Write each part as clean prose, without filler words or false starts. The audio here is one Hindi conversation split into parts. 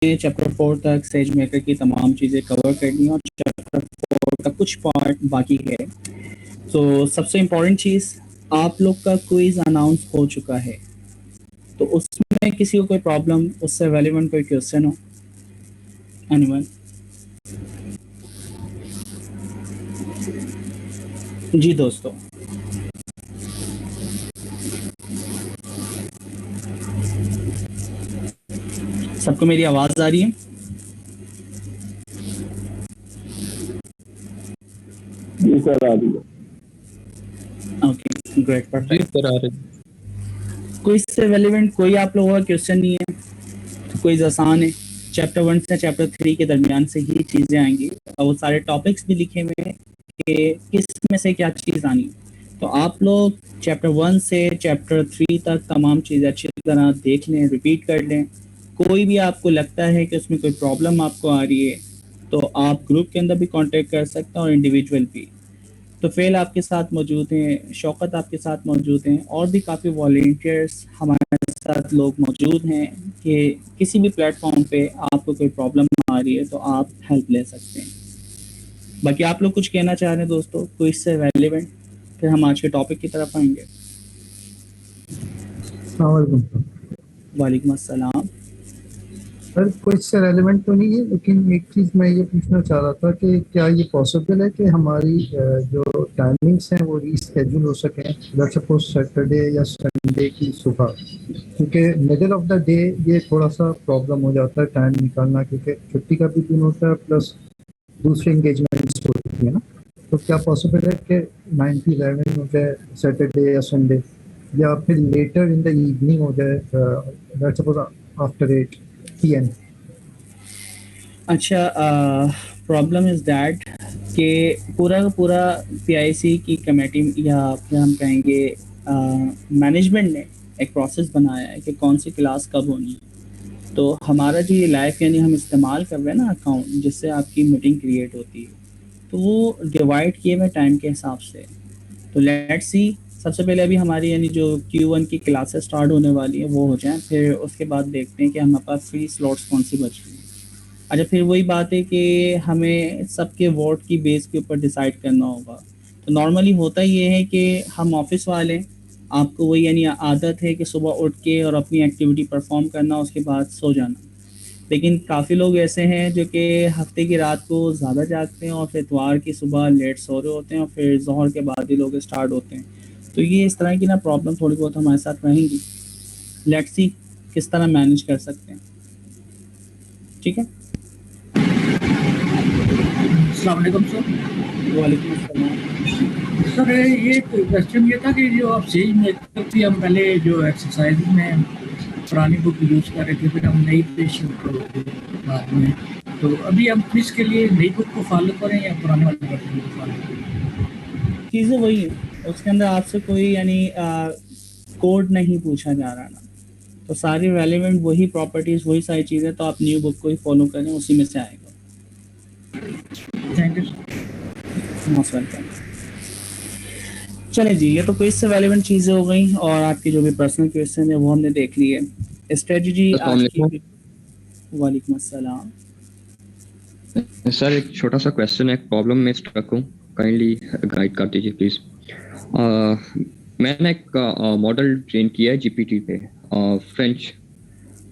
चैप्टर 4 तक सेज मेकर की तमाम चीज़ें कवर करनी है और चैप्टर 4 का कुछ पार्ट बाकी है। तो सबसे इम्पोर्टेंट चीज़, आप लोग का क्विज अनाउंस हो चुका है, तो उसमें किसी को कोई प्रॉब्लम, उससे रेलेवेंट कोई क्वेश्चन हो? एनीवन? जी दोस्तों, सबको मेरी आवाज़ आ रही है? जी सर, आ रही है। ओके, ग्रेट, जी परफेक्ट। सर, आ रही। क्विज से रेलेवेंट कोई आप लोगों का क्वेश्चन नहीं है? क्विज आसान है, चैप्टर 1 से चैप्टर 3 के दरमियान से ही चीज़ें आएंगी और वो सारे टॉपिक्स भी लिखे हुए हैं कि किस में से क्या चीज़ आनी है। तो आप लोग चैप्टर 1 से चैप्टर 3 तक तमाम चीज़ें अच्छी तरह देख लें, रिपीट कर लें। कोई भी आपको लगता है कि उसमें कोई प्रॉब्लम आपको आ रही है, तो आप ग्रुप के अंदर भी कांटेक्ट कर सकते हैं और इंडिविजुअल भी। तो फेल आपके साथ मौजूद हैं, शौकत आपके साथ मौजूद हैं, और भी काफ़ी वॉलंटियर्स हमारे साथ लोग मौजूद हैं कि किसी भी प्लेटफॉर्म पे आपको कोई प्रॉब्लम आ रही है तो आप हेल्प ले सकते हैं। बाकी आप लोग कुछ कहना चाह रहे हैं दोस्तों, कोई इससे रेलिवेंट? फिर हम आज के टॉपिक की तरफ आएंगे। वालेकुम अस्सलाम। सर कोई इससे रेलेवेंट तो नहीं है, लेकिन एक चीज़ मैं ये पूछना चाह रहा था कि क्या ये पॉसिबल है कि हमारी जो टाइमिंग्स हैं वो रीस्केड्यूल हो सकें, लेट्स सपोज सैटरडे या संडे की सुबह, क्योंकि मिडिल ऑफ द डे ये थोड़ा सा प्रॉब्लम हो जाता है टाइम निकालना, क्योंकि छुट्टी का भी दिन होता है प्लस दूसरी इंगेजमेंट्स होती है ना। तो क्या पॉसिबल है कि 9 to 11 हो जाए सैटरडे या संडे, या फिर लेटर इन द इवनिंग हो जाए, लेट्स सपोज आफ्टर 8 PM? अच्छा, प्रॉब्लम इज़ दैट कि पूरा का पूरा पीआईसी की कमेटी या फिर हम कहेंगे मैनेजमेंट ने एक प्रोसेस बनाया है कि कौन सी क्लास कब होनी है। तो हमारा जो ये लाइव यानी हम इस्तेमाल कर रहे हैं ना अकाउंट, जिससे आपकी मीटिंग क्रिएट होती है, तो वो डिवाइड किए हुए टाइम के हिसाब से। तो लेट्स सी, सबसे पहले अभी हमारी यानी जो Q1 की क्लासेस स्टार्ट होने वाली है वो हो जाए, फिर उसके बाद देखते हैं कि हमारे पास फ्री स्लॉट्स कौन सी बच रही हैं। अच्छा, फिर वही बात है कि हमें सबके वोट की बेस के ऊपर डिसाइड करना होगा। तो नॉर्मली होता ये है कि हम ऑफिस वाले, आपको वही यानी आदत है कि सुबह उठ के और अपनी एक्टिविटी परफॉर्म करना, उसके बाद सो जाना। लेकिन काफ़ी लोग ऐसे हैं जो कि हफ्ते की रात को ज़्यादा जागते हैं और फिर इतवार की सुबह लेट सो रहे होते हैं और फिर ज़ोहर के बाद ही लोग स्टार्ट होते हैं। तो ये इस तरह की ना प्रॉब्लम थोड़ी बहुत हमारे साथ रहेंगी। लेट्स सी किस तरह मैनेज कर सकते हैं। ठीक है, अस्सलाम वालेकुम सर। वालेकुम अस्सलाम। सर ये क्वेश्चन ये था कि जो आप सेज मेकर थी, हम पहले जो एक्सरसाइज में पुरानी बुक यूज़ कर रहे थे, फिर हम नई पे शुरू करोगे बाद में, तो अभी हम क्विज के लिए नई बुक को फॉलो करें या पुराने वाले वर्जन को फॉलो करें? चीज़ें वही हैं, उसके अंदर आपसे कोई यानी कोड नहीं पूछा जा रहा ना, तो सारी रेलेवेंट वही प्रॉपर्टीज़, वही सारी चीज़ें, तो आप न्यू बुक को ही फॉलो करें, उसी में से आएगा। Thank you sir. Most welcome. चलें जी, ये तो क्विज से रेलेवेंट चीज़ें हो गई और आपकी जो भी पर्सनल क्वेश्चन है वो हमने देख ली है। स्ट्रेटजी आज की। वालेकुम अस्सलाम। सर एक छोटा सा क्वेश्चन है, एक प्रॉब्लम में स्ट्रक हूँ, काइंडली गाइड कर दीजिए प्लीज। मैंने एक मॉडल ट्रेन किया है जीपीटी पे, फ्रेंच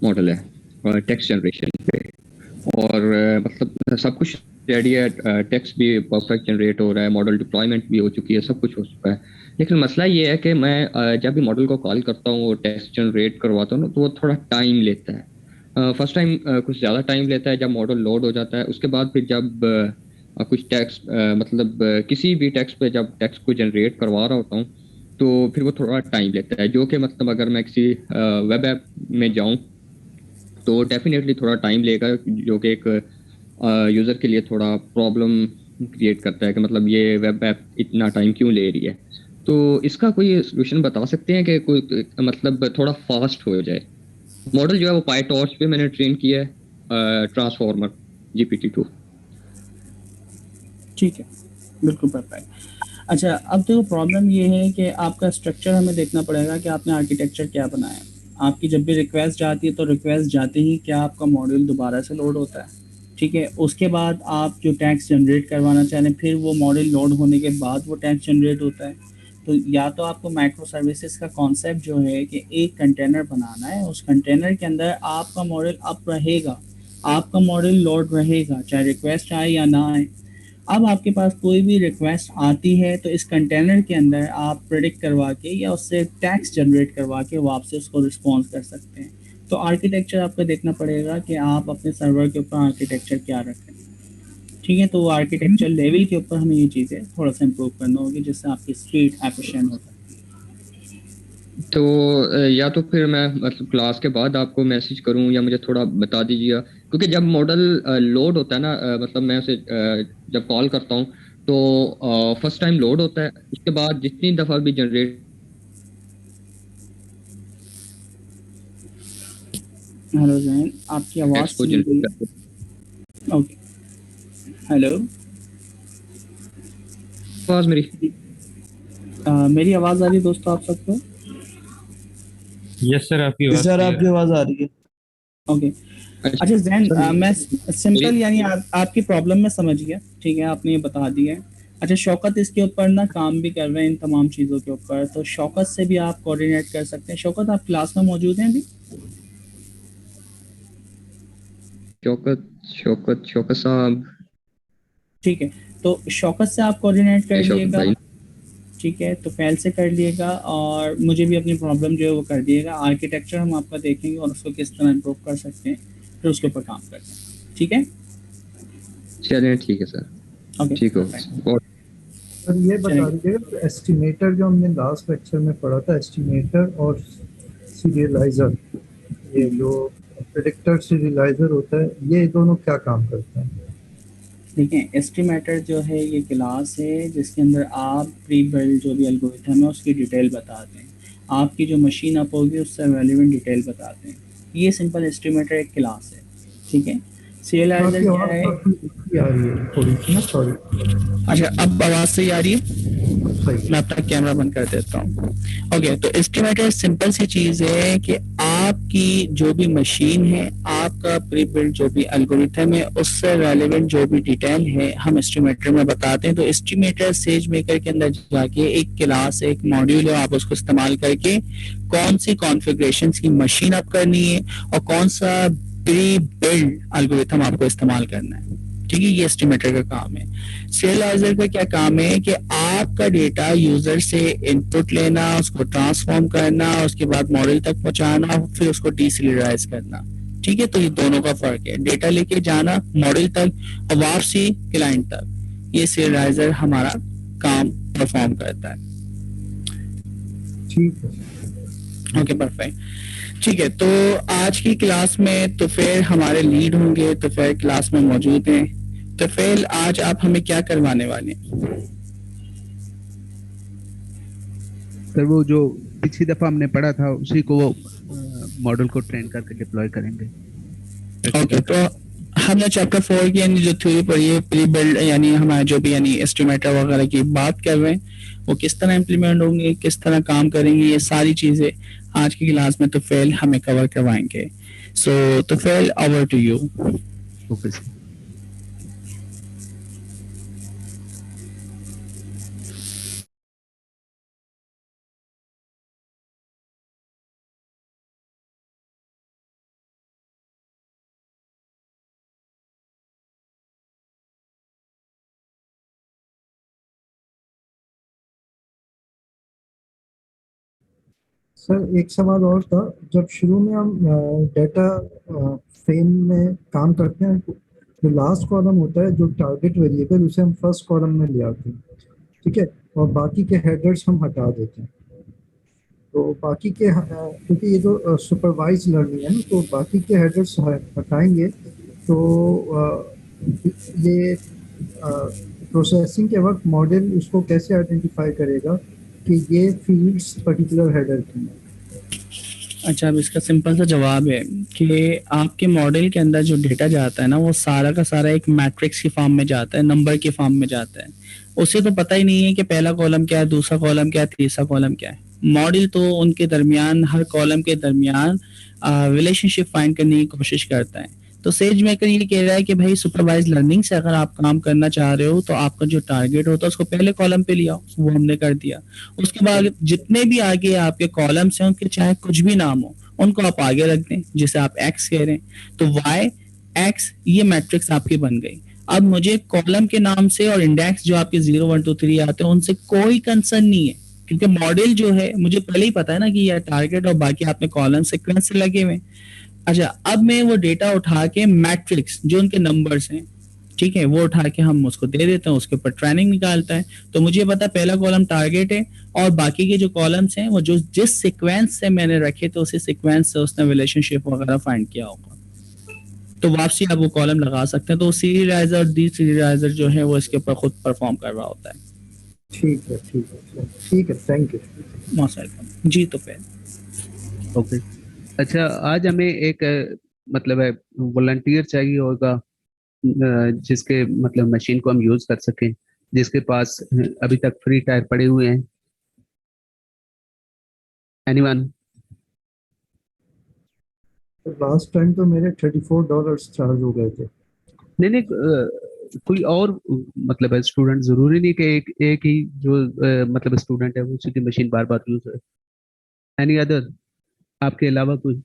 मॉडल है, टेक्स्ट जनरेशन पे, और मतलब सब कुछ रेडी है, टेक्स्ट भी परफेक्ट जनरेट हो रहा है, मॉडल डिप्लॉयमेंट भी हो चुकी है, सब कुछ हो चुका है। लेकिन मसला ये है कि मैं जब भी मॉडल को कॉल करता हूँ, वो टेक्स्ट जनरेट करवाता हूँ ना, तो वो थोड़ा टाइम लेता है। फर्स्ट टाइम कुछ ज़्यादा टाइम लेता है जब मॉडल लोड हो जाता है। उसके बाद फिर जब कुछ टेक्स्ट मतलब किसी भी टेक्स्ट पे जब टेक्स्ट को जनरेट करवा रहा होता हूँ, तो फिर वो थोड़ा टाइम लेता है, जो कि मतलब अगर मैं किसी वेब ऐप में जाऊँ तो डेफिनेटली थोड़ा टाइम लेगा, जो कि एक यूज़र के लिए थोड़ा प्रॉब्लम क्रिएट करता है कि मतलब ये वेब ऐप इतना टाइम क्यों ले रही है। तो इसका कोई सोल्यूशन बता सकते हैं कि कोई मतलब थोड़ा फास्ट हो जाए। मॉडल जो है वो पाईटॉर्च पे मैंने ट्रेन किया है, ट्रांसफॉर्मर GPT-2। ठीक है, बिल्कुल परफेक्ट। अच्छा, अब देखो प्रॉब्लम ये है कि आपका स्ट्रक्चर हमें देखना पड़ेगा कि आपने आर्किटेक्चर क्या बनाया है। आपकी जब भी रिक्वेस्ट जाती है तो रिक्वेस्ट जाते ही क्या आपका मॉड्यूल दोबारा से लोड होता है, ठीक है। उसके बाद आप जो टैक्स जनरेट करवाना चाह रहे हैं, फिर वो मॉडल लोड होने के बाद वो टैक्स जनरेट होता है। तो या तो आपको माइक्रो सर्विसेज का कॉन्सेप्ट जो है कि एक कंटेनर बनाना है, उस कंटेनर के अंदर आपका मॉडल अप रहेगा, आपका मॉडल लोड रहेगा, चाहे रिक्वेस्ट आए या ना आए। अब आपके पास कोई भी रिक्वेस्ट आती है तो इस कंटेनर के अंदर आप प्रेडिक्ट करवा के या उससे टैक्स जनरेट करवा के वापस उसको रिस्पॉन्स कर सकते हैं। तो आर्किटेक्चर आपको देखना पड़ेगा कि आप अपने सर्वर के ऊपर आर्किटेक्चर क्या रखें, ठीक है। तो वो आर्किटेक्चर लेवल के ऊपर हमें ये चीज़ें थोड़ा सा इम्प्रूव करना होगी जिससे आपकी स्ट्रीट एफिशिएंट होता है। तो या तो फिर मैं मतलब क्लास के बाद आपको मैसेज करूं या मुझे थोड़ा बता दीजिएगा, क्योंकि जब मॉडल लोड होता है ना, मतलब मैं उसे जब कॉल करता हूं तो फर्स्ट टाइम लोड होता है, उसके बाद जितनी दफ़ा भी जनरेट। हेलो जैन, आपकी आवाज़ को जनरेट करते हैं। ओके, हेलो, आवाज़ मेरी मेरी आवाज़ आ रही है दोस्तों आप सबको? यस सर, आपकी आवाज सर clear आपकी है। आवाज आ रही है। ओके। अच्छा अच्छा जैन, मैं सिंपल मेरी यानी आपकी प्रॉब्लम में समझ गया, ठीक है, आपने ये बता दिया है। अच्छा, शौकत इसके ऊपर ना काम भी कर रहे हैं इन तमाम चीज़ों के ऊपर, तो शौकत से भी आप कोऑर्डिनेट कर सकते हैं। शौकत, आप क्लास में मौजूद हैं अभी? शौकत शौकत शौकत साहब, ठीक है, तो शौकत से आप कोऑर्डिनेट कर शौकत लिएगा, भाई। ठीक है। तो फैल से कर लिएगा और मुझे भी अपनी प्रॉब्लम जो है वो कर दिएगा। आर्किटेक्चर हम आपका देखेंगे और उसको किस तरह इम्प्रूव कर सकते हैं, फिर उसके ऊपर काम करते हैं, ठीक है। चलें ठीक है सर, ओके, ठीक हो। perfect। और सर ये बता दीजिएगा, एस्टिमेटर जो हमने लास्ट लेक्चर में पढ़ा था, एस्टिमेटर और सीरियलाइजर, ये जो प्रेडिक्टर सीरियलाइजर होता है, ये दोनों क्या काम करते हैं? देखिए, एस्टिमेटर जो है ये क्लास है जिसके अंदर आप प्री बिल्ड जो भी एल्गोरिथम है उसकी डिटेल बताते हैं, आपकी जो मशीन अप होगी उससे रेलिवेंट डिटेल बताते हैं। ये सिंपल एस्टिमेटर एक क्लास है, ठीक है। सीरियलाइजर आपकी क्या आवाज़ है? काफी आ रही है थोड़ी सी ना, सॉरी। अच्छा, अब आवाज़ सही आ रही है? सही। मैं अपना कैमरा बंद कर देता हूँ। ओके, तो एस्टिमेटर सिंपल सी चीज़ है कि आपकी जो भी मशीन है, आपका प्री बिल्ड जो भी एल्गोरिथम है, उससे रेलेवेंट जो भी डिटेल है हम एस्टिमेटर में बताते हैं। तो एस्टिमेटर सेज मेकर के अंदर जाके एक क्लास, एक मॉड्यूल है, आप उसको इस्तेमाल करके कौन सी कॉन्फ़िगरेशन की मशीन अप करनी है और कौन सा प्री बिल्ड एल्गोरिथम आपको इस्तेमाल करना है, ठीक है। ये एस्टिमेटर का काम है। सीरियलाइजर का क्या काम है कि आपका डेटा यूजर से इनपुट लेना, उसको ट्रांसफॉर्म करना, उसके बाद मॉडल तक पहुंचाना, फिर उसको डीसीरियलाइज करना, ठीक है। तो ये दोनों का फर्क है, डेटा लेके जाना मॉडल तक और वापसी क्लाइंट तक, ये सीरियलाइजर हमारा काम परफॉर्म करता है। ठीक है। ओके, परफेक्ट, ठीक है। तो आज की क्लास में तो फिर हमारे लीड होंगे, तो फिर क्लास में मौजूद हैं। तो फिर आज आप हमें क्या करवाने वाले हैं? सर वो जो पिछली दफा हमने पढ़ा था उसी को वो मॉडल को ट्रेन करके डिप्लॉय करेंगे। ओके, तो हमने चैप्टर 4 की यानी जो थ्योरी पढ़ी है, प्री बिल्ड यानी हमारा जो भी यानी एस्टिमेटर वगैरह की बात कर रहे हैं, वो किस तरह इम्प्लीमेंट होंगे, किस तरह काम करेंगे, ये सारी चीज़ें आज की क्लास में तो फेल हमें कवर करवाएंगे। सो तो fail, over to you. Okay sir. Sir एक सवाल और था, जब शुरू में हम डेटा फ्रेम में काम करते हैं, जो लास्ट कॉलम होता है जो टारगेट वेरिएबल, उसे हम फर्स्ट कॉलम में ले आते हैं, ठीक है, और बाकी के हेडर्स हम हटा देते हैं। तो बाकी के क्योंकि ये जो सुपरवाइज लर्निंग है ना, तो बाकी के हेडर्स हटाएंगे तो ये प्रोसेसिंग के वक्त मॉडल उसको कैसे आइडेंटिफाई करेगा कि ये फील्ड्स पर्टिकुलर हेडर की हैं? अच्छा, अब इसका सिंपल सा जवाब है कि आपके मॉडल के अंदर जो डेटा जाता है ना, वो सारा का सारा एक मैट्रिक्स की फॉर्म में जाता है, नंबर की फॉर्म में जाता है। उसे तो पता ही नहीं है कि पहला कॉलम क्या है, दूसरा कॉलम क्या है, तीसरा कॉलम क्या है, मॉडल तो उनके दरमियान, हर कॉलम के दरमियान रिलेशनशिप फाइंड करने की कोशिश करता है। तो सेज मेकर ये कह रहा है कि भाई सुपरवाइज लर्निंग से अगर आप काम करना चाह रहे हो तो आपका जो टारगेट होता है उसको पहले कॉलम पे लिया, वो हमने कर दिया। उसके बाद जितने भी आगे आपके कॉलम्स हैं उनके चाहे कुछ भी नाम हो उनको आप आगे रख दें, जैसे आप एक्स कह रहे हैं तो वाई एक्स, ये मैट्रिक्स आपकी बन गई। अब मुझे कॉलम के नाम से और इंडेक्स जो आपके 0 1 2 3 आते हैं उनसे कोई कंसर्न नहीं है, क्योंकि मॉडल जो है मुझे पहले ही पता है ना कि ये टारगेट और बाकी आपने कॉलम सीक्वेंस से लगे हुए। अच्छा, अब मैं वो डेटा उठा के मैट्रिक्स जो उनके नंबर्स हैं, ठीक है, वो उठा के हम उसको दे देते हैं, उसके ऊपर ट्रेनिंग निकालता है। तो मुझे पता है पहला कॉलम टारगेट है और बाकी के जो कॉलम्स हैं वो जो जिस सीक्वेंस से मैंने रखे तो उसी सीक्वेंस से उसने रिलेशनशिप वगैरह फाइंड किया होगा। तो वापसी आप वो कॉलम लगा सकते हैं। तो सीरियलाइजर और डी सीरियलाइजर जो है वो इसके ऊपर खुद परफॉर्म कर रहा होता है। ठीक है, ठीक है, ठीक है, थैंक यू। मोस्ट वेलकम जी। तो फिर ओके, अच्छा, आज हमें एक मतलब है वॉलंटियर चाहिए होगा, जिसके मतलब मशीन को हम यूज कर सकें, जिसके पास अभी तक फ्री टायर पड़े हुए हैं। एनीवन? लास्ट टाइम तो मेरे $34 चार्ज हो गए थे। नहीं नहीं, कोई और मतलब है स्टूडेंट, जरूरी नहीं कि एक ही जो मतलब स्टूडेंट है वो उसी की मशीन बार बार यूज है। एनी अदर आपके अलावा कोई?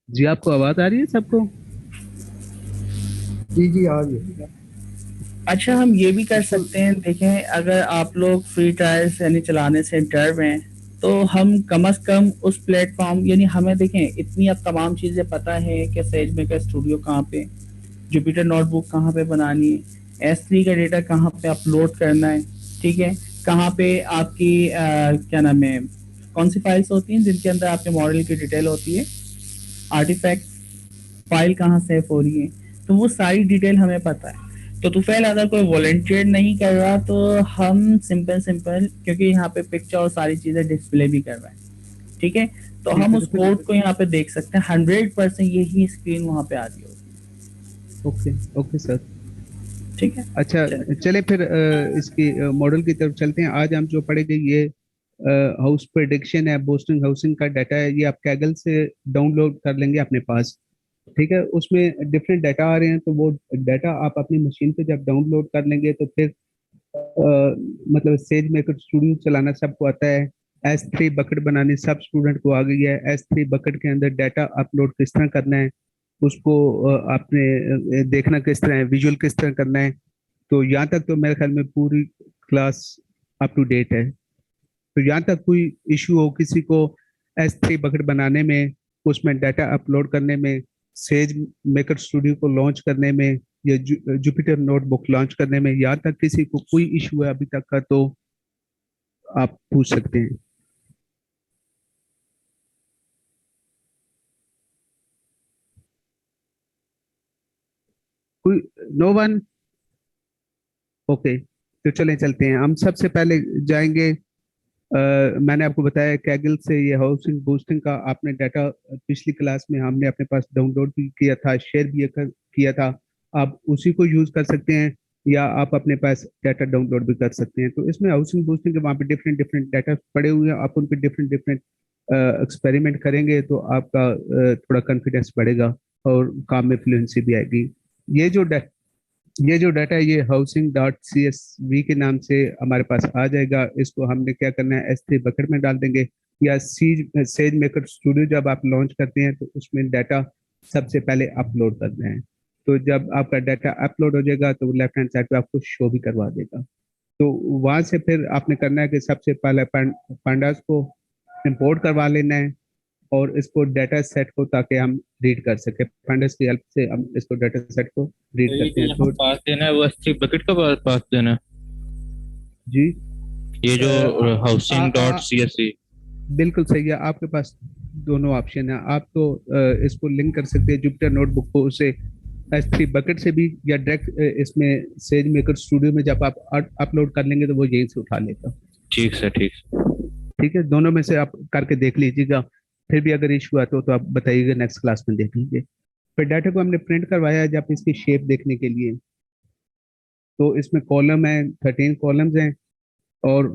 जी, आपको आवाज आ रही है सबको? जी जी, आ गए। अच्छा, हम ये भी कर सकते हैं, देखें अगर आप लोग फ्री ट्रायल्स यानी चलाने से डर रहे हैं तो हम कम से कम उस प्लेटफॉर्म, यानी हमें देखें इतनी अब तमाम चीज़ें पता है कि सेज मेकर स्टूडियो कहाँ पे, जुपिटर नोटबुक कहाँ पे बनानी है, S3 का डेटा कहाँ पे अपलोड करना है, ठीक है, कहाँ पे आपकी क्या नाम है, कौन सी फाइल्स होती हैं जिनके अंदर आपके मॉडल की डिटेल होती है, आर्टिफैक्ट फाइल कहाँ सेव हो रही है, तो वो सारी डिटेल हमें पता है। तो तुफैल अगर कोई वॉलंटियर नहीं कर रहा तो हम सिंपल सिंपल, क्योंकि यहाँ पे पिक्चर और सारी चीज़ें डिस्प्ले भी कर रहे हैं, ठीक है, तो ठीक हम है, उस तो फिर कोड को यहाँ पे देख सकते हैं। 100% यही स्क्रीन वहाँ पे आ रही होगी। Okay, okay sir. ठीक है, अच्छा, चलिए। चले फिर इसकी मॉडल की तरफ चलते हैं। आज हम जो पढ़ेंगे ये हाउस प्रेडिक्शन है, बोस्टन हाउसिंग का डाटा है, ये आप कैगल से डाउनलोड कर लेंगे अपने पास। ठीक है, उसमें डिफरेंट डाटा आ रहे हैं, तो वो डाटा आप अपनी मशीन पे जब डाउनलोड कर लेंगे तो फिर मतलब सेज मेकर स्टूडियो चलाना सबको आता है। S3 बकेट बनानी सब स्टूडेंट को आ गई है। S3 बकेट के अंदर डाटा अपलोड किस तरह करना है, उसको आपने देखना किस तरह है, विजुअल किस तरह करना है। तो यहाँ तक तो मेरे ख्याल में पूरी क्लास अप टू डेट है। तो यहाँ तक कोई इशू हो किसी को S3 बकेट बनाने में, उसमें डाटा अपलोड करने में, सेज मेकर स्टूडियो को लॉन्च करने में, या जुपिटर नोटबुक लॉन्च करने में, यहाँ तक किसी को कोई इशू है अभी तक का तो आप पूछ सकते हैं। कोई? No one? ओके, तो चलें चलते हैं। हम सबसे पहले जाएंगे, मैंने आपको बताया कैगल से ये हाउसिंग बूस्टिंग का आपने डाटा पिछली क्लास में हमने अपने पास डाउनलोड भी किया था, शेयर भी किया था। आप उसी को यूज कर सकते हैं या आप अपने पास डाटा डाउनलोड भी कर सकते हैं। तो इसमें हाउसिंग बूस्टिंग के वहाँ पे डिफरेंट डिफरेंट डाटा पड़े हुए हैं, आप उन पे डिफरेंट डिफरेंट एक्सपेरिमेंट करेंगे तो आपका थोड़ा कॉन्फिडेंस बढ़ेगा और काम में फ्लुएंसी भी आएगी। ये जो डा, ये जो डाटा है ये हाउसिंग डॉट CSV के नाम से हमारे पास आ जाएगा। इसको हमने क्या करना है, S3 बकेट में डाल देंगे, या सेज मेकर स्टूडियो जब आप लॉन्च करते हैं तो उसमें डाटा सबसे पहले अपलोड करना है। तो जब आपका डाटा अपलोड हो जाएगा तो लेफ्ट हैंड साइड पे आपको शो भी करवा देगा। तो वहां से फिर आपने करना है कि सबसे पहले पांडास को इंपोर्ट करवा लेना है और इसको डाटा सेट को, ताकि हम रीड कर सके, पांडास की हेल्प से हम इसको डाटा सेट को रीड तो ये करते जो हैं। यहाँ तो पास देना है वो S3 बकेट का पास देना है, जी, ये जो हाउसिंग डॉट आ, CSV। बिल्कुल सही है, आपके पास दोनों ऑप्शन है। आप तो इसको लिंक कर सकते हैं जुपिटर नोटबुक को, उसे S3 बकेट से भी, या डायरेक्ट इसमें सेज मेकर स्टूडियो में जब आप अपलोड कर लेंगे तो वो यहीं से उठा लेगा। ठीक सर, ठीक। ठीक है, दोनों में से आप करके देख लीजिएगा, फिर भी अगर इशू आता हो तो आप बताइएगा, नेक्स्ट क्लास में देख लीजिए। फिर डाटा को हमने प्रिंट करवाया है जब इसकी शेप देखने के लिए, तो इसमें कॉलम है, 13 कॉलम्स हैं और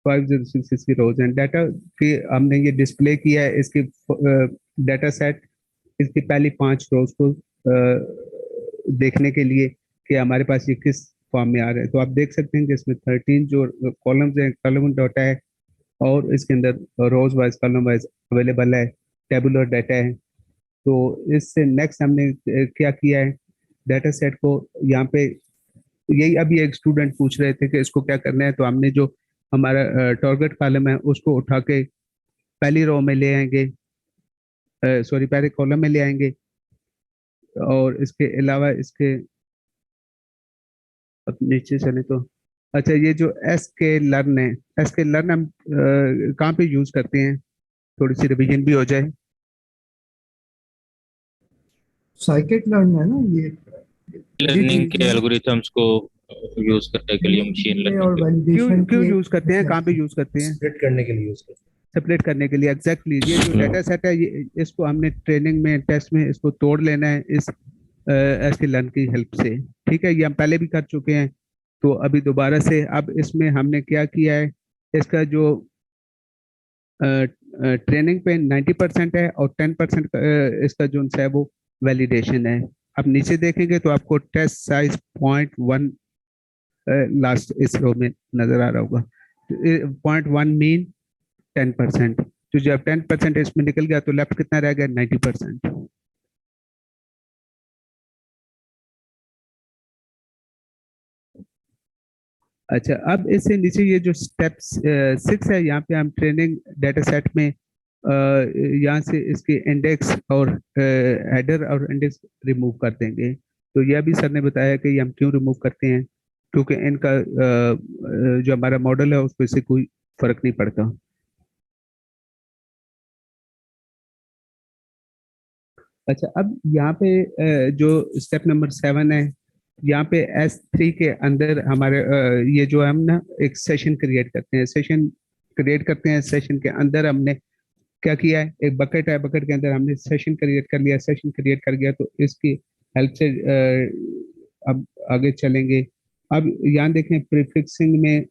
5066 की रोज हैं। डाटा की हमने ये डिस्प्ले किया है, इसकी डाटा सेट, इसकी पहली 5 रोज को देखने के लिए कि हमारे पास ये किस फॉर्म में आ रहे हैं। तो आप देख सकते हैं कि इसमें 13 जो कॉलम्स हैं, कॉलम डाटा है, और इसके अंदर रोज वाइज कॉलम वाइज अवेलेबल है, टेबुलर डाटा है। तो इससे नेक्स्ट हमने क्या किया है, डाटा सेट को यहाँ पे, यही अभी एक स्टूडेंट पूछ रहे थे कि इसको क्या करना है, तो हमने जो हमारा टारगेट कॉलम है उसको उठा के पहली रो में ले आएंगे, सॉरी पहले कॉलम में ले आएंगे, और इसके अलावा इसके अब नीचे चले तो, अच्छा ये जो एस के लर्न है, एस के लर्न हम कहाँ पे यूज करते हैं, थोड़ी सी रिवीजन भी हो जाए। साइकिट लर्न है ना ये, लर्निंग के जी। एल्गोरिथम्स को यूज करने के लिए मशीन और लर्निंग के। क्यों वैलिडेशन क्यों यूज करते हैं, कहाँ पे यूज करते हैं? स्प्लिट करने के लिए यूज करते सेपरेट करने के लिए, एग्जैक्टली। ये जो डाटा सेट है, ये इसको हमने ट्रेनिंग में, टेस्ट में इसको तोड़ लेना है इस एसके लर्न की हेल्प से। ठीक है, ये हम पहले भी कर चुके हैं, तो अभी दोबारा से अब इसमें हमने क्या किया है, इसका जो ट्रेनिंग पे 90% है और 10% इसका जो है वो वैलिडेशन है। अब नीचे देखेंगे तो आपको टेस्ट साइज 0.1 लास्ट इस रो में नजर आ रहा होगा, 0.1 मीन 10%। तो जब 10% इसमें निकल गया तो लेफ्ट कितना रह गया, 90%। अच्छा, अब इससे नीचे ये जो स्टेप 6 है, यहाँ पे हम ट्रेनिंग डाटा सेट में यहाँ से इसके इंडेक्स और हेडर और इंडेक्स रिमूव कर देंगे। तो यह भी सर ने बताया कि ये हम क्यों रिमूव करते हैं, क्योंकि इनका जो हमारा मॉडल है उसको इससे कोई फर्क नहीं पड़ता। अच्छा, अब यहाँ पे जो स्टेप नंबर 7 है, यहाँ पे S3 के अंदर हमारे ये जो हम ना एक सेशन क्रिएट करते हैं, सेशन क्रिएट करते हैं, सेशन के अंदर हमने क्या किया है, एक बकेट है, बकेट के अंदर हमने सेशन क्रिएट कर लिया, सेशन क्रिएट कर गया, तो इसकी हेल्प से अब आगे चलेंगे। अब यहाँ देखें प्रीफिक्सिंग में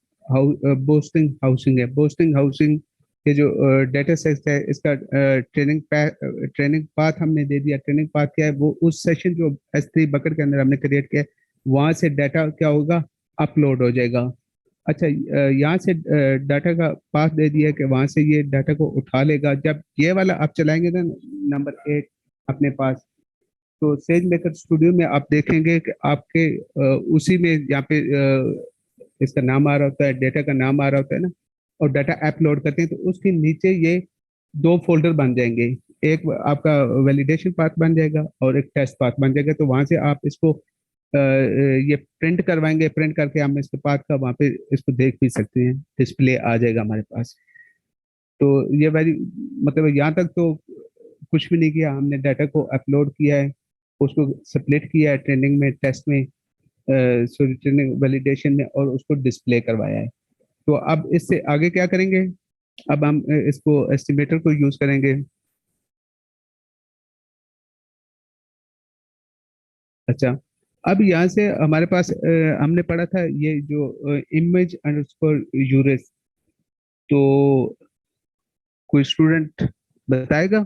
बोस्टिंग हाउसिंग है, बोस्टिंग हाउसिंग ये जो डेटा सेट है, इसका ट्रेनिंग पाथ हमने दे दिया। ट्रेनिंग पाथ क्या है, वो उस सेशन जो S3 बकेट के अंदर हमने क्रिएट किया, वहां से डाटा क्या होगा, अपलोड हो जाएगा। अच्छा, यहाँ से डाटा का पाथ दे दिया कि वहां से ये डाटा को उठा लेगा। जब ये वाला आप चलाएंगे ना, नंबर 8 अपने पास, तो सेज मेकर स्टूडियो में आप देखेंगे कि आपके उसी में यहाँ पे इसका नाम आ रहा होता है, डेटा का नाम आ रहा होता है ना, और डाटा अपलोड करते हैं, तो उसके नीचे ये 2 फोल्डर बन जाएंगे, एक आपका वैलिडेशन पाथ बन जाएगा और एक टेस्ट पाथ बन जाएगा। तो वहां से आप इसको ये प्रिंट करवाएंगे, प्रिंट करके हम इसके पाथ का वहाँ पे इसको देख भी सकते हैं, डिस्प्ले आ जाएगा हमारे पास। तो ये वेरी मतलब यहाँ तक तो कुछ भी नहीं किया हमने, डाटा को अपलोड किया है, उसको स्प्लिट किया है ट्रेनिंग में, टेस्ट में, सॉरी ट्रेनिंग वैलिडेशन में, और उसको डिस्प्ले करवाया है। तो अब इससे आगे क्या करेंगे, अब हम इसको एस्टिमेटर को यूज करेंगे। अच्छा, अब यहाँ से हमारे पास हमने पढ़ा था ये जो इमेज अंडरस्कोर यूरेस, तो कोई स्टूडेंट बताएगा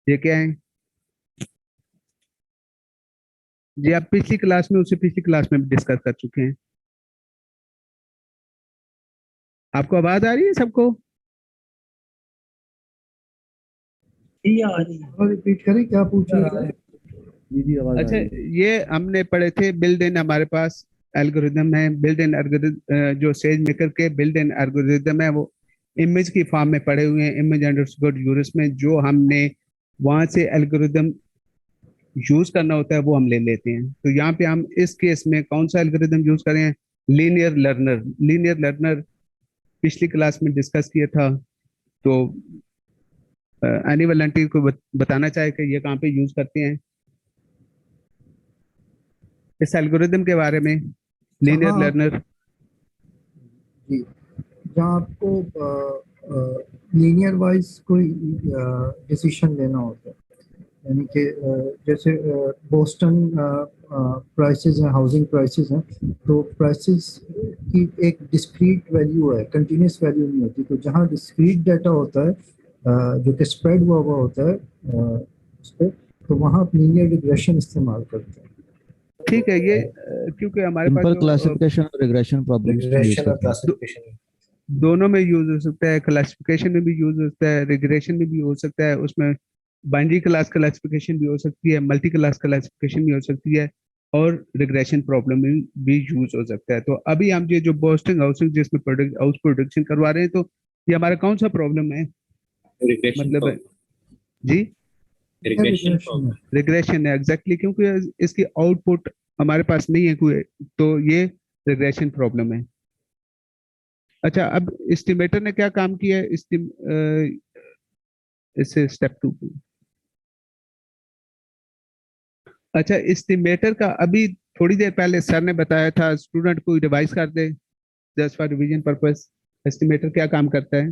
ये क्या है? जी, आप पिछली क्लास में, उससे पिछली क्लास में डिस्कस कर चुके हैं। आपको आवाज आ रही है सबको? और रिपीट करें, क्या पूछ रहे थे? अच्छा, ये हमने पढ़े थे, बिल्ड इन हमारे पास एल्गोरिदम है, बिल्ड इन एल्गोरिदम जो सेज मेकर के बिल्ड इन एल्गोरिदम है, वो इमेज की फॉर्म में पढ़े हुए हैं, इमेज अंडरस्कोर यूरिस में। जो हमने वहां से एल्गोरिदम यूज करना होता है वो हम ले लेते हैं। तो यहाँ पे हम इस केस में कौन सा एल्गोरिदम यूज करें, लीनियर लर्नर। लीनियर लर्नर पिछली क्लास में डिस्कस किया था, तो एनी वॉलंटियर को बताना चाहे कि ये कहाँ पे यूज करते हैं इस एल्गोरिदम के बारे में, लीनियर हाँ, लर्नर। जी, जहाँ आपको लीनियर वाइज कोई डिसीजन लेना होता है, यानी कि जैसे बोस्टन प्राइसेस हैं, हाउसिंग प्राइसेस हैं, तो प्राइसेस की एक डिस्क्रीट वैल्यू है, कंटिन्यूस वैल्यू नहीं होती। तो जहाँ डिस्क्रीट डाटा होता है जो कि स्प्रेड हुआ होता है उस पर, तो वहाँ आप लीनियर रिग्रेशन इस्तेमाल करते हैं। ठीक है, ये क्योंकि हमारे पास सिंपल जो क्लासिफिकेशन और रिग्रेशन प्रॉब्लम्स में यूज रिग्रेशन और करते हैं। क्लासिफिकेशन। दोनों में यूज हो सकता है, क्लासिफिकेशन में भी यूज हो सकता है, रिग्रेशन में भी हो सकता है, उसमें बाइनरी क्लास क्लासिफिकेशन भी हो सकती है, मल्टी क्लास क्लासिफिकेशन भी हो सकती है, और रिग्रेशन प्रॉब्लम में भी यूज हो सकता है। तो अभी हम ये जो बोस्टिंग हाउसिंग जिसमें प्रोडक्ट हाउस प्रोडक्शन करवा रहे हैं, तो ये हमारा कौन सा प्रॉब्लम है? रिग्रेशन मतलब प्रॉब्लम। जी, रिग्रेशन रिग्रेशन है। प्रॉब्लम। रिग्रेशन है एग्जैक्टली, क्योंकि इसकी आउटपुट हमारे पास नहीं है कोई, तो ये रिग्रेशन प्रॉब्लम है। अच्छा, अब एस्टिमेटर ने क्या काम किया है इससे स्टेप 2 पे? अच्छा, एस्टिमेटर का अभी थोड़ी देर पहले सर ने बताया था स्टूडेंट को रिवाइज कर दे, just for revision purpose. Estimator क्या काम करता है?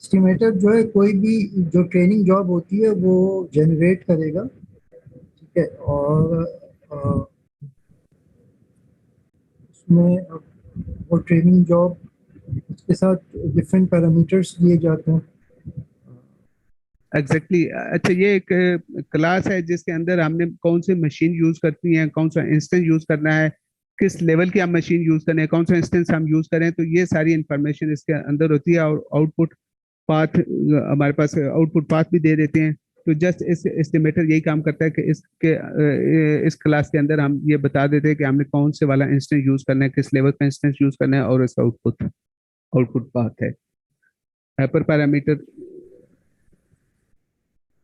एस्टिमेटर जो है कोई भी जो ट्रेनिंग जॉब होती है वो जनरेट करेगा, ठीक है, और उसमें वो ट्रेनिंग जॉब, उसके साथ डिफरेंट पैरामीटर्स दिए जाते हैं। एग्जैक्टली अच्छा, ये एक क्लास है जिसके अंदर हमने कौन सी मशीन यूज करती है, कौन सा इंस्टेंस यूज करना है, किस लेवल की हम मशीन यूज करें, कौन सा इंस्टेंस हम यूज करें, तो ये सारी इंफॉर्मेशन इसके अंदर होती है। और आउटपुट पाथ, हमारे पास आउटपुट पाथ भी दे देते हैं। तो जस्ट इस एस्टिमेटर यही काम करता है कि इस क्लास के अंदर हम ये बता देते हैं कि हमने कौन से वाला इंस्टेंस यूज करना है, किस लेवल का इंस्टेंस यूज करना है, और इसका आउटपुट आउटपुट पाथ है, हाइपर पैरामीटर।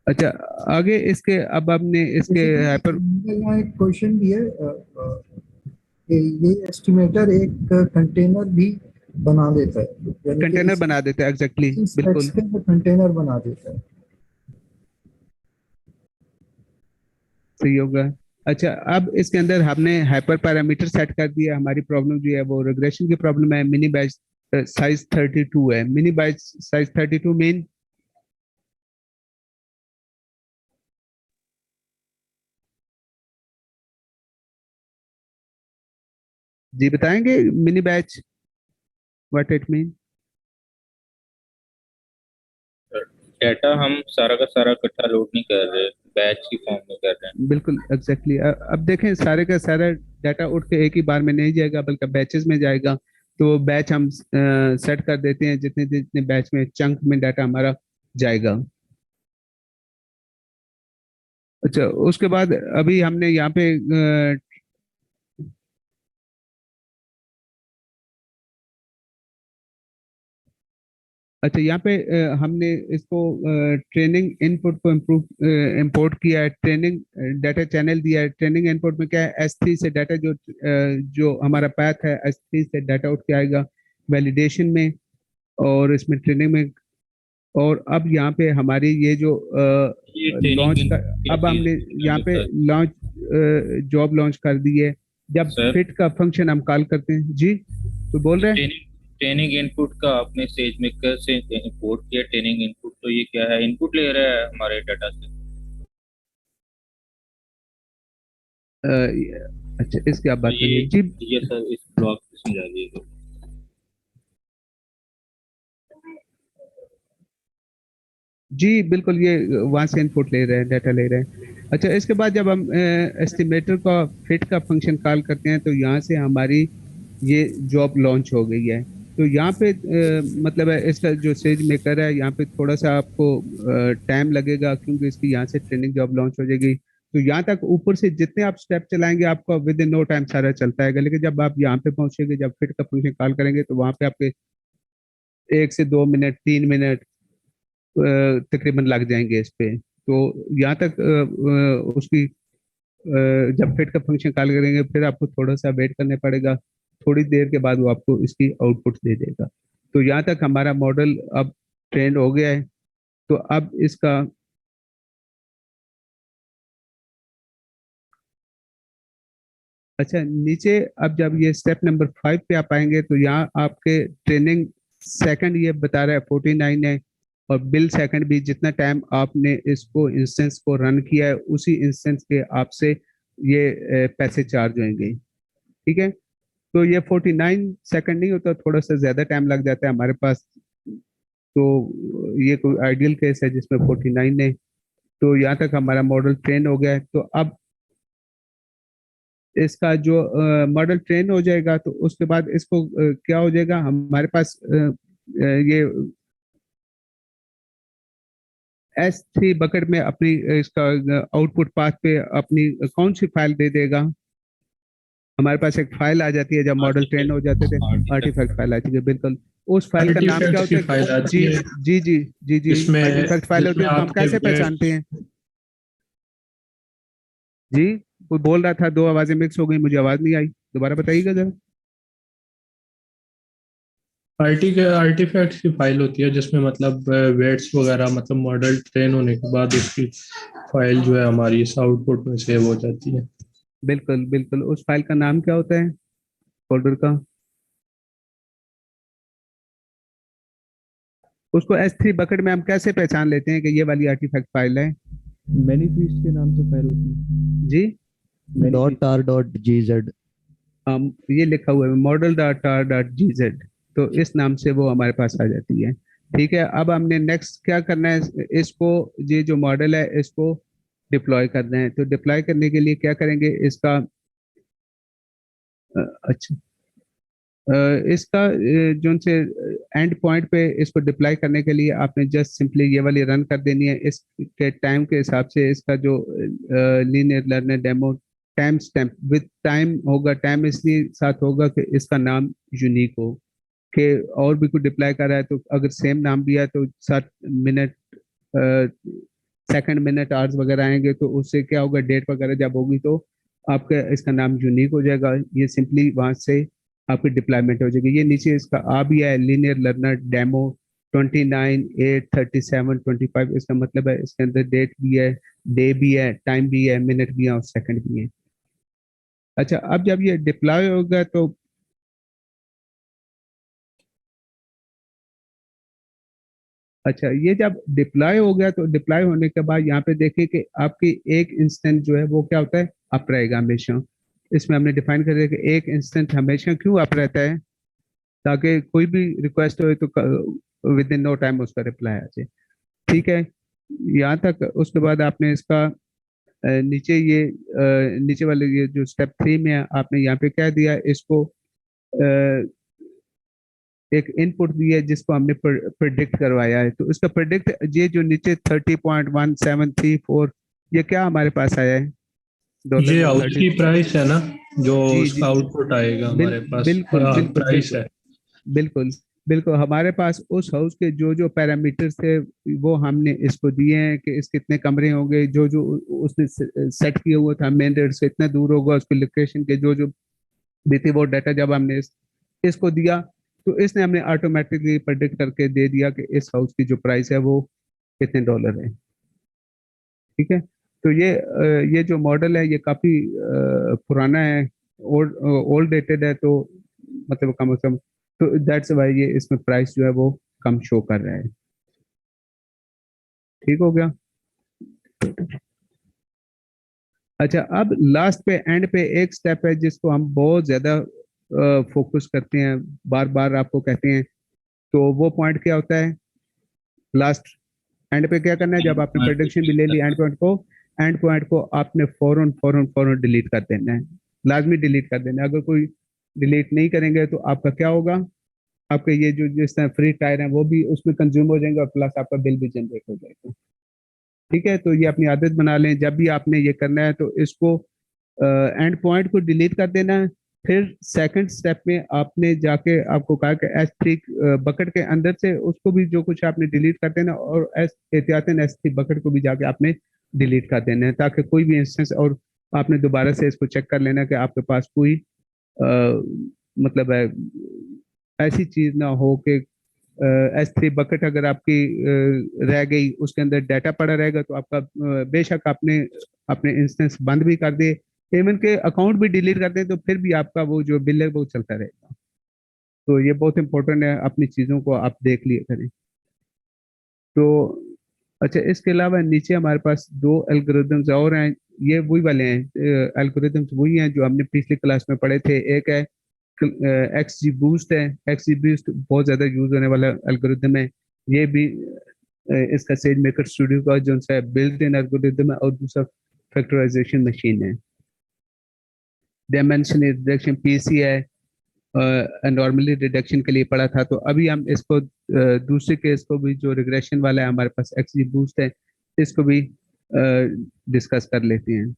अच्छा, आगे इसके अब हमने इसके हाइपर बेसिकली यहाँ एक क्वेश्चन भी है कि ये एस्टिमेटर एक कंटेनर भी बना देता है, यानी कि कंटेनर इसी बना देते हैं, एग्जैक्टली स्पेक्स बिल्कुल पे वो कंटेनर बना देता है। सही होगा। अच्छा, अब इसके अंदर हमने हाइपर पैरामीटर सेट कर दिया। हमारी प्रॉब्लम जो है वो रिग्रेशन की प्रॉब्लम है। मिनी बैच साइज 32 है, मिनी बैच साइज 32 मीन जी बताएंगे mini batch what it mean? Data हम सारा का सारा इकट्ठा लोड नहीं कर रहे, बैच की फॉर्म में कर रहे हैं। बिल्कुल एग्जैक्टली अब देखें, सारे का सारा डाटा उठ के एक ही बार में नहीं जाएगा, बल्कि बैचेस में जाएगा। तो बैच हम सेट कर देते हैं, जितने जितने बैच में चंक में डाटा हमारा जाएगा। अच्छा, उसके बाद अभी हमने यहाँ पे अच्छा, यहाँ पे हमने इसको ट्रेनिंग इनपुट को इम्प्रूव इंपोर्ट किया है, ट्रेनिंग डाटा चैनल दिया है। ट्रेनिंग इनपुट में क्या है, S3 से डाटा जो हमारा पाथ है, S3 से डाटा उठ के आएगा वैलिडेशन में, और इसमें ट्रेनिंग में। और अब यहाँ पे हमारी ये जो ये ट्रेनिंग लॉन्च का, अब कैसे हमने इसमें यहाँ पे होता है? लॉन्च जॉब लॉन्च कर दी है। जब सर, फिट का फंक्शन हम कॉल करते हैं जी, तो बोल रहे हैं ट्रेनिंग ट्रेनिंग इनपुट का आपने सेज मेकर से इंपोर्ट किया ट्रेनिंग इनपुट, तो ये क्या है? इनपुट ले रहा है हमारे डाटा से। अ, अच्छा, इसकी आप तो बात करिए जी। ये सर इस ब्लॉक को समझा दीजिए। जी बिल्कुल, ये वहां से इनपुट ले रहे हैं, डाटा ले रहे हैं। अच्छा, इसके बाद जब हम एस्टिमेटर का फिट का फंक्शन कॉल करते हैं, तो यहाँ से हमारी ये जॉब लॉन्च हो गई है। तो यहाँ पे मतलब है इसका जो सेज मेकर है, यहाँ पे थोड़ा सा आपको टाइम लगेगा, क्योंकि इसकी यहाँ से ट्रेनिंग जॉब लॉन्च हो जाएगी। तो यहाँ तक ऊपर से जितने आप स्टेप चलाएंगे, आपका विद इन नो टाइम सारा चलता है। लेकिन जब आप यहाँ पे पहुंचेंगे, जब फिट का फंक्शन कॉल करेंगे, तो वहाँ पे आपके 1 से 2 मिनट 3 मिनट तकरीबन लग जाएंगे इस पे। तो यहाँ तक उसकी जब फिट का फंक्शन कॉल करेंगे, फिर आपको थोड़ा सा वेट करने पड़ेगा। थोड़ी देर के बाद वो आपको इसकी आउटपुट दे देगा। तो यहाँ तक हमारा मॉडल अब ट्रेंड हो गया है। तो अब इसका अच्छा, नीचे अब जब ये स्टेप नंबर 5 पे आप आएंगे तो यहाँ आपके ट्रेनिंग सेकंड ये बता रहा है 49 है, और बिल सेकंड भी जितना टाइम आपने इसको इंस्टेंस को रन किया है उसी इंस्टेंस के आपसे ये पैसे चार्ज होंगे। ठीक है, तो ये 49 सेकंड नहीं होता, थोड़ा सा ज्यादा टाइम लग जाता है हमारे पास। तो ये कोई आइडियल केस है जिसमें 49 है। तो यहाँ तक हमारा मॉडल ट्रेन हो गया है। तो अब इसका जो मॉडल ट्रेन हो जाएगा तो उसके बाद इसको क्या हो जाएगा, हमारे पास ये S3 बकेट में अपनी इसका आउटपुट पाथ पे अपनी कौन सी फाइल दे देगा। हमारे पास एक फाइल आ जाती है जब मॉडल ट्रेन हो जाते थे, आर्टिफैक्ट फाइल आती है, बिल्कुल। उस फाइल का नाम क्या आर्टिफैक्ट्स की होता फाइल है? आती जी है जी जी जी जी जिसमें आर्टिफैक्ट फाइल होती जिसमें है, तो हम आपके कैसे पहचानते हैं? जी, कोई बोल रहा था, दो आवाजें मिक्स हो गई, मुझे आवाज नहीं आई, दोबारा बताइएगा जरा। आर्टिफैक्ट्स की फाइल होती है जिसमें मतलब वेट्स वगैरह, मतलब मॉडल ट्रेन होने के बाद उसकी फाइल जो है हमारी इस आउटपुट में सेव हो जाती है। बिल्कुल बिल्कुल, उस फाइल का नाम क्या होता है, फोल्डर का? उसको S3 बकेट में हम कैसे पहचान लेते हैं कि ये वाली आर्टिफैक्ट फाइल है? मैनिफेस्ट के नाम से फाइल होती है। जी, dot R dot G Z. हम ये लिखा हुआ है model dot R dot G Z, तो इस नाम से वो हमारे पास आ जाती है। ठीक है, अब हमने नेक्स्ट क्या करना है, इसको, ये जो मॉडल है इसको डिप्लॉय करना है। तो डिप्लॉय करने के लिए क्या करेंगे, इसका अच्छा, इसका जो से एंड पॉइंट पे इसको डिप्लॉय करने के लिए आपने जस्ट सिंपली ये वाली रन कर देनी है। इसके टाइम के हिसाब से इसका जो linear learner demo time stamp with time होगा। टाइम इसलिए साथ होगा कि इसका नाम यूनिक हो, कि और भी कोई डिप्लॉय कर रहा है तो अगर सेम नाम भी है तो 7 मिनट, सेकंड, मिनट, आवर्स वगैरह आएंगे तो उससे क्या होगा, डेट वगैरह जब होगी तो आपका इसका नाम यूनिक हो जाएगा। ये सिंपली वहां से आपकी डिप्लॉयमेंट हो जाएगी। ये नीचे इसका आ भी है, लीनियर लर्नर डेमो 29/8/37/25, इसका मतलब है इसके अंदर डेट भी है, डे भी है, टाइम भी है, मिनट भी है और सेकंड भी है। अच्छा, अब जब ये डिप्लॉय होगा तो अच्छा, ये जब डिप्लॉय हो गया तो डिप्लॉय होने के बाद यहाँ पे देखिए कि आपकी एक इंस्टेंस जो है वो क्या होता है, अप रहेगा हमेशा। इसमें हमने डिफाइन कर दिया कि एक इंस्टेंस हमेशा क्यों अप रहता है, ताकि कोई भी रिक्वेस्ट हो तो विद इन नो टाइम उसका रिप्लाई आ जाए। ठीक है, यहाँ तक। उसके बाद आपने इसका नीचे ये नीचे वाले ये जो स्टेप 3 में है, आपने यहाँ पे क्या दिया, इसको एक इनपुट दी है जिसको हमने प्रिडिक्ट करवाया है। तो इसका प्रिडिक्ट, ये जो नीचे 30.1734, ये क्या हमारे पास आया है डॉलर ये में? हाउस 30। की प्राइस है ना, जो जी जी, उसका आउटपुट आएगा हमारे पास, बिल्कुल बिल्कुल प्राइस बिल्कुल है। बिल्कुल बिल्कुल, हमारे पास उस हाउस के जो जो पैरामीटर्स थे वो हमने इसको दिए हैं कि इस कितने कमरे होंगे, जो जो उसने सेट किया हुआ था, मेन रोड से इतना दूर होगा, उसकी लोकेशन के जो जो दी थी वो डाटा जब हमने इसको दिया तो इसने हमें ऑटोमेटिकली प्रेडिक्ट करके दे दिया कि इस हाउस की जो प्राइस है वो कितने डॉलर है। ठीक है, तो ये जो मॉडल है ये काफी पुराना है, ओल्ड ओल्ड डेटेड है, तो मतलब कम से कम, तो दैट्स वाई ये इसमें प्राइस जो है वो कम शो कर रहा है। ठीक हो गया। अच्छा, अब लास्ट पे, एंड पे एक स्टेप है जिसको हम बहुत ज्यादा फोकस करते हैं, बार बार आपको कहते हैं। तो वो पॉइंट क्या होता है, लास्ट एंड पे क्या करना है, जब आपने प्रोडक्शन भी ले ली एंड पॉइंट को आपने फौरन फौरन फौरन डिलीट कर देना है, लाजमी डिलीट कर देना है। अगर कोई डिलीट नहीं करेंगे तो आपका क्या होगा, आपके ये जो जिस तरह फ्री टायर है वो भी उसमें कंज्यूम हो जाएंगे और प्लस आपका बिल भी जनरेट हो जाएगा। ठीक है, तो ये अपनी आदत बना लें, जब भी आपने ये करना है तो इसको एंड पॉइंट को डिलीट कर देना है। फिर सेकंड स्टेप में आपने जाके, आपको कहा कि S3 बकेट के अंदर से उसको भी जो कुछ आपने डिलीट कर देना, और एहतियातन S3 बकेट को भी जाके आपने डिलीट कर देना है, ताकि कोई भी इंस्टेंस, और आपने दोबारा से इसको चेक कर लेना कि आपके पास कोई मतलब है ऐसी चीज ना हो कि S3 बकेट अगर आपकी रह गई, उसके अंदर डाटा पड़ा रहेगा तो आपका बेशक आपने अपने इंस्टेंस बंद भी कर दे, इवन के अकाउंट भी डिलीट करते हैं तो फिर भी आपका वो जो बिल है वो चलता रहेगा। तो ये बहुत इंपॉर्टेंट है, अपनी चीज़ों को आप देख लिया करें। तो अच्छा, इसके अलावा नीचे हमारे पास दो एल्गोरिदम्स और हैं, ये वही वाले हैं, एल्गोरिदम्स वही हैं जो हमने पिछली क्लास में पढ़े थे। एक है एक्स जी बूस्ट है। एक्स जी बूस्ट बहुत ज़्यादा यूज होने वाला एल्गोरिदम है। ये भी इसका सेज मेकर स्टूडियो का जो है बिल्ट इन एल्गोरिदम है, और दूसरा फैक्टराइजेशन मशीन है। डायमेंशन रिडक्शन पीसी है, नॉर्मली रिडक्शन के लिए पढ़ा था। तो अभी हम इसको दूसरे केस को भी, जो रिग्रेशन वाला है हमारे पास एक्स जी बूस्ट है, इसको भी डिस्कस कर लेते हैं।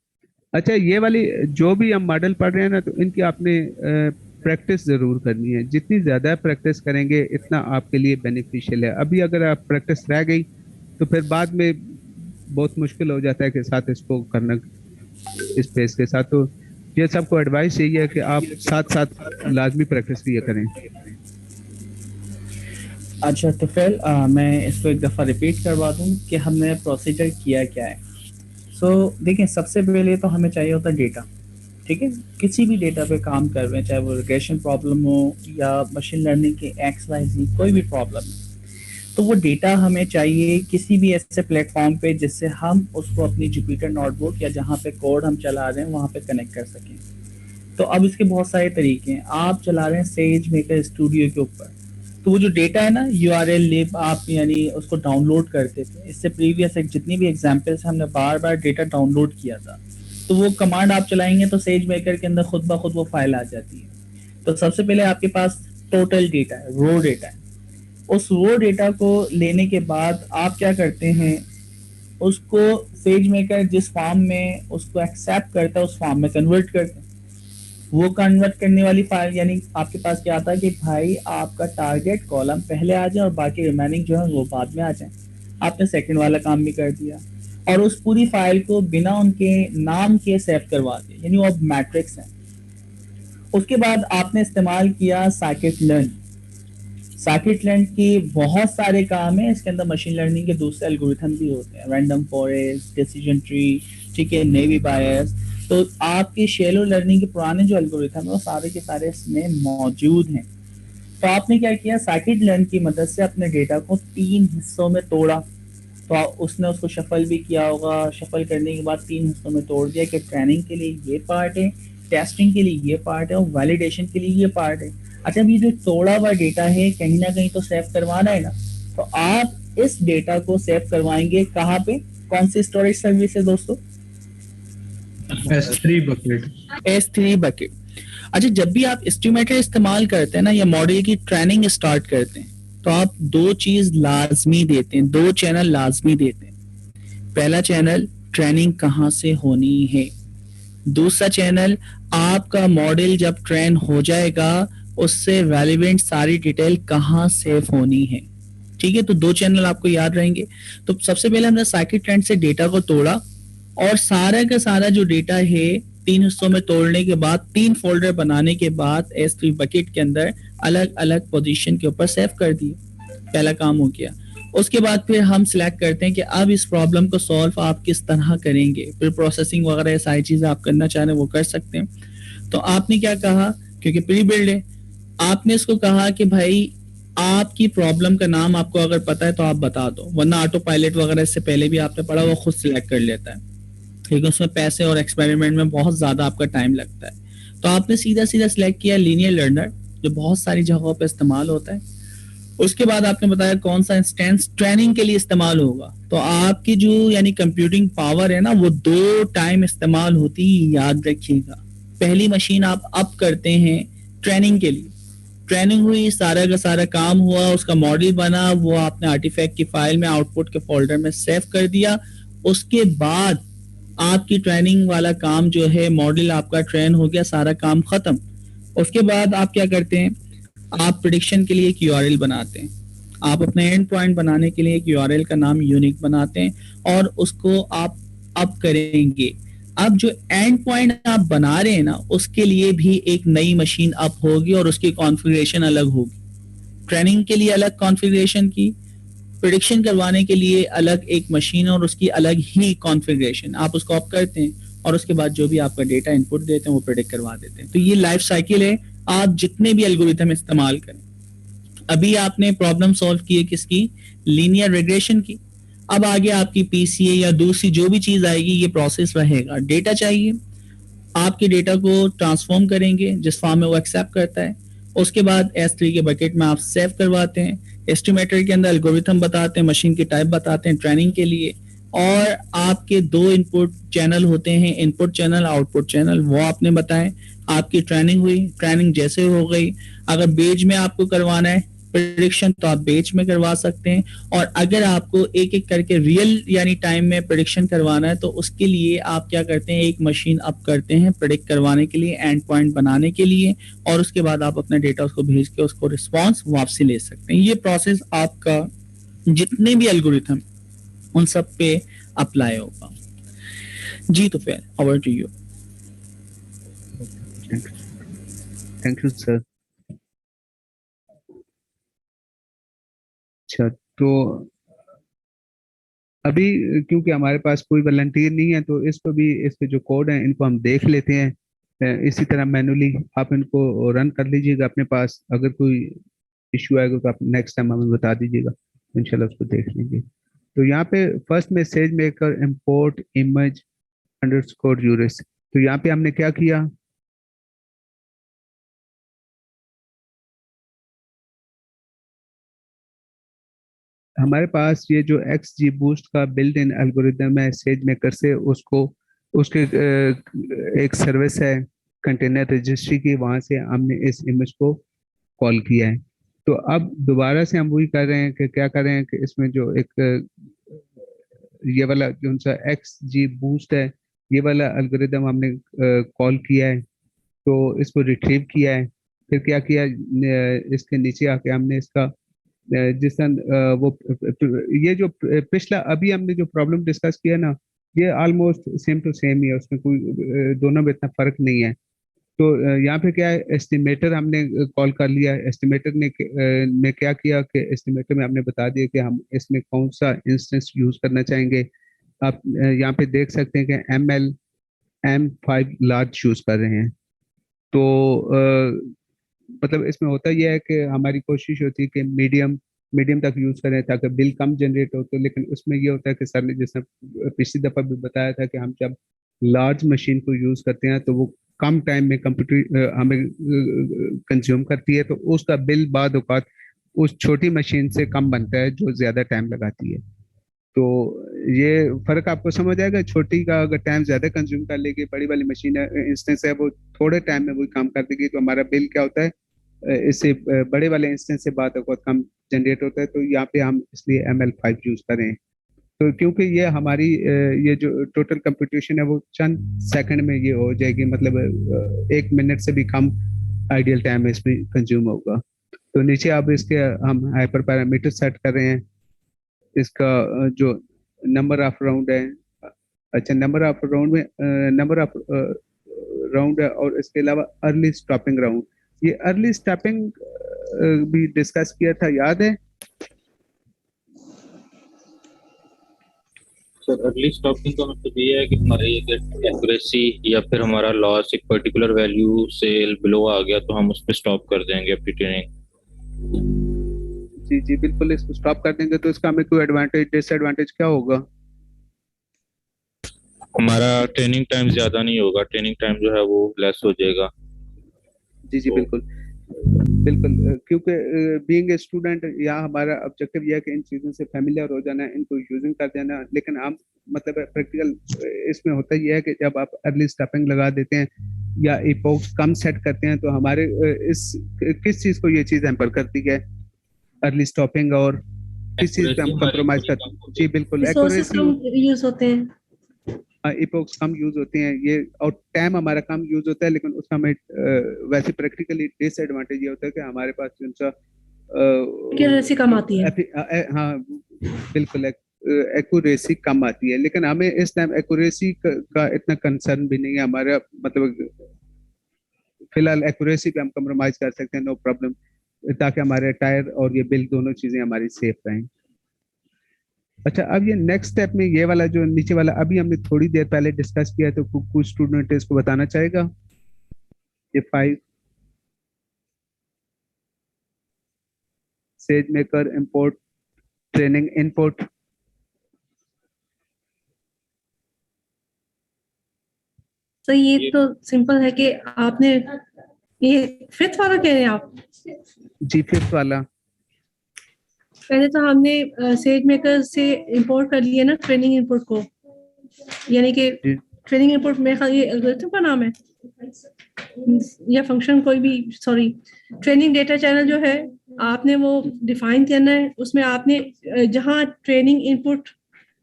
अच्छा, ये वाली जो भी हम मॉडल पढ़ रहे हैं ना, तो इनकी आपने प्रैक्टिस ज़रूर करनी है। जितनी ज़्यादा प्रैक्टिस करेंगे इतना आपके लिए बेनिफिशियल है। अभी अगर आप प्रैक्टिस रह गई तो फिर बाद में बहुत मुश्किल हो जाता है कि साथ इसको करना इस पेस के साथ। तो ये सबको एडवाइस यही है कि आप साथ साथ लाजमी प्रैक्टिस भी ये करें। अच्छा तो फिर मैं इसको एक दफ़ा रिपीट करवा दूं कि हमने प्रोसीजर किया क्या है। देखिए, सबसे पहले तो हमें चाहिए होता डेटा, ठीक है। किसी भी डेटा पे काम कर रहे हैं, चाहे वो रिग्रेशन प्रॉब्लम हो या मशीन लर्निंग के XYZ कोई भी प्रॉब्लम है, तो वो डेटा हमें चाहिए किसी भी ऐसे प्लेटफॉर्म पे जिससे हम उसको अपनी जुपिटर नोटबुक या जहाँ पे कोड हम चला रहे हैं वहाँ पे कनेक्ट कर सकें। तो अब इसके बहुत सारे तरीके हैं। आप चला रहे हैं सेज मेकर स्टूडियो के ऊपर, तो वो जो डेटा है ना, URL लिब आप यानी उसको डाउनलोड करते थे। इससे प्रीवियस जितनी भी एग्जांपल्स हमने बार बार डेटा डाउनलोड किया था, तो वो कमांड आप चलाएंगे तो सेज मेकर के अंदर खुद ब खुद वो फाइल आ जाती है। तो सबसे पहले आपके पास टोटल डेटा है, रो डेटा है। उस रो डेटा को लेने के बाद आप क्या करते हैं, उसको सेज मेकर जिस फॉर्म में उसको एक्सेप्ट करता है उस फॉर्म में कन्वर्ट करते हैं। वो कन्वर्ट करने वाली फाइल यानी आपके पास क्या आता है कि भाई आपका टारगेट कॉलम पहले आ जाए और बाकी रिमेनिंग जो है वो बाद में आ जाए। आपने सेकंड वाला काम भी कर दिया और उस पूरी फाइल को बिना उनके नाम के सेव करवा दिया, यानी वो अब मैट्रिक्स है। उसके बाद आपने इस्तेमाल किया साइकिट लर्न। साइकिट लर्न की बहुत सारे काम है, इसके अंदर मशीन लर्निंग के दूसरे एल्गोरिथम भी होते हैं, रैंडम फॉरेस्ट, डिसीजन ट्री, ठीक है, नेवी बायस। तो आपकी शैलो लर्निंग के पुराने जो एल्गोरिथम है वो सारे के सारे इसमें मौजूद हैं। तो आपने क्या किया, साइकिट लर्न की मदद से अपने डेटा को 3 हिस्सों में तोड़ा। तो उसने उसको शफल भी किया होगा, शफल करने के बाद 3 हिस्सों में तोड़ दिया कि ट्रेनिंग के लिए ये पार्ट है, टेस्टिंग के लिए ये पार्ट है और वैलिडेशन के लिए ये पार्ट है। अच्छा, ये जो तोड़ा हुआ डेटा है कहीं ना कहीं तो सेव करवाना है ना, तो आप इस डेटा को सेव करवाएंगे कहाँ पे, कौन सी स्टोरेज सर्विस है दोस्तों? S3 bucket. S3 bucket. अच्छा, जब भी आप एस्टिमेटर इस्तेमाल करते हैं ना या मॉडल की ट्रेनिंग स्टार्ट करते हैं, तो आप 2 चीज लाजमी देते हैं, 2 चैनल लाजमी देते हैं। पहला चैनल ट्रेनिंग कहाँ से होनी है, दूसरा चैनल आपका मॉडल जब ट्रेन हो जाएगा उससे रेलेवेंट सारी डिटेल कहाँ सेव होनी है, ठीक है। तो 2 चैनल आपको याद रहेंगे। तो सबसे पहले हमने साइकिट ट्रेंड से डेटा को तोड़ा और सारा का सारा जो डेटा है 3 हिस्सों में तोड़ने के बाद 3 फोल्डर बनाने के बाद S3 बकेट के अंदर अलग अलग पोजीशन के ऊपर सेव कर दिए। पहला काम हो गया। उसके बाद फिर हम सिलेक्ट करते हैं कि अब इस प्रॉब्लम को सॉल्व आप किस तरह करेंगे, फिर प्रोसेसिंग वगैरह सारी चीजें आप करना चाह रहे हैं वो कर सकते हैं। तो आपने क्या कहा, क्योंकि प्री बिल्ड है, आपने इसको कहा कि भाई आपकी प्रॉब्लम का नाम आपको अगर पता है तो आप बता दो, वरना ऑटो पायलट वगैरह इससे पहले भी आपने पढ़ा, वो खुद सिलेक्ट कर लेता है, लेकिन उसमें पैसे और एक्सपेरिमेंट में बहुत ज्यादा आपका टाइम लगता है। तो आपने सीधा सीधा सिलेक्ट किया लीनियर लर्नर, जो बहुत सारी जगहों पर इस्तेमाल होता है। उसके बाद आपने बताया कौन सा इंस्टेंस ट्रेनिंग के लिए इस्तेमाल होगा। तो आपकी जो यानी कंप्यूटिंग पावर है ना, वो 2 टाइम इस्तेमाल होती है, याद रखिएगा। पहली मशीन आप अप करते हैं ट्रेनिंग के लिए, ट्रेनिंग हुई, सारा का सारा काम हुआ, उसका मॉडल बना, वो आपने आर्टिफैक्ट की फाइल में आउटपुट के फोल्डर में सेव कर दिया। उसके बाद आपकी ट्रेनिंग वाला काम जो है, मॉडल आपका ट्रेन हो गया, सारा काम खत्म। उसके बाद आप क्या करते हैं, आप प्रेडिक्शन के लिए एक URL बनाते हैं। आप अपने एंड पॉइंट बनाने के लिए एक URL का नाम यूनिक बनाते हैं और उसको आप अप करेंगे। अब जो एंड पॉइंट आप बना रहे हैं ना, उसके लिए भी एक नई मशीन अप होगी और उसकी कॉन्फ़िगरेशन अलग होगी। ट्रेनिंग के लिए अलग कॉन्फ़िगरेशन की, प्रेडिक्शन करवाने के लिए अलग एक मशीन और उसकी अलग ही कॉन्फ़िगरेशन। आप उसको अप करते हैं और उसके बाद जो भी आपका डेटा इनपुट देते हैं वो प्रेडिक्ट करवा देते हैं। तो ये लाइफ साइकिल है, आप जितने भी एल्गोरिथम इस्तेमाल करें। अभी आपने प्रॉब्लम सॉल्व की है किसकी, लीनियर रिग्रेशन की। अब आगे आपकी पीसीए या दूसरी जो भी चीज आएगी ये प्रोसेस रहेगा। डेटा चाहिए, आपके डेटा को ट्रांसफॉर्म करेंगे जिस फॉर्म में वो एक्सेप्ट करता है, उसके बाद S3 के बकेट में आप सेव करवाते हैं। एस्टिमेटर के अंदर एल्गोरिथम बताते हैं, मशीन की टाइप बताते हैं ट्रेनिंग के लिए, और आपके दो इनपुट चैनल होते हैं, इनपुट चैनल आउटपुट चैनल, वो आपने बताए। आपकी ट्रेनिंग हुई, ट्रेनिंग जैसे हो गई, अगर बेज में आपको करवाना है प्रेडिक्शन तो आप बेच में करवा सकते हैं, और अगर आपको एक एक करके रियल यानी टाइम में प्रेडिक्शन करवाना है तो उसके लिए आप क्या करते हैं, एक मशीन अप करते हैं प्रेडिक्ट करवाने के लिए, एंड पॉइंट बनाने के लिए, और उसके बाद आप अपना डेटा उसको भेज के उसको रिस्पॉन्स वापसी ले सकते हैं। ये प्रोसेस आपका जितने भी एल्गोरिथम उन सब पे अप्लाई होगा। जी तो फिर over to you. Thank you sir. अच्छा, तो अभी क्योंकि हमारे पास कोई वॉलंटियर नहीं है तो इसके जो कोड हैं इनको हम देख लेते हैं। इसी तरह मैनुअली आप इनको रन कर लीजिएगा अपने पास, अगर कोई इश्यू आएगा तो आप नेक्स्ट टाइम हमें बता दीजिएगा, इंशाल्लाह उसको देख लेंगे। तो यहाँ पे फर्स्ट में SageMaker import image underscore URIs, तो यहाँ पे हमने क्या किया, हमारे पास ये जो XG बूस्ट का बिल्ट इन एल्गोरिदम है सेज मेकर से, उसको उसके एक सर्विस है कंटेनर रजिस्ट्री की, वहां से हमने इस इमेज को कॉल किया है। तो अब दोबारा से हम वही कर रहे हैं कि क्या कर रहे हैं कि इसमें जो एक ये वाला जो सा XG बूस्ट है, ये वाला एल्गोरिदम हमने कॉल किया है, तो इसको रिट्रीव किया है। फिर क्या किया, इसके नीचे आके हमने इसका जिस तरह वो ये जो पिछला अभी हमने जो प्रॉब्लम डिस्कस किया ना, ये ऑलमोस्ट सेम टू सेम ही है, उसमें कोई दोनों में इतना फर्क नहीं है। तो यहाँ पे क्या है, एस्टिमेटर हमने कॉल कर लिया। एस्टिमेटर ने क्या किया कि एस्टिमेटर में हमने बता दिया कि हम इसमें कौन सा इंस्टेंस यूज करना चाहेंगे। आप यहाँ पे देख सकते हैं कि M5 लार्ज यूज कर रहे हैं। तो मतलब इसमें होता यह है कि हमारी कोशिश होती है कि मीडियम मीडियम तक यूज करें ताकि बिल कम जनरेट हो। तो लेकिन उसमें ये होता है कि सर ने जैसे पिछली दफा भी बताया था कि हम जब लार्ज मशीन को यूज करते हैं तो वो कम टाइम में कंप्यूटर हमें कंज्यूम करती है, तो उसका बिल बाद औकात उस छोटी मशीन से कम बनता है जो ज्यादा टाइम लगाती है। तो ये फर्क आपको समझ आएगा, छोटी का अगर टाइम ज्यादा कंज्यूम कर लेगी, बड़ी वाली मशीन इंस्टेंस है वो थोड़े टाइम में वही काम कर देगी, तो हमारा बिल क्या होता है इससे बड़े वाले इंस्टेंस से बात बहुत कम जनरेट होता है। तो यहाँ पे हम इसलिए ML5 यूज करें, तो क्योंकि ये हमारी ये जो टोटल कंप्यूटेशन है वो चंद सेकंड में ये हो जाएगी, मतलब 1 मिनट से भी कम आइडियल टाइम इसमें कंज्यूम होगा। तो नीचे आप इसके हम हाइपर पैरामीटर सेट कर रहे हैं, इसका जो नंबर ऑफ राउंड है, अच्छा नंबर ऑफ राउंड में नंबर ऑफ राउंड है, और इसके अलावा अर्ली स्टॉपिंग राउंड। ये अर्ली स्टॉपिंग भी डिस्कस किया था, याद है सर? अर्ली स्टॉपिंग का मतलब ये है कि हमारी एक्यूरेसी या फिर हमारा लॉस एक पर्टिकुलर वैल्यू से बिलो आ गया तो हम उस पर स्टॉप कर देंगे अपनी ट्रेनिंग। जी जी बिल्कुल, इसको स्टॉप कर देंगे तो इसका हमें कोई एडवांटेज डिसएडवांटेज क्या होगा? हमारा ट्रेनिंग टाइम ज्यादा नहीं होगा, ट्रेनिंग टाइम जो है वो लेस हो जाएगा। जी जी बिल्कुल बिल्कुल, क्योंकि बीइंग ए स्टूडेंट यहाँ हमारा ऑब्जेक्टिव यह है कि इन चीज़ों से फेमिलियर हो जाना, इनको यूजिंग कर देना। लेकिन हम मतलब प्रैक्टिकल इसमें होता यह है कि जब आप अर्ली स्टॉपिंग लगा देते हैं या इपोक्स कम सेट करते हैं तो हमारे इस किस चीज़ को ये चीज़ हैम्पर करती है, अर्ली स्टॉपिंग, और किस चीज़ पे हम कंप्रोमाइज करते हैं? जी बिल्कुल, रिसोर्सेज कम यूज होते हैं, इपोक्स कम यूज होते हैं ये, और टाइम हमारा कम यूज होता है। लेकिन उसका हमें वैसे प्रैक्टिकली डिसएडवांटेज ये होता है कि हमारे पास जो सा एक्यूरेसी कम आती है। हाँ बिल्कुल, एक्यूरेसी कम आती है। लेकिन हमें इस टाइम एक्यूरेसी का इतना कंसर्न भी नहीं है हमारा, मतलब फिलहाल एक्यूरेसी पे हम कम्प्रोमाइज कर सकते हैं, नो प्रॉब्लम, ताकि हमारे टायर और ये बिल दोनों चीजें हमारी सेफ रहें। अच्छा, अब ये नेक्स्ट स्टेप में ये वाला जो नीचे वाला अभी हमने थोड़ी देर पहले डिस्कस किया, तो कुछ स्टूडेंट इसको बताना चाहेगा? ये 5 says maker import training input. तो ये तो सिंपल है कि आपने ये फिफ्थ वाला कह रहे हैं आप? जी, फिफ्थ वाला। पहले तो हमने सेज मेकर से इंपोर्ट कर लिया ना ट्रेनिंग इनपुट को, यानी कि जी ट्रेनिंग इनपुट मेरे ख्याल ये एल्गोरिथम का नाम है या फंक्शन कोई भी, सॉरी, ट्रेनिंग डेटा चैनल जो है आपने वो डिफाइन करना है। उसमें आपने जहाँ ट्रेनिंग इनपुट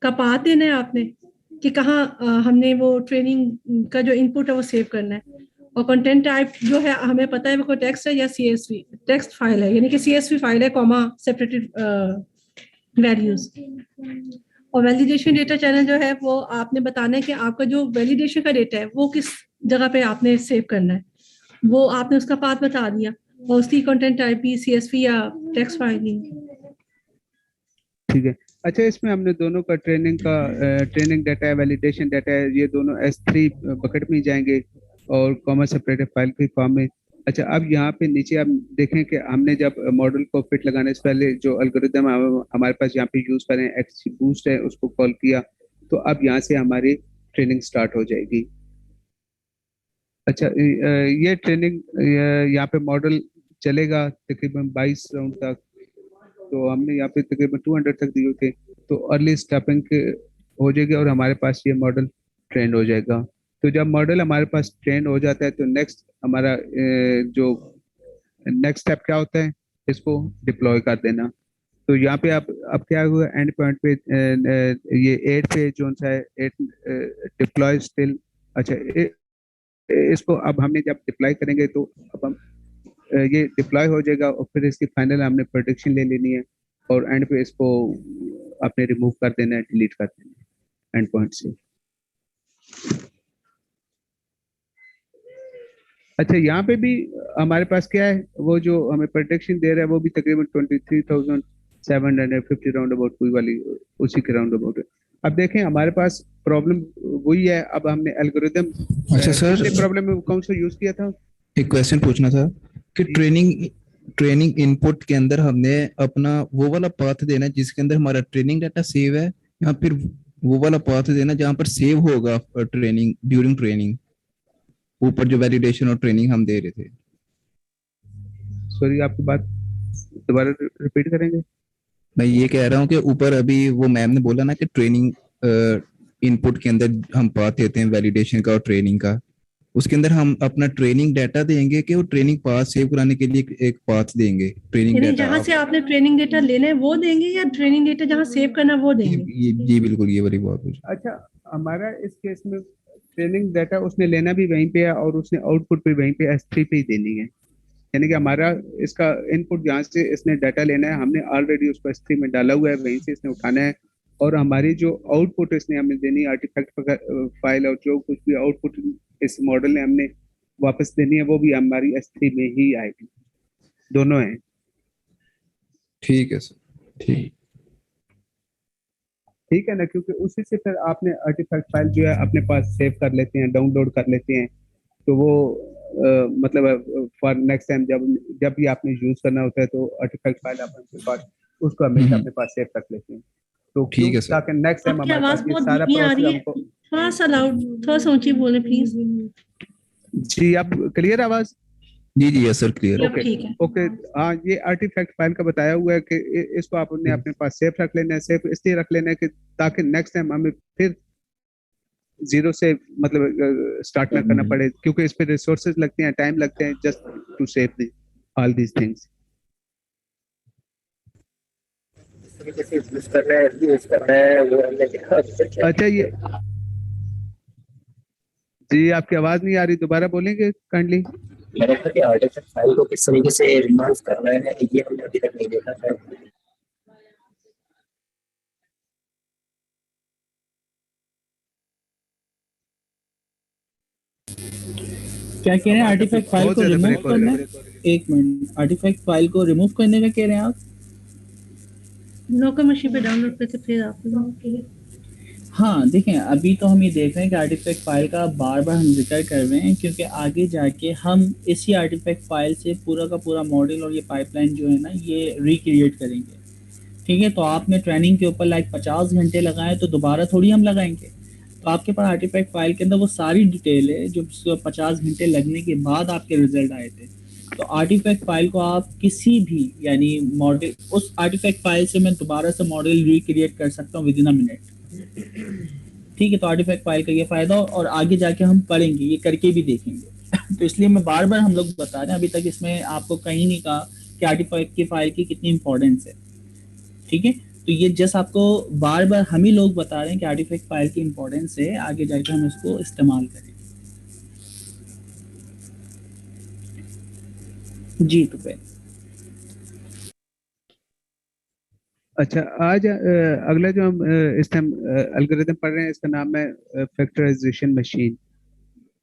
का पाथ देना है आपने कि कहाँ हमने वो ट्रेनिंग का जो इनपुट है वो सेव करना है। और कंटेंट टाइप जो है हमें पता है वो टेक्स्ट है या सीएसवी टेक्स्ट फाइल है, यानी कि सीएसवी फाइल है कॉमा सेपरेटेड वैल्यूज। और वैलिडेशन डेटा चैनल जो है वो आपने बताना है कि आपका जो वैलिडेशन का डेटा है वो किस जगह पे आपने सेव करना है, वो आपने उसका पाथ बता दिया और उसकी कंटेंट टाइप भी सीएसवी या टेक्स्ट फाइल ही। ठीक है। अच्छा, इसमें हमने दोनों का ट्रेनिंग डाटा है, वैलिडेशन डाटा है, ये दोनों S3 बकेट में जाएंगे और कॉमा सेपरेटेड फाइल के फॉर्म में। अच्छा, अब यहाँ पे नीचे आप देखें कि हमने जब मॉडल को फिट लगाने से पहले जो एल्गोरिदम हमारे पास यहाँ पे यूज करें XGBoost है, उसको कॉल किया, तो अब यहाँ से हमारी ट्रेनिंग स्टार्ट हो जाएगी। अच्छा, ये ट्रेनिंग यहाँ पे मॉडल चलेगा तकरीबन 22 राउंड तक, तो हमने यहाँ पे तकरीबन 200 तक दिए थे, तो अर्ली स्टेपिंग हो जाएगी और हमारे पास ये मॉडल ट्रेंड हो जाएगा। तो जब मॉडल हमारे पास ट्रेंड हो जाता है तो नेक्स्ट हमारा जो नेक्स्ट स्टेप क्या होता है, इसको डिप्लॉय कर देना। तो यहाँ पे आप अब क्या हुआ, एंड पॉइंट पे ये 8 पे जो सा है 8 डिप्लॉय स्टिल। अच्छा, इसको अब हमने जब डिप्लॉय करेंगे तो अब हम ये डिप्लॉय हो जाएगा और फिर इसकी फाइनल हमने प्रोडक्शन ले लेनी है और एंड पे इसको आपने रिमूव कर देना है, डिलीट कर देना है एंड पॉइंट से। अच्छा, यहाँ पे भी हमारे पास क्या है, वो जो हमें प्रोडक्शन दे रहा है वो भी तकरीबन 23,750 राउंड अबाउट कोई वाली उसी के राउंड अबाउट है। अब देखें हमारे पास प्रॉब्लम वही है, अब हमने एल्गोरिदम अच्छा सर, प्रॉब्लम में कौन सा यूज किया था? एक क्वेश्चन पूछना था कि ट्रेनिंग इनपुट के अंदर हमने अपना वो वाला पाथ देना है जिसके अंदर हमारा ट्रेनिंग डाटा सेव है, या फिर वो वाला पाथ देना जहां पर सेव होगा ट्रेनिंग ड्यूरिंग ट्रेनिंग, ऊपर जो वैलिडेशन और ट्रेनिंग हम दे रहे थे। सॉरी, आपकी बात दोबारा रिपीट करेंगे? मैं ये कह रहा हूँ कि ऊपर अभी वो मैम ने बोला ना कि ट्रेनिंग इनपुट के अंदर हम पाथ देते हैं वैलिडेशन का और ट्रेनिंग का, उसके अंदर हम अपना ट्रेनिंग डाटा देंगे कि वो ट्रेनिंग पाथ सेव कराने के लिए एक पाथ देंगे ट्रेनिंग डाटा। जहाँ से आपने ट्रेनिंग डेटा लेना है वो देंगे या ट्रेनिंग डेटा जहाँ सेव करना है वो देंगे? जी बिल्कुल, ये वाली बात। अच्छा, हमारा इस केस में ट्रेनिंग डाटा उसने लेना भी वहीं पे है और उसने आउटपुट भी वहीं पे S3 पे ही देनी है, यानी कि हमारा इसका इनपुट जहाँ से इसने डाटा लेना है हमने ऑलरेडी उसको S3 में डाला हुआ है, वहीं से इसने उठाना है, और हमारी जो आउटपुट इसने हमें देनी है आर्टिफैक्ट फाइल और जो कुछ भी आउटपुट इस मॉडल ने हमने वापस देनी है वो भी हमारी S3 में ही आएगी। दोनों हैं। ठीक है सर, ठीक है ना, क्योंकि उसी से फिर आपने आर्टिफैक्ट फाइल जो है अपने पास सेव कर लेते हैं, डाउनलोड कर लेते हैं, तो वो मतलब फॉर नेक्स्ट टाइम जब भी आपने यूज करना होता है तो आर्टिफैक्ट फाइल अपने पास उसको हमेशा अपने पास सेव कर लेते हैं। तो ठीक है सर, ताकि नेक्स्ट टाइम हमारे पास ये सारा प्रोसेस हमको थोड़ा सा लाउड, थोड़ा सा ऊंची बोले प्लीज। जी, आप क्लियर आवाज? जी यस सर, क्लियर। ओके, हाँ, ये आर्टिफैक्ट फाइल का बताया हुआ है कि इसको आपने अपने पास सेफ रख लेना है, सेफ इसलिए रख लेना है कि ताकि नेक्स्ट टाइम हमें फिर जीरो से मतलब स्टार्ट ना करना पड़े, क्योंकि इस पे रिसोर्सेज लगते हैं, टाइम लगते हैं just to save all these things. अच्छा, ये जी आपकी आवाज नहीं आ रही, दोबारा बोलेंगे काइंडली? मैंने कहा कि आर्टिफैक्ट फाइल को किस तरीके से रिमूव करना है ये हमने अभी तक नहीं देखा था। क्या कह रहे हैं? आर्टिफैक्ट फाइल को रिमूव करना है? एक मिनट, आर्टिफैक्ट फाइल को रिमूव करने का कह रहे हैं आप? लोकल मशीन पे डाउनलोड करके फिर आप लोग हाँ देखें, अभी तो हम ये देख रहे हैं कि आर्टिफैक्ट फाइल का बार बार हम जिक्र कर रहे हैं, क्योंकि आगे जाके हम इसी आर्टिफैक्ट फाइल से पूरा का पूरा मॉडल और ये पाइपलाइन जो है ना ये रिक्रिएट करेंगे। ठीक है, तो आपने ट्रेनिंग के ऊपर लाइक 50 घंटे लगाए तो दोबारा थोड़ी हम लगाएंगे। तो आपके पास आर्टिफैक्ट फाइल के अंदर वो सारी डिटेल है जो 50 घंटे लगने के बाद आपके रिजल्ट आए थे। तो आर्टिफैक्ट फाइल को आप किसी भी यानी मॉडल, उस आर्टिफैक्ट फाइल से मैं दोबारा से मॉडल रिक्रिएट कर सकता हूँ विद इन अ मिनट। ठीक है, तो आर्टिफैक्ट फाइल का ये फायदा, और आगे जाके हम पढ़ेंगे, ये करके भी देखेंगे। तो इसलिए मैं बार बार हम लोग बता रहे हैं, अभी तक इसमें आपको कहीं नहीं कहा कि आर्टिफैक्ट की फाइल की कितनी इंपॉर्टेंस है। ठीक है, तो ये जस्ट आपको बार बार हम ही लोग बता रहे हैं कि आर्टिफैक्ट फाइल की इंपॉर्टेंस है, आगे जाके हम इसको इस्तेमाल करें। जी तो फिर अच्छा, आज अगला जो हम इस टाइम एल्गोरिथम पढ़ रहे हैं इसका नाम है फैक्टराइजेशन मशीन।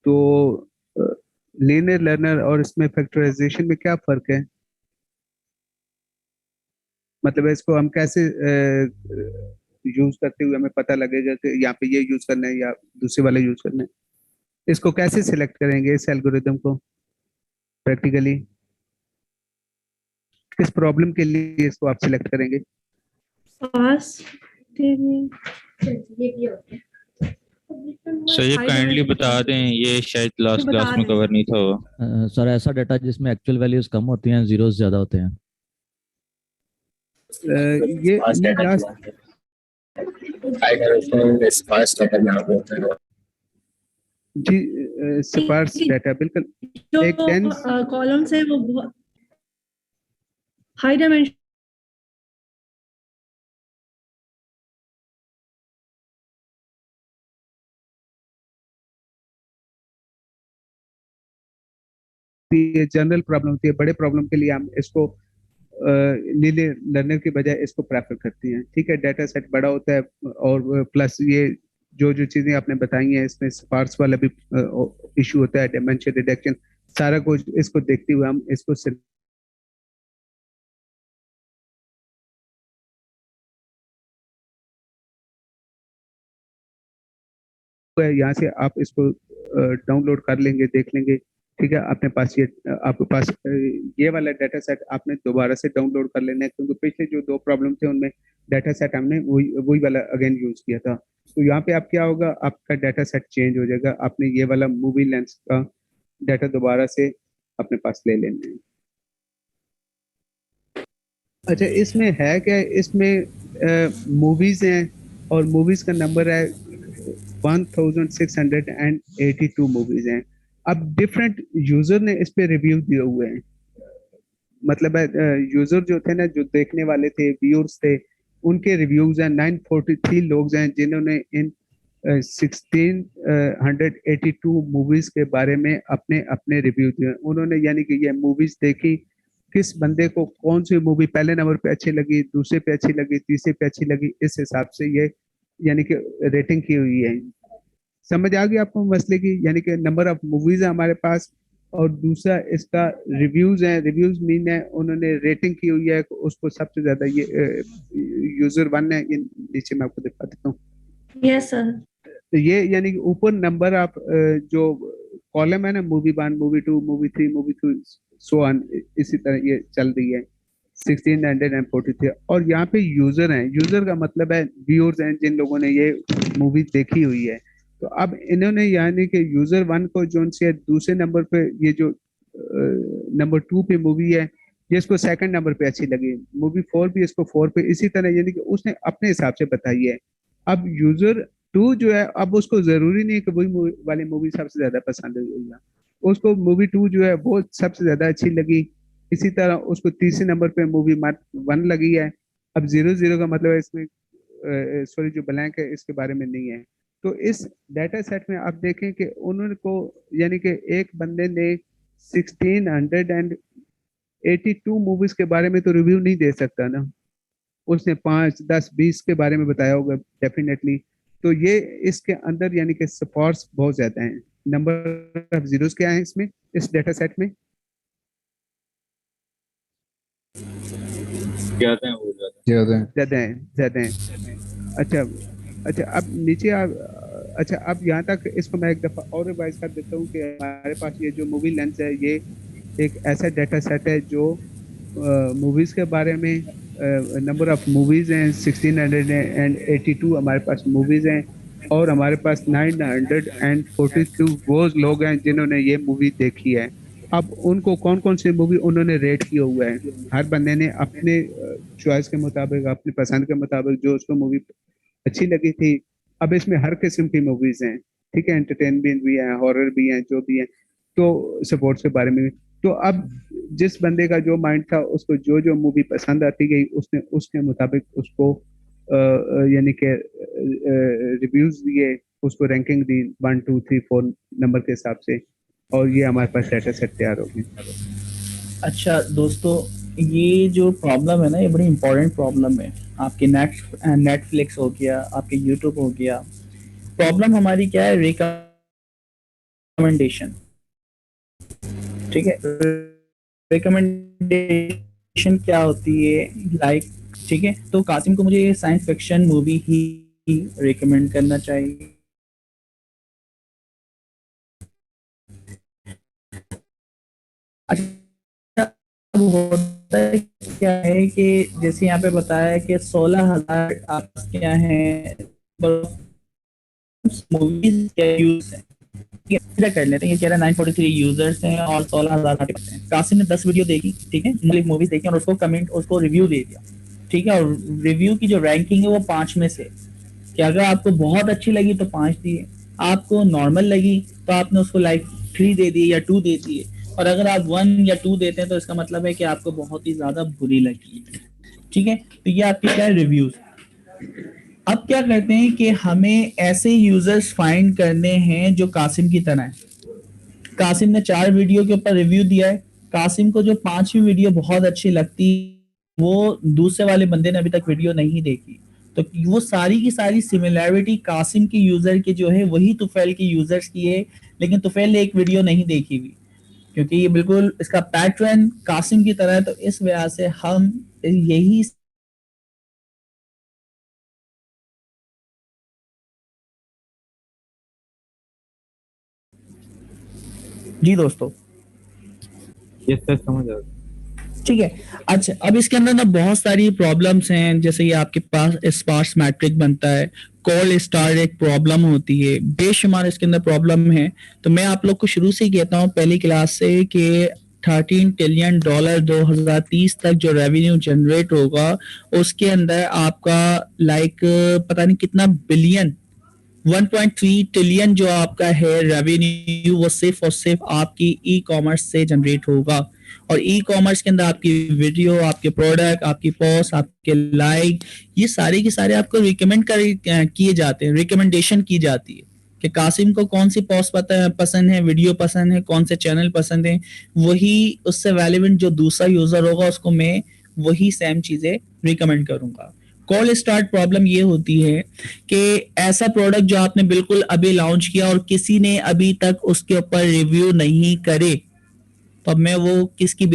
तो लीनियर लर्नर और इसमें फैक्टराइजेशन में क्या फर्क है? मतलब इसको हम कैसे यूज करते हुए हमें पता लगेगा कि यहाँ पे ये यूज करना है या दूसरे वाला यूज करना है? इसको कैसे सिलेक्ट करेंगे इस एल्गोरिथम को प्रैक्टिकली? किस प्रॉब्लम के लिए इसको आप सिलेक्ट करेंगे? पास सर ये काइंडली बता दें, ये शायद लास्ट क्लास में कवर नहीं था वो। सर ऐसा डाटा जिसमें एक्चुअल वैल्यूज कम होती हैं, जीरोस ज्यादा होते हैं। ये लास्ट जी स्पार्स डाटा बिल्कुल एक डेंस कॉलम्स है वो बहुत हाई डायमेंशन जनरल प्रॉब्लम होती है। बड़े प्रॉब्लम के लिए हम इसको नीले लर्नर की बजाय इसको प्रेफर करती हैं। ठीक है, डाटा सेट बड़ा होता है और प्लस ये जो जो चीजें आपने बताई हैं इसमें स्पार्स वाला भी इशू होता है, डायमेंशन रिडक्शन, सारा कुछ इसको देखते हुए हम इसको यहाँ से आप इसको डाउनलोड कर लेंगे, देख लेंगे। ठीक है, अपने पास ये आपके पास ये वाला डाटा सेट आपने दोबारा से डाउनलोड कर लेना है, क्योंकि पिछले जो 2 प्रॉब्लम थे उनमें डाटा सेट हमने वही वाला अगेन यूज किया था। तो यहाँ पे आप क्या होगा, आपका डाटा सेट चेंज हो जाएगा, आपने ये वाला मूवी लेंस का डाटा दोबारा से अपने पास ले लेना है। अच्छा, इसमें है क्या, इसमें मूवीज हैं और मूवीज का नंबर है 1682 मूवीज हैं। अब डिफरेंट यूजर ने इस पे रिव्यू दिए हुए हैं। मतलब यूजर जो थे ना, जो देखने वाले थे, व्यूअर्स थे, उनके रिव्यूज हैं 943 लोग हैं जिन्होंने इन 1682 मूवीज के बारे में अपने अपने रिव्यू दिए। उन्होंने यानी कि ये मूवीज देखी, किस बंदे को कौन सी मूवी पहले नंबर पे अच्छी लगी, दूसरे पे अच्छी लगी, तीसरे पे अच्छी लगी, इस हिसाब से ये यानी कि रेटिंग की हुई है। समझ आ गई आपको मसले की? यानी कि नंबर ऑफ मूवीज है हमारे पास और दूसरा इसका रिव्यूज है। रिव्यूज मीन है उन्होंने रेटिंग की हुई है, उसको सबसे ज्यादा ये यूजर 1 है। ये नीचे मैं आपको दिखा देता हूँ। Yes sir. तो ये यानी कि ऊपर नंबर ऑफ जो कॉलम है ना, movie 1, movie 2, movie 3, movie 2 so on, इसी तरह ये चल रही है 1643। और यहाँ पे यूजर हैं। यूजर का मतलब है व्यूअर्स हैं, जिन लोगों ने ये मूवी देखी हुई है। तो अब इन्होंने यानी कि यूजर 1 को जो से दूसरे नंबर पे ये जो नंबर 2 पे मूवी है ये इसको सेकंड नंबर पे अच्छी लगी, मूवी 4 भी इसको 4 पे, इसी तरह यानी कि उसने अपने हिसाब से बताई है। अब यूजर 2 जो है, अब उसको जरूरी नहीं है कि वही वाली मूवी सबसे ज्यादा पसंद होगा, उसको मूवी 2 जो है वो सबसे ज्यादा अच्छी लगी, इसी तरह उसको तीसरे नंबर पे मूवी 1 लगी है। अब 00 का मतलब है इसमें सॉरी जो ब्लैंक है इसके बारे में नहीं है। तो इस डाटा सेट में आप देखें कि उन्होंने को यानी कि एक बंदे ने 1682 मूवीज के बारे में तो रिव्यू नहीं दे सकता ना, उसने 5, 10, 20 के बारे में बताया होगा डेफिनेटली। तो ये इसके अंदर यानी कि स्पॉट्स बहुत ज्यादा हैं। नंबर ऑफ जीरोस क्या है इसमें, इस डाटा सेट में? ज्यादा है वो ज्यादा। ज्यादा है। ज्यादा है। अच्छा अच्छा, अब नीचे आप, अच्छा अब यहाँ तक इसको मैं एक दफा और रिवाइज कर देता हूँ कि हमारे पास ये जो मूवी लेंस है, ये एक ऐसा डाटा सेट है जो मूवीज के बारे में, नंबर ऑफ मूवीज हैं 1682 हमारे पास मूवीज हैं, और हमारे पास 942 वो लोग हैं जिन्होंने ये मूवी देखी है। अब उनको कौन कौन सी मूवी उन्होंने रेट किया हुआ है, हर बंदे ने अपने चॉइस के मुताबिक, अपनी पसंद के मुताबिक जो उसको मूवी अच्छी लगी थी। अब इसमें हर किस्म की मूवीज हैं, ठीक है, एंटरटेनमेंट भी है, हॉरर भी है, जो भी है, तो स्पोर्ट्स के बारे में भी। तो अब जिस बंदे का जो माइंड था, उसको जो जो मूवी पसंद आती गई, उसने उसके मुताबिक उसको यानी कि रिव्यूज दिए, उसको रैंकिंग दी 1 2 3 4 नंबर के हिसाब से, और ये हमारे पास डाटा सेट तैयार हो गया। अच्छा दोस्तों, ये जो प्रॉब्लम है ना, ये बड़ी इंपॉर्टेंट प्रॉब्लम है। आपके नेटफ्लिक्स हो गया, आपके यूट्यूब हो गया। प्रॉब्लम हमारी क्या है? रिकमेंडेशन। ठीक है, रिकमेंडेशन क्या होती है? लाइक, ठीक है, तो कासिम को मुझे साइंस फिक्शन मूवी ही रिकमेंड करना चाहिए। अच्छा, अब होता है क्या है कि जैसे यहाँ पे बताया है कि 16,000 आप क्या है मूवीज के यूज है। ठीक है, क्या कर लेते हैं, ये कह रहा है 943 यूजर्स हैं और 16,000 आते हैं। कासिम ने 10 वीडियो देखी, ठीक है, मतलब मूवीज देखी और उसको कमेंट, उसको रिव्यू दे दिया। ठीक है, और रिव्यू की जो रैंकिंग है वो 5 में से, कि अगर आपको बहुत अच्छी लगी तो 5 दिए, आपको नॉर्मल लगी तो आपने उसको लाइक 3 दे दिए या 2 दे दिए, और अगर आप 1 या 2 देते हैं तो इसका मतलब है कि आपको बहुत ही ज्यादा बुरी लगी। ठीक है, तो ये आपके क्या है, रिव्यूज। अब क्या करते हैं कि हमें ऐसे यूजर्स फाइंड करने हैं जो कासिम की तरह है। कासिम ने 4 वीडियो के ऊपर रिव्यू दिया है, कासिम को जो 5वीं वीडियो बहुत अच्छी लगती, वो दूसरे वाले बंदे ने अभी तक वीडियो नहीं देखी, तो वो सारी की सारी सिमिलैरिटी कासिम की यूजर की जो है वही तुफैल की यूजर्स की है, लेकिन तुफैल ने एक वीडियो नहीं देखी हुई, क्योंकि ये बिल्कुल इसका पैटर्न कासिम की तरह है। तो इस वजह से हम यही, जी दोस्तों, ये सर समझ आ गया। ठीक है। अच्छा, अब इसके अंदर ना बहुत सारी प्रॉब्लम्स हैं, जैसे ये आपके पास स्पार्स मैट्रिक बनता है, कॉल स्टार एक प्रॉब्लम होती है, बेशुमार इसके अंदर प्रॉब्लम है। तो मैं आप लोग को शुरू से ही कहता हूँ, पहली क्लास से, कि $13 ट्रिलियन 2030 तक जो रेवेन्यू जनरेट होगा, उसके अंदर आपका लाइक पता नहीं कितना बिलियन, 1.3 ट्रिलियन जो आपका है रेवेन्यू, वो सिर्फ और सिर्फ आपकी ई कॉमर्स से जनरेट होगा। और ई कॉमर्स के अंदर आपकी वीडियो, आपके प्रोडक्ट, आपकी पोस्ट, आपके लाइक, ये सारे के सारे आपको रिकमेंड किए जाते हैं, रिकमेंडेशन की जाती है कि कासिम को कौन सी पोस्ट पसंद है, वीडियो पसंद है, कौन से चैनल पसंद है, वही उससे रेलेवेंट जो दूसरा यूजर होगा उसको मैं वही सेम चीजें रिकमेंड करूंगा। कॉल स्टार्ट प्रॉब्लम ये होती है कि ऐसा प्रोडक्ट जो आपने बिल्कुल अभी लॉन्च किया और किसी ने अभी तक उसके ऊपर रिव्यू नहीं करे, तो अब मैं वो किसकी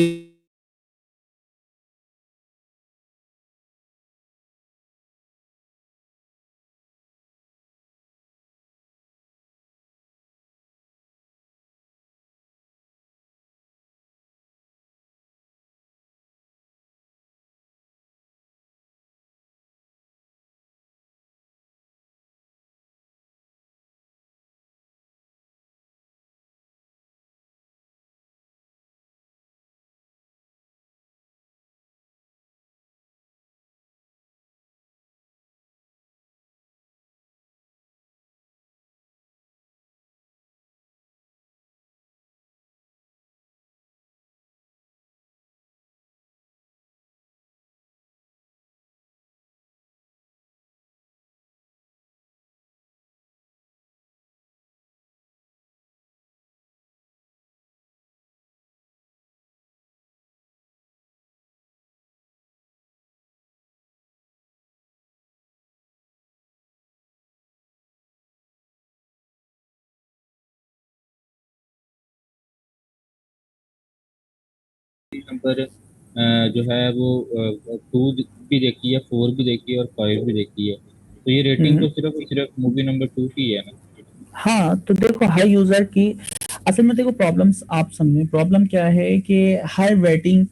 नंबर जो है वो 2 भी देखी है, 4 भी देखी है और 5 भी देखी है। तो ये रेटिंग तो सिर्फ सिर्फ मूवी नंबर 2 की है ना। हाँ, तो देखो हर यूजर की असल में देखो प्रॉब्लम्स आप समझें, प्रॉब्लम क्या है कि हर रेटिंग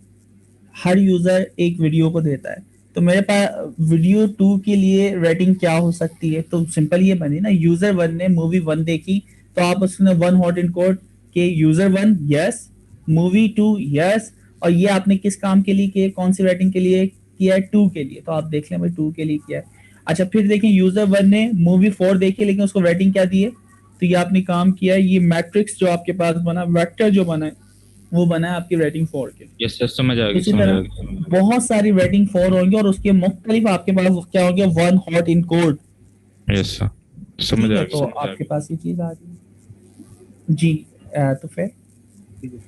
हर यूजर एक वीडियो को देता है। तो मेरे पास वीडियो 2 के लिए रेटिंग क्या हो सकती है, तो सिंपल ये बनी ना, यूजर 1 ने मूवी 1 देखी तो आप उसने 1 हॉट इन कोड के यूजर 1 यस, मूवी 2 यस, और ये आपने किस काम के लिए किया, कौन सी रेटिंग के लिए किया है, 2 के लिए, तो आप देख लें भाई 2 के लिए किया है। अच्छा फिर देखें यूजर 1 ने मूवी 4 देखी लेकिन उसको रेटिंग क्या दी है, तो ये आपने काम किया, ये मैट्रिक्स जो आपके पास बना, वेक्टर जो बना है वो बना है आपकी रेटिंग 4 के लिए। यस यस, समझ आ गई उसी समझ आ तरह गई। बहुत सारी रेटिंग 4 होंगी और उसके मुख्तलिफ आपके पास क्या हो गया, 1 hot in code. Yes sir, समझ ठीक आ है, गई तो समझ आ आपके गई। पास ये चीज आ रही है जी। तो फिर ठीक है,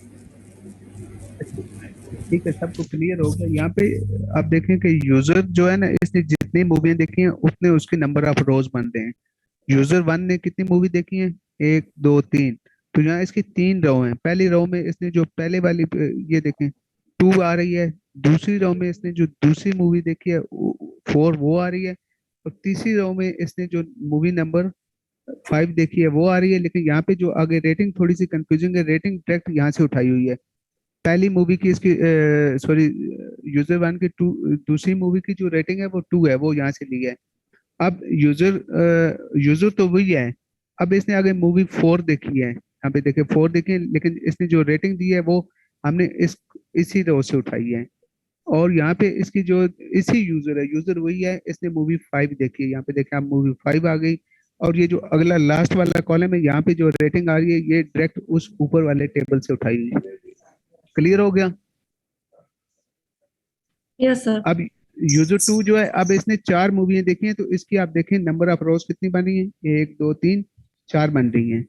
ठीक है, सबको क्लियर हो गया यहाँ पे। आप देखें कि यूजर जो है ना, इसने जितनी मूवियाँ देखी हैं उतने उसके नंबर ऑफ रोज बनते हैं। यूजर 1 ने कितनी मूवी देखी है, 1 2 3, तो यहाँ इसकी 3 रो हैं। पहली रो में इसने जो पहले वाली ये देखें 2 आ रही है, दूसरी रो में इसने जो दूसरी मूवी देखी है 4 वो आ रही है, और तीसरी रो में इसने जो मूवी नंबर 5 देखी है वो आ रही है। लेकिन यहाँ पे जो आगे रेटिंग थोड़ी सी कंफ्यूजिंग है, रेटिंग डायरेक्ट यहाँ से उठाई हुई है। पहली मूवी की इसकी सॉरी यूजर 1 की 2, दूसरी मूवी की जो रेटिंग है वो 2 है, वो यहाँ से ली है। अब यूजर तो वही है, अब इसने आगे मूवी 4 देखी है, यहाँ पे देखिए 4 देखी है, लेकिन इसने जो रेटिंग दी है वो हमने इसी रो से उठाई है। और यहाँ पे इसकी जो इसी यूजर है, यूजर वही है, इसने मूवी 5 देखी है, यहाँ पे देखें आप मूवी 5 आ गई। और ये जो अगला लास्ट वाला कॉलम है, यहाँ पे जो रेटिंग आ रही है ये डायरेक्ट उस ऊपर वाले टेबल से उठाई हुई है। क्लियर हो गया। Yes sir. अब यूजर 2 जो है, अब इसने 4 मूवियां देखी हैं, तो इसकी आप देखें नंबर ऑफ रोज कितनी बनी है, 1 2 3 4 बन रही हैं।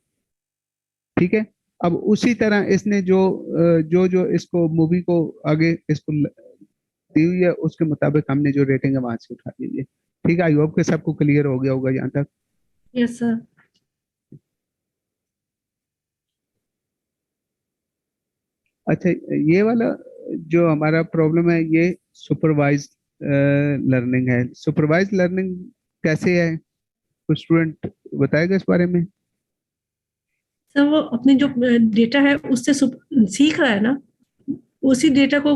ठीक है। अब उसी तरह इसने जो इसको मूवी को आगे इसको दी हुई है उसके मुताबिक हमने जो रेटिंग है वहां से उठा ली है। ठीक है, आई होप कि सबको क्लियर हो गया होगा यहाँ तक। Yes sir. अच्छा, ये वाला जो हमारा प्रॉब्लम है ये सुपरवाइज लर्निंग है। सुपरवाइज लर्निंग कैसे है, कुछ स्टूडेंट बताएगा इस बारे में। सर वो अपने जो डेटा है उससे सीख रहा है ना, उसी डेटा को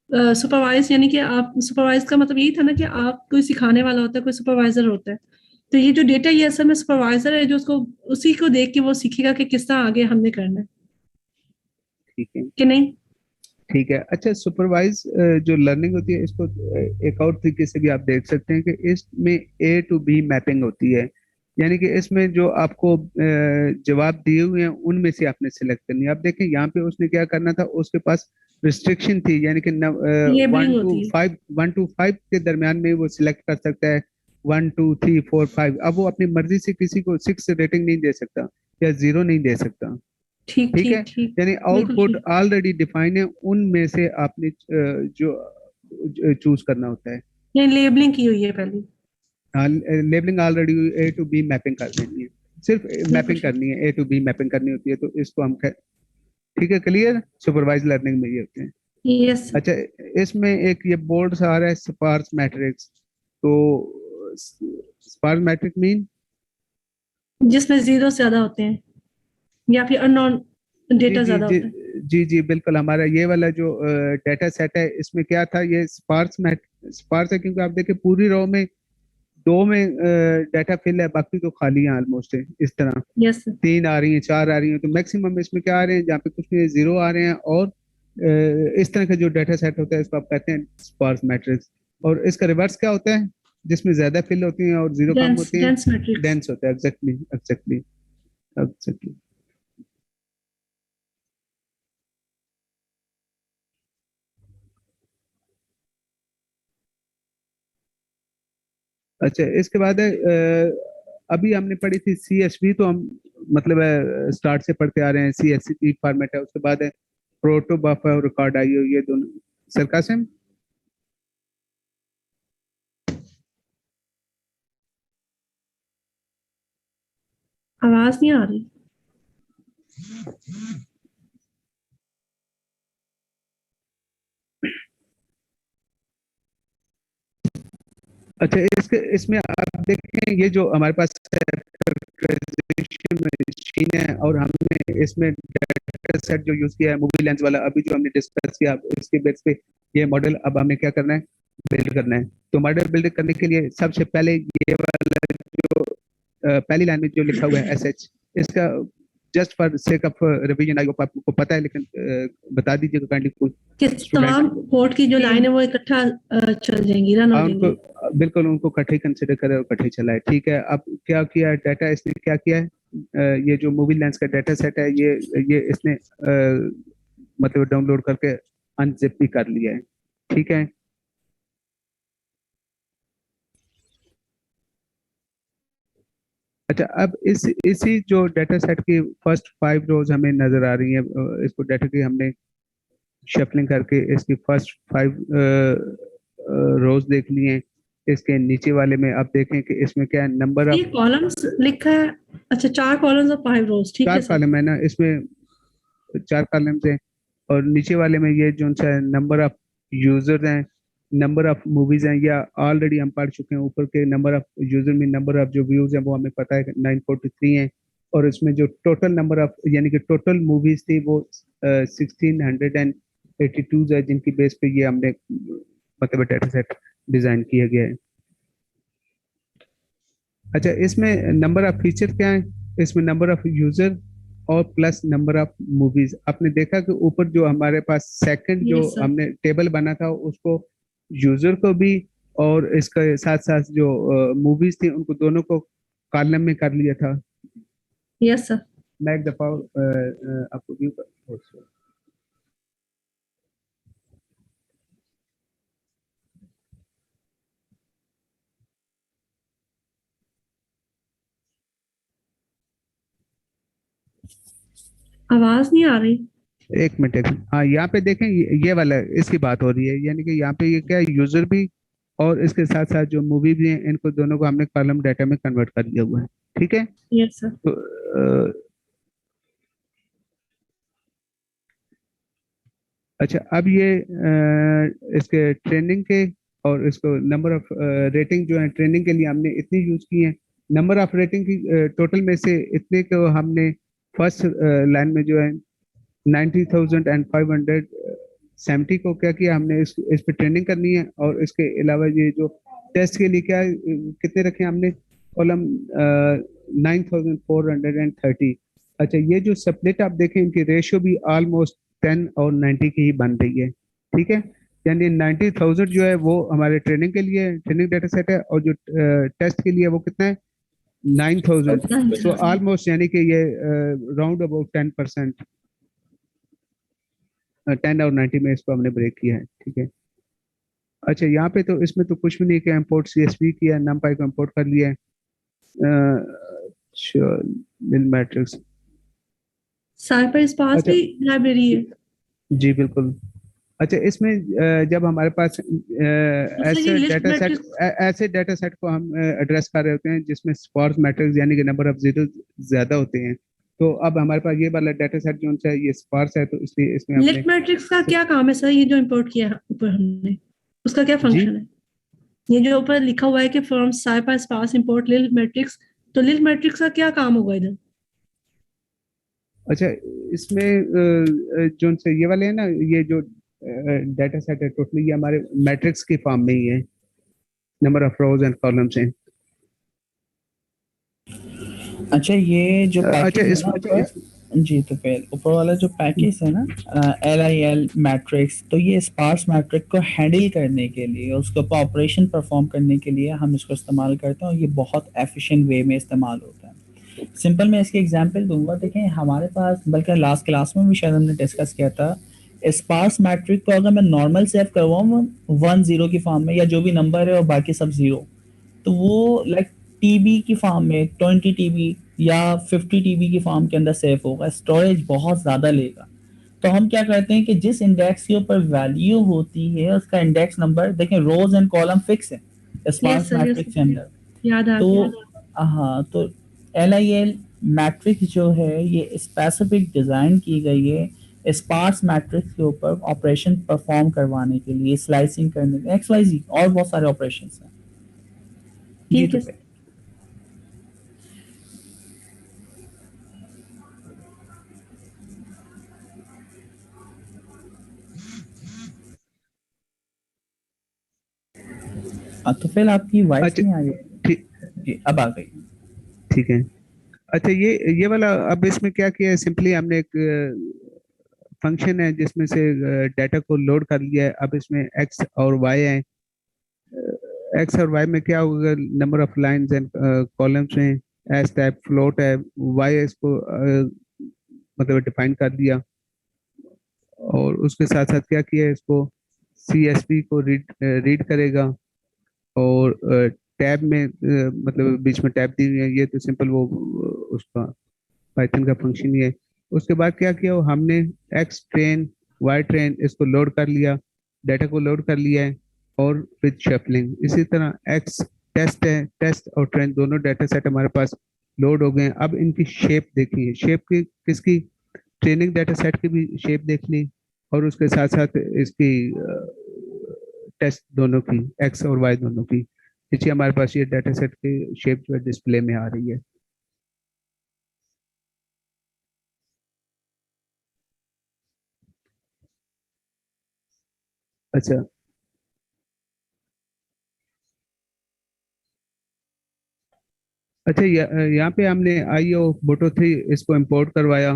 सुपरवाइज, यानी कि आप सुपरवाइज का मतलब यही था ना कि आप कोई सिखाने वाला होता है, कोई सुपरवाइजर होता है। तो ये जो डेटा ये असल में सुपरवाइजर है जो उसको उसी को देख के वो सीखेगा कि किस तरह आगे हमने करना है ठीक है, कि नहीं। ठीक है। अच्छा, सुपरवाइज जो लर्निंग होती है इसको एक और तरीके से भी आप देख सकते हैं कि इसमें ए टू बी मैपिंग होती है। यानी कि इसमें जो आपको जवाब दिए हुए हैं उनमें से आपने सिलेक्ट करनी है। आप देखें यहाँ पे उसने क्या करना था, उसके पास रिस्ट्रिक्शन थी, यानी कि लेबलिंग 1 टू होती है। 5 1 टू 5 के दरमियान में वो सिलेक्ट कर सकता है, 1 2 3 4 5। अब वो अपनी मर्जी से किसी को 6 रेटिंग नहीं दे सकता या 0 नहीं दे सकता। ठीक ठीक है, ठीक ठीक, यानी बिल्कुल आउटपुट ठीक। ऑलरेडी डिफाइन है, उनमें से आपने जो चूज करना होता है। ये लेबलिंग की हुई है पहले। Labelling already A to B mapping कर देनी है, सिर्फ बिल्कुल मैपिंग ठीक। करनी है, ए टू बी मैपिंग करनी होती है, तो इसको हम ठीक है, क्लियर। सुपरवाइज लर्निंग में ये होते हैं। यस। अच्छा, इसमें एक ये बोर्ड सा आ रहा है स्पार्स मैट्रिक्स। तो स्पार्स मैट्रिक मीन जिसमें जीरो ज्यादा होते हैं या फिर अननोन जी डेटा जी ज्यादा जी होता है। जी जी बिल्कुल। हमारा ये वाला जो डेटा सेट है इसमें क्या था, ये स्पार्स है, क्योंकि आप देखिए पूरी रो में 2 में डाटा फिल है, बाकी तो खाली है ऑलमोस्ट है। इस तरह यस। 3 आ रही हैं, 4 आ रही हैं, तो मैक्सिमम इसमें क्या आ रहे हैं, जहाँ पे कुछ नहीं 0 आ रहे हैं। और इस तरह का जो डाटा सेट होता है इसको आप कहते हैं स्पार्स मैट्रिक्स। और इसका रिवर्स क्या होता है, जिसमें ज्यादा फिल होती हैं और 0 कम डेंस होती हैं, डेंस मैट्रिक्स। डेंस होता है। Exactly exactly exactly. अच्छा, इसके बाद है अभी हमने पढ़ी थी CSV, तो हम मतलब स्टार्ट से पढ़ते आ रहे हैं। CSV फॉर्मेट है, उसके बाद है प्रोटो बफर और रिकॉर्ड आईओ, ये दोनों। सरकासिम, आवाज नहीं आ रही। अच्छा, इसमें आप देखें ये जो हमारे पास मशीन है और हमने इसमें डाटा सेट जो यूज किया है मूवी लेंस वाला, अभी जो हमने डिस्कस किया, इसके बेस पे ये मॉडल अब हमें क्या करना है, बिल्ड करना है। तो मॉडल बिल्ड करने के लिए सबसे पहले ये वाला जो पहली लाइन में जो लिखा हुआ है SH, इसका just for sake of revision, I hope आपको पता है, लेकिन बता दीजिएगा काइंडली कोई कि तमाम कोड की जो लाइन है वो इकट्ठा चल जाएंगी, रन हो उनको जाएंगी। बिल्कुल उनको इकट्ठे कंसिडर करे और इकट्ठे चलाए। ठीक है, अब क्या किया डाटा, इसने क्या किया है, ये जो मूवी लेंस का डाटा सेट है ये इसने मतलब डाउनलोड करके अनजिप भी कर लिया है। ठीक है, अच्छा, अब इसी जो डाटा सेट की फर्स्ट 5 रोज हमें नजर आ रही है, इसको डाटा की हमने शफलिंग करके इसकी फर्स्ट 5 रोज देख लिए हैं। इसके नीचे वाले में आप देखें कि इसमें क्या है, नंबर ये ऑफ कॉलम्स लिखा है। अच्छा, 4 कॉलम्स और 5 रोज, ठीक है 4 सर। कॉलम है ना, इसमें 4 कॉलम्स हैं और नीचे वाले में ये जो सा नंबर ऑफ यूजर्स हैं, नंबर ऑफ मूवीज हैं, या ऑलरेडी हम पढ़ चुके हैं ऊपर के नंबर ऑफ यूजर में नंबर ऑफ जो व्यूज हैं वो हमें पता है 943 हैं, और इसमें जो टोटल नंबर ऑफ यानी कि टोटल मूवीज थी वो 1682 है, जिनकी बेस पे ये हमने मतलब डाटा सेट डिजाइन किया गया है। अच्छा, इसमें नंबर ऑफ फीचर क्या है, इसमें नंबर ऑफ यूजर और प्लस नंबर ऑफ मूवीज। आपने देखा कि ऊपर जो हमारे पास सेकंड जो Yes, sir. हमने टेबल बना था उसको यूजर को भी और इसके साथ साथ जो मूवीज थी उनको दोनों को कॉलम में कर लिया था। Yes sir. मैं एक दफा आपको व्यू कर आवाज नहीं आ रही। एक मिनट हाँ, यहाँ पे देखें ये वाला इसकी बात हो रही है, यानी कि यहाँ पे ये क्या है, यूजर भी और इसके साथ साथ जो मूवी भी है, इनको दोनों को हमने कॉलम डाटा में कन्वर्ट कर दिया हुआ है। ठीक है, यस सर। तो अच्छा, अब ये इसके ट्रेनिंग के और इसको नंबर ऑफ रेटिंग जो है ट्रेनिंग के लिए हमने इतनी यूज की है। नंबर ऑफ रेटिंग की टोटल में से इतने को हमने फर्स्ट लाइन में जो है 90,570 को क्या किया हमने, इस पे ट्रेनिंग करनी है, और इसके अलावा ये जो टेस्ट के लिए क्या कितने रखे हमने कॉलम 9,430। अच्छा, ये जो स्प्लिट आप देखें इनकी रेशियो भी ऑलमोस्ट 10 और 90 की ही बन रही है। ठीक है, यानी 90,000 जो है वो हमारे ट्रेनिंग के लिए ट्रेनिंग डाटा सेट है, और जो टेस्ट के लिए वो कितना है 9,000। तो ऑलमोस्ट यानी कि ये राउंड अबाउट 10%, 10 और 90 में इसको हमने ब्रेक किया है। ठीक है, अच्छा, यहाँ पे तो इसमें तो कुछ भी नहीं किया, इम्पोर्ट CSV किया, नमपाई को इम्पोर्ट कर लिया है, मैट्रिक्स साइपर स्पार्स अच्छा, भी लाइब्रेरी है। जी बिल्कुल। अच्छा, इसमें जब हमारे पास ऐसे डाटा सेट को हम एड्रेस कर रहे होते हैं जिसमें स्पार्स मैट्रिक्स यानी कि नंबर ऑफ जीरो ज्यादा होते हैं, तो अब हमारे पास ये वाला डाटा सेट जो है ये स्पार्स है, तो इसलिए इसमें हमने लिस्ट मैट्रिक्स का क्या काम है सर, ये जो इंपोर्ट किया है ऊपर हमने, उसका क्या फंक्शन है? ये जो ऊपर लिखा हुआ है कि from SciPy sparse import list matrix, तो लिस्ट मैट्रिक्स का क्या काम होगा इधर? अच्छा, इसमें जो से ये वाले है ना, ये जो डाटा सेट है टोटली ये हमारे मैट्रिक्स की फॉर्म में ही है, number of rose and columns हैं। अच्छा, ये जो अच्छा, जी, तो फिर ऊपर वाला जो पैकेज है ना LIL मैट्रिक्स, तो ये स्पार्स मैट्रिक को हैंडल करने के लिए, उसके ऊपर ऑपरेशन परफॉर्म करने के लिए हम इसको इस्तेमाल करते हैं, और ये बहुत एफिशिएंट वे में इस्तेमाल होता है। सिंपल मैं इसकी एग्जांपल दूंगा। देखें, हमारे पास बल्कि लास्ट क्लास में भी शायद हमने डिस्कस किया था, स्पार्स मैट्रिक को अगर मैं नॉर्मल सेव करवाऊँ 1 0 की फॉर्म में, या जो भी नंबर है और बाकी सब 0, तो वो लाइक TB की फॉर्म में 20 TB या 50 TB की फॉर्म के अंदर सेव होगा, स्टोरेज बहुत ज़्यादा लेगा। तो हम क्या करते हैं कि जिस इंडेक्स के ऊपर वैल्यू होती है उसका इंडेक्स नंबर, देखें रोज एंड कॉलम फिक्स है स्पार्स मैट्रिक्स के अंदर, याद आ तो गया। हाँ, तो LIL मैट्रिक्स जो है ये स्पेसिफिक डिज़ाइन की गई है स्पार्स मैट्रिक्स के ऊपर ऑपरेशन परफॉर्म करवाने के लिए, स्लाइसिंग करने के XYZ और बहुत सारे ऑपरेशंस हैं। ठीक है। तो तो फिर आपकी वॉइस अच्छा, नहीं आ रही। ठीक जी अब आ गई। ठीक है। अच्छा, ये वाला अब इसमें क्या किया है, सिंपली हमने एक फंक्शन है जिसमें से डाटा को लोड कर लिया है। अब इसमें एक्स और वाई है। एक्स और वाई में क्या होगा, number of lines and columns में एस टाइप फ्लोट है, वाई इसको मतलब डिफाइन कर दिया। और उसके साथ साथ क्या किया है, इसको CSV को रीड करेगा। और टैब में मतलब बीच में टैब दी हुई है, ये तो सिंपल वो उसका पाइथन का फंक्शन ही है। उसके बाद क्या किया, वो हमने एक्स ट्रेन वाई ट्रेन इसको लोड कर लिया, डाटा को लोड कर लिया है। और विद शफलिंग इसी तरह एक्स टेस्ट है, टेस्ट और ट्रेन दोनों डाटा सेट हमारे पास लोड हो गए हैं। अब इनकी शेप देखिए, शेप की किसकी, ट्रेनिंग डाटा सेट की भी शेप देख ली, और उसके साथ साथ इसकी टेस्ट दोनों की, एक्स और वाई दोनों की। नीचे हमारे पास ये डाटा सेट की शेप जो है डिस्प्ले में आ रही है। अच्छा, अच्छा, यहाँ पे हमने IO Boto 3 इसको इंपोर्ट करवाया।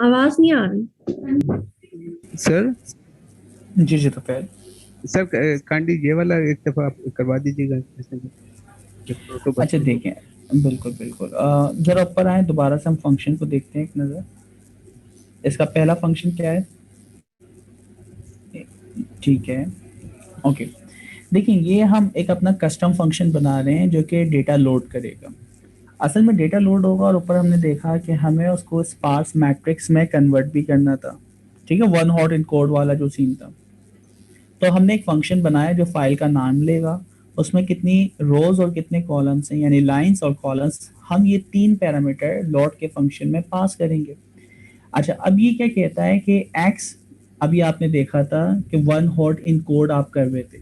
आवाज नहीं आ रही सर। जी तो फिर सर कांडी ये वाला एक दफा आप करवा दीजिएगा। अच्छा देखें, बिल्कुल बिल्कुल। जरा ऊपर आए, दोबारा से हम फंक्शन को देखते हैं एक नज़र। इसका पहला फंक्शन क्या है? ठीक है, ओके। देखिए ये हम एक अपना कस्टम फंक्शन बना रहे हैं जो कि डेटा लोड करेगा। असल में डेटा लोड होगा और ऊपर हमने देखा कि हमें उसको स्पार्स मैट्रिक्स में कन्वर्ट भी करना था। ठीक है, वन हॉट इन कोड वाला जो सीन था। तो हमने एक फंक्शन बनाया जो फाइल का नाम लेगा, उसमें कितनी रोज और कितने कॉलम्स हैं, यानी लाइंस और कॉलम्स, हम ये 3 पैरामीटर लोड के फंक्शन में पास करेंगे। अच्छा, अब ये क्या कहता है कि एक्स, अभी आपने देखा था कि वन हॉट इन कोड आप कर रहे थे,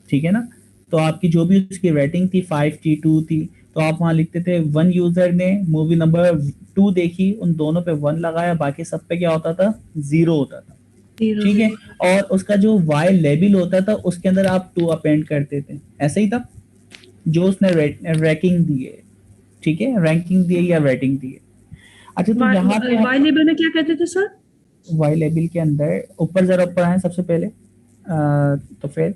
ठीक है ना। तो आपकी जो भी उसकी रेटिंग थी 5 थी 2 थी, तो आप वहाँ लिखते थे वन यूजर ने मूवी नंबर 2 देखी, उन दोनों पे 1 लगाया, बाकी सब पे क्या होता था, 0 होता था। ठीक है, और उसका जो वाई लेबल होता था उसके अंदर आप 2 अपेंड करते थे, ऐसा ही था जो उसने रैंकिंग दी है। ठीक है, रैंकिंग दी है या रेटिंग दी है। अच्छा, तो यहाँ पे वाई लेबल में क्या कहते थे सर? वाई लेबल के अंदर ऊपर जरा ऊपर आए सबसे पहले, तो फिर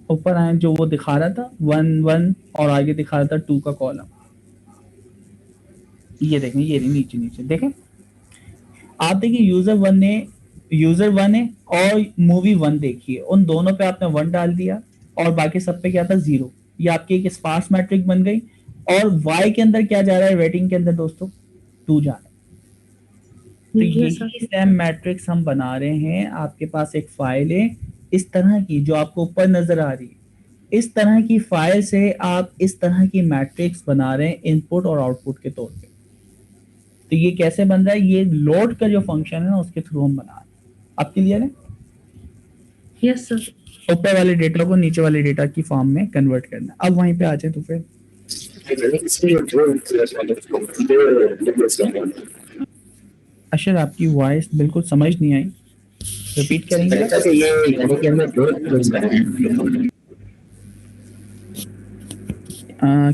ऊपर आए, जो वो दिखा रहा था 1 1 और आगे दिखा रहा था 2 का कॉलम, ये देखें, ये नीचे नीचे देखें आप। देखिए यूजर 1 है और मूवी 1 देखी है, उन दोनों पे आपने 1 डाल दिया और बाकी सब पे क्या था, 0। ये आपकी एक स्पार्स मैट्रिक बन गई। और वाई के अंदर क्या जा रहा है, रेटिंग के अंदर दोस्तों 2 जा रहा है। तो यही सेम मैट्रिक्स हम बना रहे हैं। आपके पास एक फाइल है इस तरह की जो आपको ऊपर नजर आ रही है, इस तरह की फाइल से आप इस तरह की मैट्रिक्स बना रहे हैं इनपुट और आउटपुट के तौर पे। तो ये कैसे बन रहा है, ये लोड का जो फंक्शन है ना उसके थ्रू हम बना रहे हैं। आप क्लियर है? Yes sir. ऊपर वाले डेटा को नीचे वाले डेटा की फॉर्म में कन्वर्ट करना। अब वहीं पे आ जाए तो फिर अशर आपकी वॉइस बिल्कुल समझ नहीं आई, रिपीट करेंगे?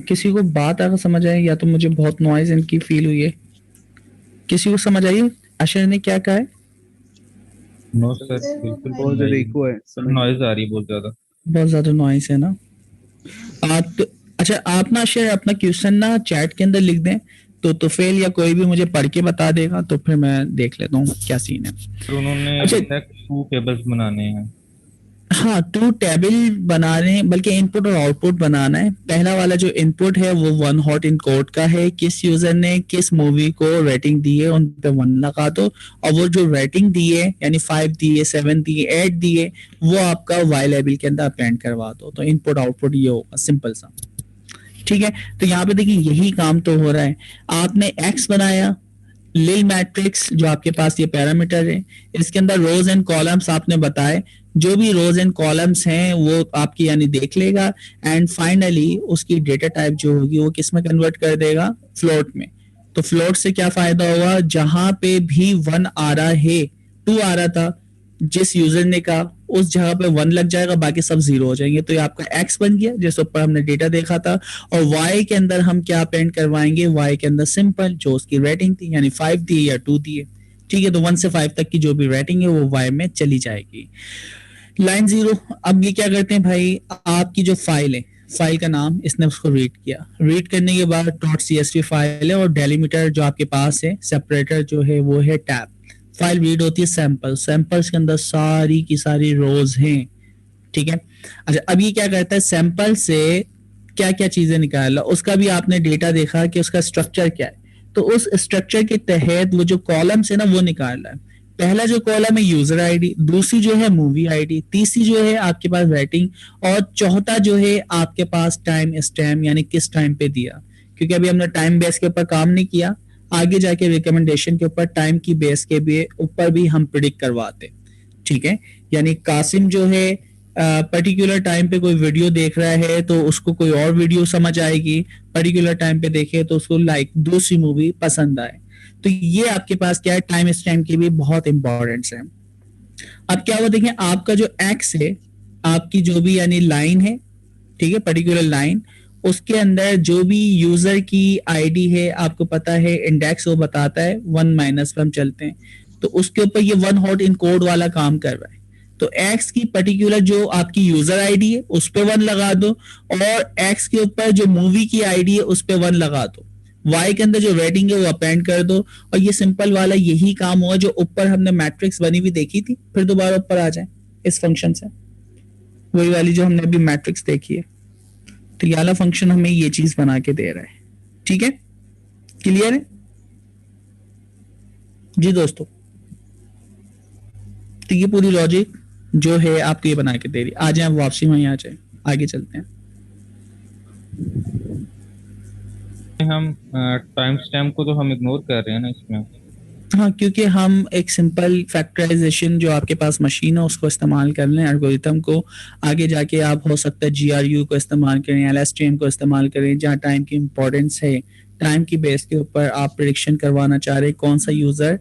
किसी को बात अगर समझ आए, या तो मुझे बहुत नॉइज इनकी फील हुई है, किसी को समझ आई अशर ने क्या कहा है? नो सर, बिल्कुल बहुत ज्यादा इको है, नॉइज आ रही है, बहुत ज्यादा नॉइज है ना। आप अच्छा, आप ना अशर अपना क्वेश्चन ना चैट के अंदर लिख दें, तो तुफेल या कोई भी मुझे पढ़ के बता देगा, तो फिर मैं देख लेता हूँ क्या सीन है। तो उन्होंने अच्छा, 2 टेबल्स बनाने हैं। हाँ, 2 टेबल बना रहे हैं, बल्कि इनपुट और आउटपुट बनाना है। पहला वाला जो इनपुट है वो 1 हॉट इन कोड का है, किस यूजर ने किस मूवी को रेटिंग दी है उन पे 1 लगा दो, और वो जो रेटिंग दी है यानी 5 दी है, 7 दी है, 8 दी है, वो आपका वाई लेबल के अंदर अपेंड करवा दो। तो इनपुट आउटपुट ये होगा, सिंपल सा। ठीक है, तो यहाँ पे देखिए यही काम तो हो रहा है। आपने एक्स बनाया, लिल मैट्रिक्स जो आपके पास ये पैरामीटर है, इसके अंदर रोज एंड कॉलम्स आपने बताए, जो भी रोज एंड कॉलम्स हैं वो आपकी यानी देख लेगा, एंड फाइनली उसकी डेटा टाइप जो होगी वो किस में कन्वर्ट कर देगा, फ्लोट में। तो फ्लोट से क्या फायदा हुआ, जहां पे भी 1 आ रहा है, 2 आ रहा था जिस यूजर ने कहा, उस जगह पे 1 लग जाएगा, बाकी सब 0 हो जाएंगे। तो ये आपका x बन गया जिस ऊपर हमने डेटा देखा था। और y के अंदर हम क्या अपेंड करवाएंगे, y के अंदर सिंपल जो उसकी रेटिंग थी, यानी 5 दी या 2 दी है, ठीक है। तो 1 से 5 तक की जो भी रेटिंग है वो y में चली जाएगी। लाइन 0, अब ये क्या करते हैं भाई, आपकी जो फाइल है, फाइल का नाम इसने उसको रीड किया, रीड करने के बाद .csv फाइल है, और डेलीमीटर जो आपके पास है, सेपरेटर जो है वो है टैब। फाइल रीड होती है सैंपल, सैंपल्स के अंदर सारी की सारी रोज हैं, ठीक है। अच्छा, अब ये क्या करता है, सैंपल से क्या क्या चीजें निकाला, उसका भी आपने डेटा देखा कि उसका स्ट्रक्चर क्या है। तो उस स्ट्रक्चर के तहत वो जो कॉलम्स है ना वो निकाल रहा है। पहला जो कॉलम है यूजर आईडी, दूसरी जो है मूवी आईडी, तीसरी जो है आपके पास रेटिंग, और चौथा जो है आपके पास टाइम स्टैम्प, यानी किस टाइम पे दिया। क्योंकि अभी हमने टाइम बेस के ऊपर काम नहीं किया, आगे जाके रिकमेंडेशन के ऊपर टाइम की बेस के भी ऊपर भी हम प्रिडिक्ट करवाते, ठीक है। यानी कासिम जो है पर्टिकुलर टाइम पे कोई वीडियो देख रहा है तो उसको कोई और वीडियो समझ आएगी, पर्टिकुलर टाइम पे देखे तो उसको दूसरी मूवी पसंद आए। तो ये आपके पास क्या है, टाइम स्टैम्प की भी बहुत इंपॉर्टेंस है। अब क्या हुआ, देखें आपका जो एक्स है, आपकी जो भी यानी लाइन है, ठीक है, पर्टिकुलर लाइन, उसके अंदर जो भी यूजर की आईडी है, आपको पता है इंडेक्स वो बताता है 1 - हम चलते हैं, तो उसके ऊपर ये 1 हॉट इन कोड वाला काम कर रहा है। तो एक्स की पर्टिकुलर जो आपकी यूजर आईडी है उस पे 1 लगा दो, और एक्स के ऊपर जो मूवी की आईडी है उस पे 1 लगा दो, वाई के अंदर जो रेटिंग है वो अपेंड कर दो, और ये सिंपल वाला यही काम हुआ जो ऊपर हमने मैट्रिक्स बनी हुई देखी थी, फिर दोबारा ऊपर आ जाए इस फंक्शन से, वही वाली जो हमने अभी मैट्रिक्स देखी है। तो ये वाला फंक्शन हमें ये चीज बना के दे रहा है, ठीक है, क्लियर है जी दोस्तों। तो ये पूरी लॉजिक जो है आपको ये बना के दे रही। आ जाए वापसी वहीं आ जाए, आगे चलते हैं। हम टाइम स्टैम्प को तो हम इग्नोर कर रहे हैं ना इसमें। हाँ, क्योंकि हम एक सिंपल फैक्टराइजेशन जो आपके पास मशीन है उसको इस्तेमाल कर लें, एल्गोरिथम को। आगे जाके आप हो सकता है GRU को इस्तेमाल करें, LSTM को इस्तेमाल करें, जहाँ टाइम की इंपॉर्टेंस है, टाइम की बेस के ऊपर आप प्रिडिक्शन करवाना चाह रहे कौन सा यूजर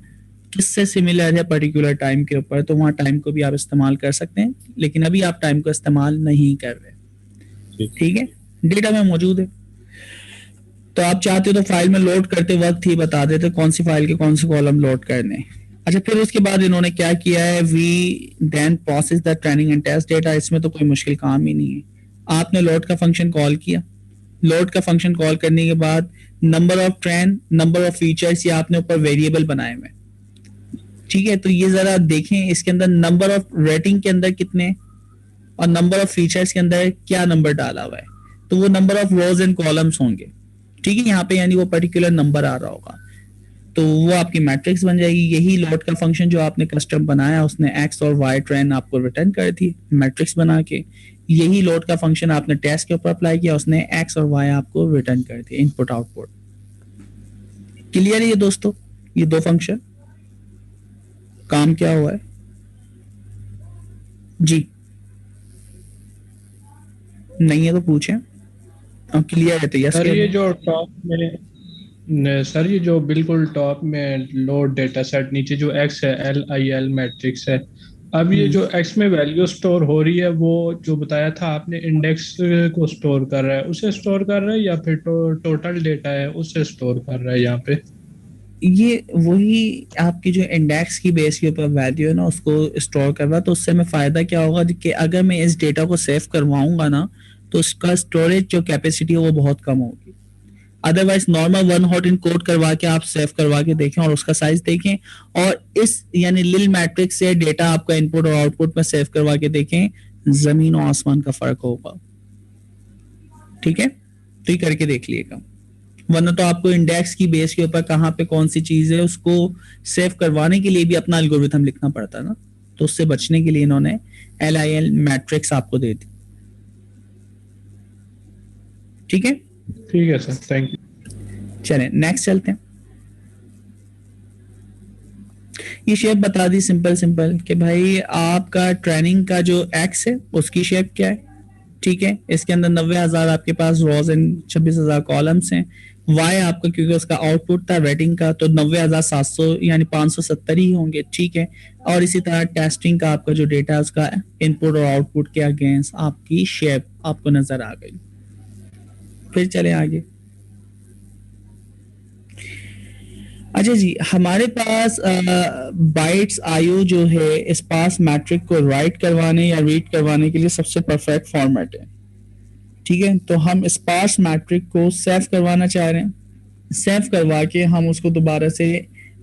किससे सिमिलर है पर्टिकुलर टाइम के ऊपर, तो वहाँ टाइम को भी आप इस्तेमाल कर सकते हैं। लेकिन अभी आप टाइम को इस्तेमाल नहीं कर रहे, ठीक है, डेटा में मौजूद है। तो आप चाहते हो तो फाइल में लोड करते वक्त ही बता देते कौन सी फाइल के कौन से कॉलम लोड करने। अच्छा, फिर उसके बाद इन्होंने क्या किया है, we then process the training and test data. इसमें तो कोई मुश्किल काम ही नहीं है। आपने लोड का फंक्शन कॉल किया, लोड का फंक्शन कॉल करने के बाद number of train, number of features, ये आपने ऊपर वेरिएबल बनाए हुए, ठीक है। तो ये जरा देखें, इसके अंदर नंबर ऑफ रेटिंग के अंदर कितने और नंबर ऑफ फीचर्स के अंदर क्या नंबर डाला हुआ है, तो वो number of rose and columns होंगे, ठीक है, यहाँ पे यानी वो पर्टिकुलर नंबर आ रहा होगा, तो वो आपकी मैट्रिक्स बन जाएगी। यही लोड का फंक्शन जो आपने कस्टम बनाया उसने एक्स और वाई ट्रेन आपको रिटर्न कर दी मैट्रिक्स बना के। यही लोड का फंक्शन आपने टेस्ट के ऊपर अप्लाई किया, उसने एक्स और वाई आपको रिटर्न कर दिया, इनपुट आउटपुट। क्लियर है ये दोस्तों, ये दो फंक्शन काम क्या हुआ है जी, नहीं है तो पूछें, क्लियर है तो यस। सर ये जो टॉप में, सर ये जो बिल्कुल टॉप में लोड डेटा सेट, नीचे जो एक्स है LIL मैट्रिक्स है, अब ये जो एक्स में वैल्यू स्टोर हो रही है वो जो बताया था आपने इंडेक्स को स्टोर कर रहा है, उसे स्टोर कर रहा है या फिर टोटल डेटा है उसे स्टोर कर रहा है यहाँ पे? ये वही आपकी जो इंडेक्स की बेस के ऊपर वैल्यू है ना उसको स्टोर करवा। तो उससे में फायदा क्या होगा कि अगर मैं इस डेटा को सेव करवाऊंगा ना तो उसका स्टोरेज जो कैपेसिटी है वो बहुत कम होगी। Otherwise normal 1 hot in code करवा के आप सेव करवा के देखें और उसका साइज देखें, और इस यानी लिल मैट्रिक्स से डेटा आपका इनपुट और आउटपुट में सेव करवा के देखें, जमीन और आसमान का फर्क होगा, ठीक है। तो ये करके देख लिएगा, वरना तो आपको इंडेक्स की बेस के ऊपर कहाँ पे कौन सी चीज है उसको सेव करवाने के लिए भी अपना एल्गोरिथम लिखना पड़ता है ना, तो उससे बचने के लिए इन्होंने LIL मैट्रिक्स आपको दे दी, ठीक है। ठीक है सर, थैंक यू। चलें नेक्स्ट चलते हैं। ये शेप बता दी सिंपल सिंपल कि भाई आपका ट्रेनिंग का जो एक्स है उसकी शेप क्या है, ठीक है। इसके अंदर 90,000 आपके पास रोज एंड 26,000 कॉलम्स हैं। वाई आपका क्योंकि उसका आउटपुट था रेटिंग का तो 90,700 यानी 570 ही होंगे, ठीक है। और इसी तरह टेस्टिंग का आपका जो डेटा है उसका इनपुट और आउटपुट के अगेंस्ट आपकी शेप आपको नजर आ गई। फिर चले आगे। अच्छा जी, हमारे पास बाइट्स आईओ जो है स्पार्स मैट्रिक को राइट करवाने या रीड करवाने के लिए सबसे परफेक्ट फॉर्मेट है, ठीक है। तो हम स्पार्स मैट्रिक को सेव करवाना चाह रहे हैं, सेव करवा के हम उसको दोबारा से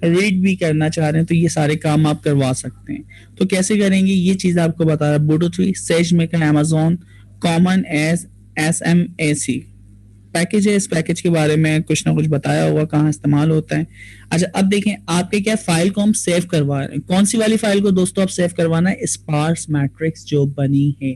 रीड भी करना चाह रहे हैं, तो ये सारे काम आप करवा सकते हैं। तो कैसे करेंगे ये चीज आपको बता रहा है Boto3 SageMaker Amazon common as SMAC package है। इस पैकेज के बारे में कुछ ना कुछ बताया होगा कहाँ इस्तेमाल होता है। अच्छा अब देखें आपके क्या फाइल को हम सेव करवा रहे हैं, कौन सी वाली फाइल को दोस्तों आप सेव करवाना है, स्पार्स मैट्रिक्स जो बनी है,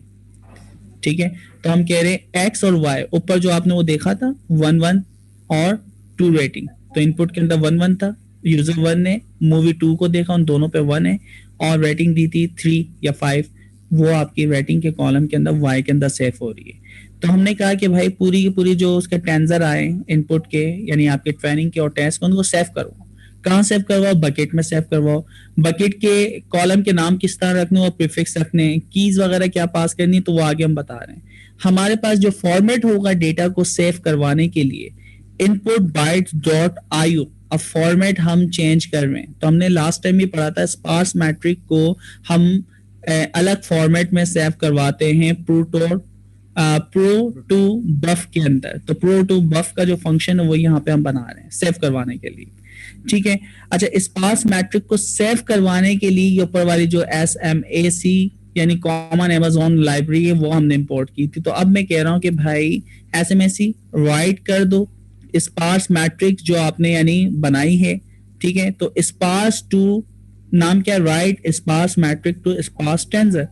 ठीक है। तो हम कह रहे हैं एक्स और वाई, ऊपर जो आपने वो देखा था 1 1 और 2 रेटिंग, तो इनपुट के अंदर 1 1 था, यूजर 1 ने मूवी 2 को देखा, उन दोनों पे 1 है, और रेटिंग दी थी 3 या 5, वो आपकी रेटिंग के कॉलम के अंदर वाई के अंदर सेव हो रही है। तो हमने कहा कि भाई पूरी की पूरी जो उसके टेंजर आए इनपुट के यानी आपके ट्रेनिंग के और टेस्ट के उनको सेव करो। कहाँ सेव करवाओ, बकेट में सेव करवाओ। बकेट के कॉलम के नाम किस तरह रखने और प्रीफिक्स रखने, कीज वगैरह क्या पास करनी, तो वो आगे हम बता रहे हैं। हमारे पास जो फॉर्मेट होगा डेटा को सेव करवाने के लिए इनपुट बाइट्स डॉट आईओ, अब फॉर्मेट हम चेंज कर रहे हैं। तो हमने लास्ट टाइम भी पढ़ा था स्पार्स मैट्रिक को हम अलग फॉर्मेट में सेव करवाते हैं प्रो टू बफ के अंदर। तो प्रो टू बफ का जो फंक्शन है वो यहाँ पे हम बना रहे हैं सेव करवाने के लिए, ठीक है। अच्छा स्पार्स मैट्रिक को सेव करवाने के लिए ये ऊपर वाली जो SMAC यानी कॉमन अमेज़न लाइब्रेरी है वो हमने इंपोर्ट की थी। तो अब मैं कह रहा हूँ कि भाई SMAC राइट कर दो स्पार्स मैट्रिक्स जो आपने यानी बनाई है, ठीक है। तो स्पार्स टू नाम क्या, right sparse matrix to sparse tensor,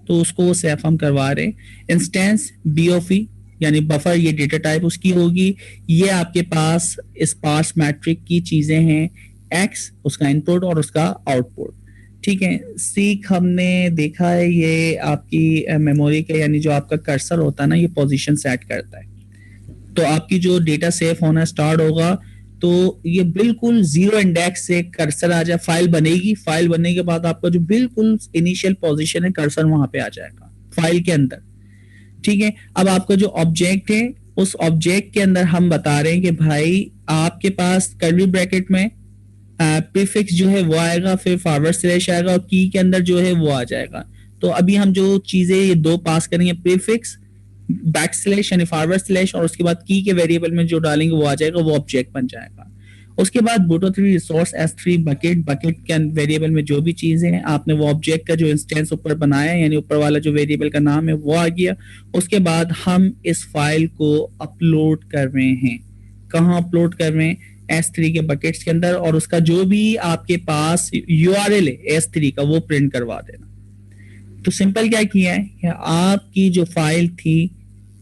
तो उसको वो सेव हम करवा रहे हैं। इंस्टेंस BOF यानी बफर, ये डेटा टाइप उसकी होगी। ये आपके पास स्पार्स मैट्रिक की चीजें हैं, एक्स उसका इनपुट और उसका आउटपुट, ठीक है। सीक हमने देखा है ये आपकी मेमोरी का यानी जो आपका कर्सर होता है ना ये पोजीशन सेट करता है। तो आपकी जो डेटा सेव होना स्टार्ट होगा तो ये बिल्कुल 0 इंडेक्स से कर्सर आ जाए, फाइल बनेगी, फाइल बनने के बाद आपका जो बिल्कुल इनिशियल पोजीशन है कर्सर वहां पे आ जाएगा फाइल के अंदर, ठीक है। अब आपका जो ऑब्जेक्ट है उस ऑब्जेक्ट के अंदर हम बता रहे हैं कि भाई आपके पास कर्ली ब्रैकेट में प्रीफिक्स जो है वो आएगा, फिर फॉरवर्ड स्लैश आएगा और की के अंदर जो है वो आ जाएगा। तो अभी हम जो चीजें ये दो पास करेंगे प्रीफिक्स बैक स्लैश यानी फॉरवर्ड स्लैश और उसके बाद की के वेरिएबल में जो डालेंगे वो आ जाएगा, वो ऑब्जेक्ट बन जाएगा। उसके बाद Boto3 रिसोर्स S3 बकेट के वेरिएबल में जो भी चीजें हैं आपने वो ऑब्जेक्ट का जो इंस्टेंस ऊपर बनाया है यानी ऊपर वाला जो वेरिएबल का नाम है वो आ गया। उसके बाद हम इस फाइल को अपलोड कर रहे हैं, कहाँ अपलोड कर रहे हैं, S3 के बकेट्स के अंदर, और उसका जो भी आपके पास URL है S3 का वो प्रिंट करवा देना। तो सिंपल क्या किया है कि आपकी जो फाइल थी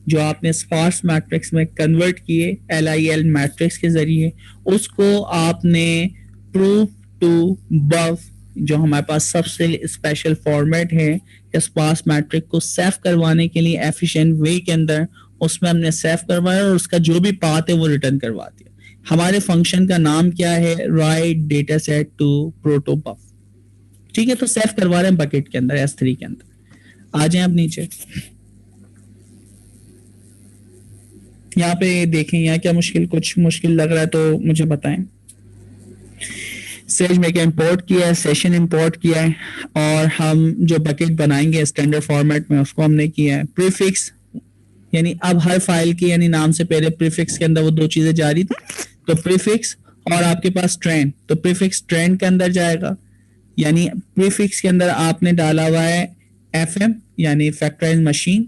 जो आपने स्पार्स मैट्रिक्स में कन्वर्ट किए LIL मैट्रिक्स के जरिए, उसको आपने प्रूफ टू बफ जो हमारे पास सबसे स्पेशल फॉर्मेट है स्पार्स मैट्रिक को सेव करवाने के लिए एफिशिएंट वे के अंदर, उसमें हमने सेव करवाया और उसका जो भी पाथ है वो रिटर्न करवा दिया। हमारे फंक्शन का नाम क्या है, write data set to protobuf, ठीक है। तो सेव करवा रहे हैं बकेट के अंदर S3 के अंदर। आ जाए अब नीचे, यहाँ पे देखें यहाँ क्या कुछ मुश्किल लग रहा है तो मुझे बताएं। SageMaker इंपोर्ट किया है, सेशन इंपोर्ट किया है और हम जो बकेट बनाएंगे स्टैंडर्ड फॉर्मेट में उसको हमने किया है। प्रीफिक्स यानी अब हर फाइल की यानी नाम से पहले प्रीफिक्स के अंदर वो दो चीजें जारी थी, तो प्रीफिक्स और आपके पास ट्रेंड, तो प्रीफिक्स ट्रेंड के अंदर जाएगा यानी प्रीफिक्स के अंदर आपने डाला हुआ है FM यानी factorize machine,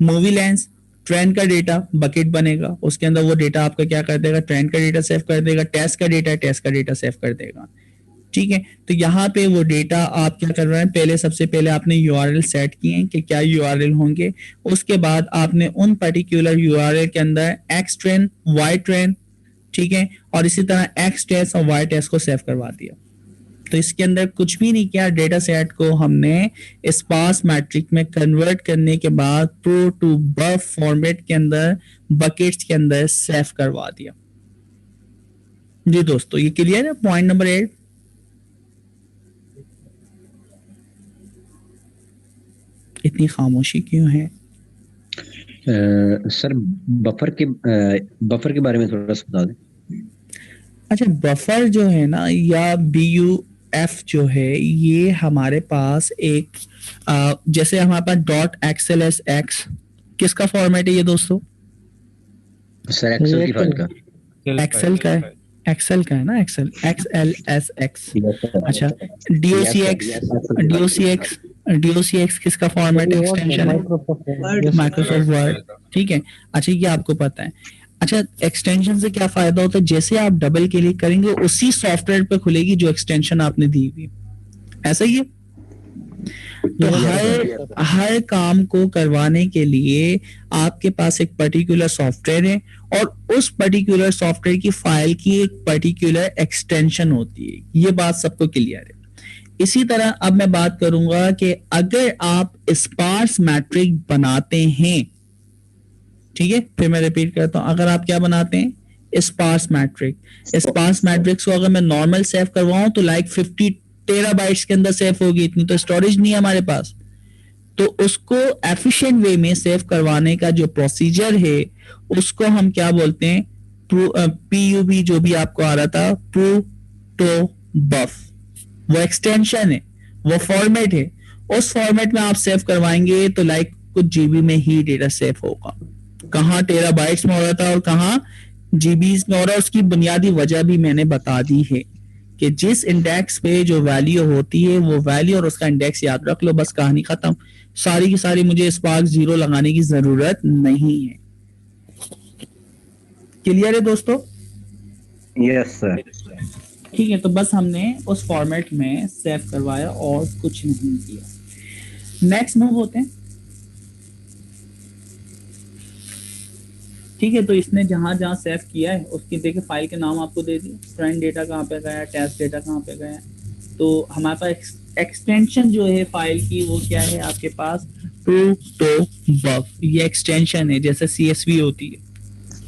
movie lens, trained का डेटा बकेट बनेगा, उसके अंदर वो डेटा आपका क्या कर देगा, ट्रेंड का डेटा सेव कर देगा, टेस्ट का डेटा सेव कर देगा, ठीक है। तो यहाँ पे वो डेटा आप क्या कर रहे हैं, पहले सबसे पहले आपने URL सेट किए हैं कि क्या URL होंगे, उसके बाद आपने उन पर्टिकुलर URL के अंदर X ट्रेंड Y ट्रेंड, ठीक है, और इसी तरह X टेस्ट और Y टेस्ट को सेव करवा दिया। तो इसके अंदर कुछ भी नहीं किया, डेटा सेट को हमने स्पार्स मैट्रिक में कन्वर्ट करने के बाद प्रो टू बफ फॉर्मेट के अंदर बकेट्स के अंदर सेव करवा दिया। जी दोस्तों, ये क्लियर है पॉइंट नंबर 8? इतनी खामोशी क्यों है? सर बफर के बारे में थोड़ा सा बता दें। अच्छा, बफर जो है ना, या BUF जो है, ये हमारे पास एक जैसे हमारे पास डॉट XLSX किसका फॉर्मेट है ये दोस्तों? सर एक्सेल की फाइल का। एक्सेल का है, एक्सेल का है ना, एक्सेल XLSX। अच्छा, DOCX किसका फॉर्मेट एक्सटेंशन है? Microsoft word. ठीक है, अच्छा ये आपको पता है। अच्छा, एक्सटेंशन से क्या फायदा होता है? जैसे आप डबल क्लिक करेंगे उसी सॉफ्टवेयर पे खुलेगी जो एक्सटेंशन आपने दी हुई, ऐसा ही है। तो हर काम को करवाने के लिए आपके पास एक पर्टिकुलर सॉफ्टवेयर है और उस पर्टिकुलर सॉफ्टवेयर की फाइल की एक पर्टिकुलर एक्सटेंशन होती है। ये बात सबको क्लियर है। इसी तरह अब मैं बात करूंगा कि अगर आप स्पार्स मैट्रिक बनाते हैं, ठीक है, फिर मैं रिपीट करता हूं, अगर आप क्या बनाते हैं? स्पार्स मैट्रिक्स को अगर मैं नॉर्मल सेव करवाऊं तो लाइक 50 टेराबाइट्स के अंदर सेव होगी, इतनी तो स्टोरेज नहीं है हमारे पास। तो उसको एफिशिएंट वे में सेव करवाने का जो प्रोसीजर है उसको हम क्या बोलते हैं? PUB, जो भी आपको आ रहा था, प्रोटोबफ। वो एक्सटेंशन है, वो फॉर्मेट है। उस फॉर्मेट में आप सेव करवाएंगे तो लाइक कुछ जीबी में ही डेटा सेव होगा। कहाँ टेराबाइट्स में हो रहा था और कहाँ जीबीज में हो रहा है, उसकी बुनियादी वजह भी मैंने बता दी है कि जिस इंडेक्स पे जो वैल्यू होती है वो वैल्यू और उसका इंडेक्स याद रख लो, बस कहानी खत्म। सारी की सारी मुझे स्पार्क 0 लगाने की जरूरत नहीं है। क्लियर है दोस्तों? Yes sir. ठीक है, तो बस हमने उस फॉर्मेट में सेव करवाया और कुछ नहीं किया। नेक्स्ट मूव होते हैं। ठीक है, तो इसने जहां जहां सेव किया है उसकी देखिए फाइल के नाम आपको दे दिए। फ्रेंड डेटा कहाँ पे गया, टेस्ट डेटा कहाँ पे गया। तो हमारे पास एक्सटेंशन जो है फाइल की वो क्या है आपके पास? प्रोटोबफ। ये एक्सटेंशन है, जैसे CSV होती है,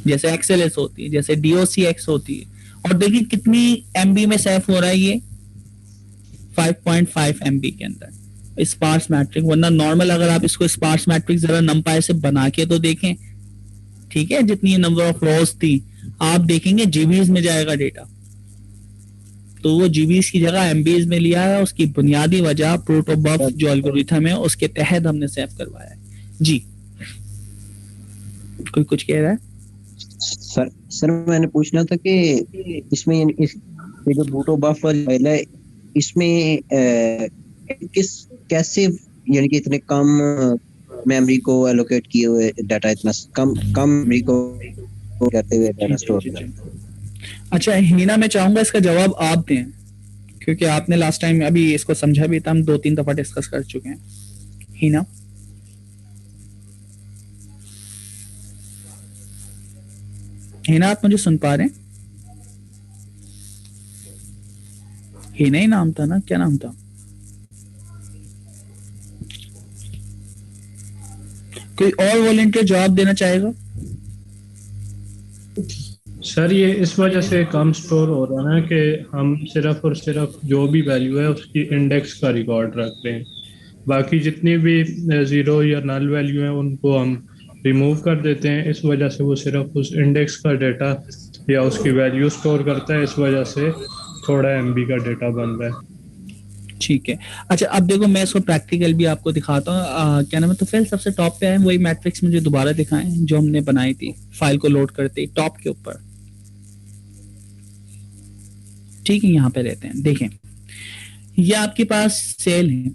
जैसे XLS होती है, जैसे DOCX होती है। और देखिए कितनी MB में सेव हो रहा है ये? 5.5 MB के अंदर स्पार्स मैट्रिक। वरना नॉर्मल अगर आप इसको स्पार्स मैट्रिक जरा नंपाई से बना के तो देखें, ठीक है, जितनी नंबर ऑफ रोज थी, आप देखेंगे जीबीज में जाएगा डेटा। तो वो जीबीज की जगह एमबीज में लिया है। उसकी बुनियादी वजह प्रोटोबफ जो एल्गोरिथम है उसके तहत हमने सेव करवाया है। जी, कोई कुछ कह रहा है? सर मैंने पूछना था कि इसमें ये जो प्रोटोबफ फाइल है इसमें कैसे यानी कि इतने कम मेमोरी को एलोकेट किए हुए डाटा, इतना कम मेमोरी को करते हुए डाटा स्टोर करते हैं। अच्छा हिना, मैं चाहूंगा इसका जवाब आप दें, क्योंकि आपने लास्ट टाइम अभी इसको समझा भी था, हम 2-3 दफा डिस्कस कर चुके हैं। हिना, आप मुझे सुन पा रहे हैं? हिना ही नाम था ना, क्या नाम था? कोई और वॉलंटियर जवाब देना चाहेगा? सर ये इस वजह से कम स्टोर हो रहा है ना कि हम सिर्फ और सिर्फ जो भी वैल्यू है उसकी इंडेक्स का रिकॉर्ड रखते हैं। बाकी जितनी भी जीरो या नल वैल्यू है उनको हम रिमूव कर देते हैं। इस वजह से वो सिर्फ उस इंडेक्स का डेटा या उसकी वैल्यू स्टोर करता है। इस वजह से थोड़ा MB का डेटा बन रहा है। ठीक है, अच्छा अब देखो मैं इसको प्रैक्टिकल भी आपको दिखाता हूँ। क्या नाम है? तो फिर सबसे टॉप पे आए, वही मैट्रिक्स मुझे दोबारा दिखाएं जो हमने बनाई थी फाइल को लोड करते टॉप के ऊपर। ठीक है, यहाँ पे रहते हैं। देखें ये आपके पास सेल है,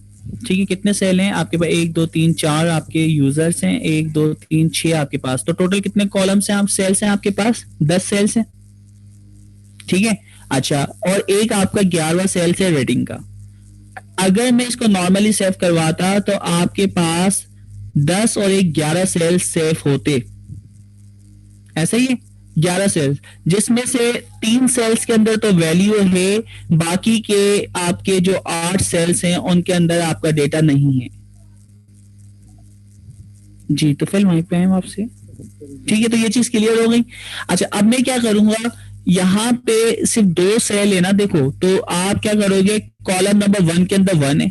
ठीक है, कितने सेल हैं आपके पास? 1 2 3 4 आपके यूजर्स हैं, 1 2 3 6 आपके पास। तो टोटल कितने कॉलम्स हैं, आप सेल्स हैं आपके पास? 10 सेल्स हैं, ठीक है। अच्छा, और एक आपका 11वां सेल है रेटिंग का। अगर मैं इसको नॉर्मली सेव करवाता तो आपके पास 10 और 11 सेल सेव होते, ऐसा ही है। 11 सेल्स, जिसमें से 3 सेल्स के अंदर तो वैल्यू है, बाकी के आपके जो 8 सेल्स हैं उनके अंदर आपका डेटा नहीं है। जी, तो फिर वहीं पे आए आपसे। ठीक है, तो ये चीज क्लियर हो गई। अच्छा, अब मैं क्या करूंगा, यहाँ पे सिर्फ 2 सेल है ना, देखो, तो आप क्या करोगे, कॉलम नंबर 1 के अंदर 1 है,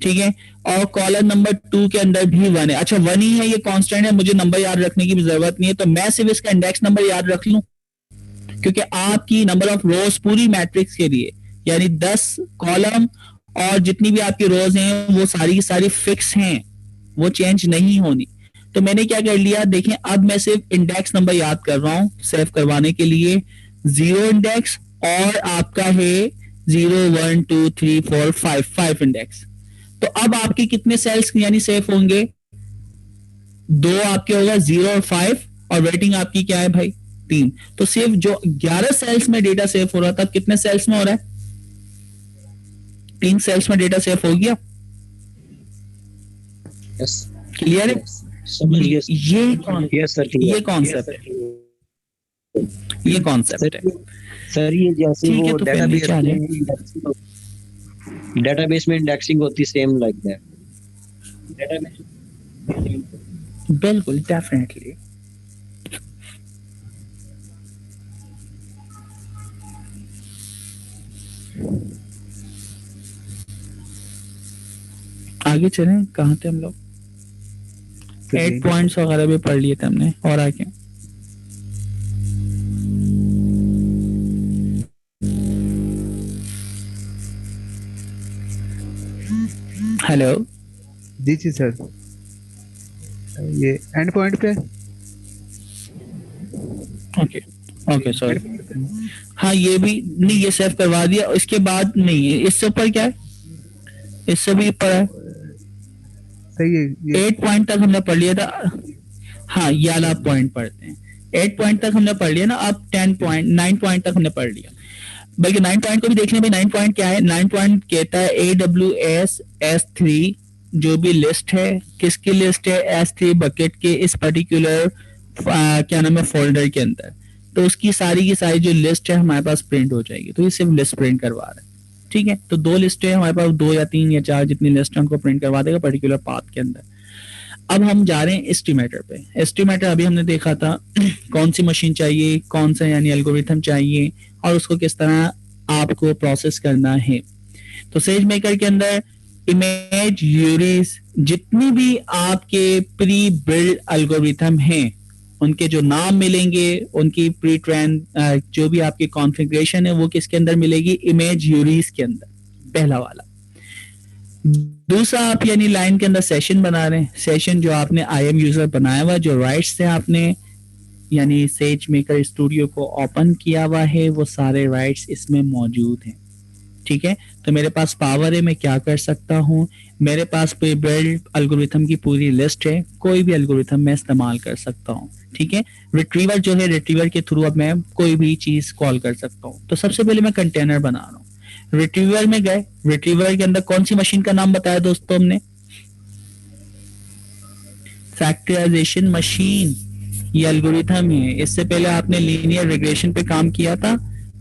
ठीक है, और कॉलम नंबर 2 के अंदर भी 1 है। अच्छा, 1 ही है, ये कांस्टेंट है, मुझे नंबर याद रखने की भी जरूरत नहीं है, तो मैं सिर्फ इसका इंडेक्स नंबर याद रख लूं, क्योंकि आपकी नंबर ऑफ रोज पूरी मैट्रिक्स के लिए, यानी 10 कॉलम और जितनी भी आपकी रोज हैं वो सारी की सारी फिक्स हैं, वो चेंज नहीं होनी। तो मैंने क्या कर लिया, देखें, अब मैं सिर्फ इंडेक्स नंबर याद कर रहा हूं सेव करवाने के लिए, 0 इंडेक्स, और आपका है 0 1 2 3 4 5 इंडेक्स। तो अब आपके कितने सेल्स यानी सेव होंगे, 2 आपके होगा, 0 और 5, और वेटिंग आपकी क्या है भाई, 3। तो सिर्फ जो 11 सेल्स में डेटा सेव हो रहा था, कितने सेल्स में हो रहा है, 3 सेल्स में डेटा सेव हो गया। क्लियर है, समझ गया। ये कॉन्सेप्ट है, ये कॉन्सेप्ट है सर। ये जैसे वो तो डेटाबेस में इंडेक्सिंग होती, सेम लाइक दैट। बिल्कुल, डेफिनेटली। आगे चलें, कहाँ थे हम लोग, 8 पॉइंट्स वगैरह भी पढ़ लिए थे हमने, और आगे हेलो। जी जी सर, ये एंड पॉइंट पे। ओके ओके सॉरी, हाँ ये भी नहीं, ये सेव करवा दिया, इसके बाद नहीं है, इससे ऊपर क्या है, इससे भी ऊपर है, सही है। 8 पॉइंट तक हमने पढ़ लिया था। हाँ, ये वाला पॉइंट पढ़ते हैं, 8 पॉइंट तक हमने पढ़ लिया ना, अब 9 पॉइंट तक हमने पढ़ लिया। बल्कि 9 पॉइंट को भी देख लें भाई, 9 पॉइंट क्या है, 9 पॉइंट कहता है AWS S3 जो भी लिस्ट है, किसकी लिस्ट है, S3 बकेट के इस पर्टिकुलर क्या नाम है फोल्डर के अंदर, तो उसकी सारी की सारी जो लिस्ट है हमारे पास प्रिंट हो जाएगी। तो ये सिर्फ लिस्ट प्रिंट करवा रहा है, ठीक है। तो 2 लिस्टें हमारे पास, 2 या 3 या 4 जितनी लिस्ट है उनको प्रिंट करवा देगा पर्टिकुलर पाथ के अंदर। अब हम जा रहे हैं एस्टिमेटर पे। एस्टिमेटर अभी हमने देखा था कौन सी मशीन चाहिए, कौन सा यानी एल्गोरिथम चाहिए, और उसको किस तरह आपको प्रोसेस करना है। तो सेज मेकर के अंदर इमेज यूरीज, जितनी भी आपके प्री बिल्ड एल्गोरिथम हैं उनके जो नाम मिलेंगे, उनकी प्री ट्रेन जो भी आपकी कॉन्फ़िगरेशन है वो किसके अंदर मिलेगी, इमेज यूरीज के अंदर, पहला वाला। दूसरा, आप यानी लाइन के अंदर सेशन बना रहे हैं, सेशन जो आपने IAM यूजर बनाया हुआ, जो राइट्स थे आपने यानी सेज मेकर स्टूडियो को ओपन किया हुआ है, वो सारे राइट्स इसमें मौजूद हैं, ठीक है। तो मेरे पास पावर है, मैं क्या कर सकता हूँ, मेरे पास प्री बिल्ड एल्गोरिथम की पूरी लिस्ट है, कोई भी एल्गोरिथम मैं इस्तेमाल कर सकता हूँ, ठीक है। रिट्रीवर जो है, रिट्रीवर के थ्रू अब मैं कोई भी चीज कॉल कर सकता हूँ। तो सबसे पहले मैं कंटेनर बना रहा हूँ, रिट्रीवर में गए, रिट्रीवर के अंदर कौन सी मशीन का नाम बताया दोस्तों हमने, फैक्टराइजेशन मशीन, ये एल्गोरिथम है। इससे पहले आपने लीनियर रिग्रेशन पे काम किया था,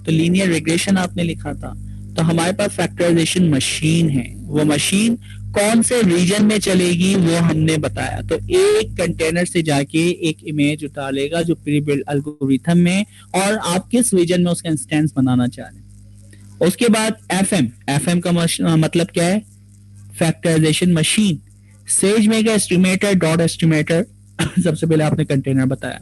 तो लीनियर रिग्रेशन आपने लिखा था। तो हमारे पास फैक्टराइजेशन मशीन है, वो मशीन कौन से रीजन में चलेगी वो हमने बताया। तो एक कंटेनर से जाके एक इमेज उठा लेगा जो प्री बिल्ड एल्गोरिथम में, और आप किस रीजन में उसका इंस्टेंस बनाना चाह रहे हैं। उसके बाद FM का मतलब क्या है, factorization machine. SageMaker estimator dot estimator सबसे पहले आपने कंटेनर बताया,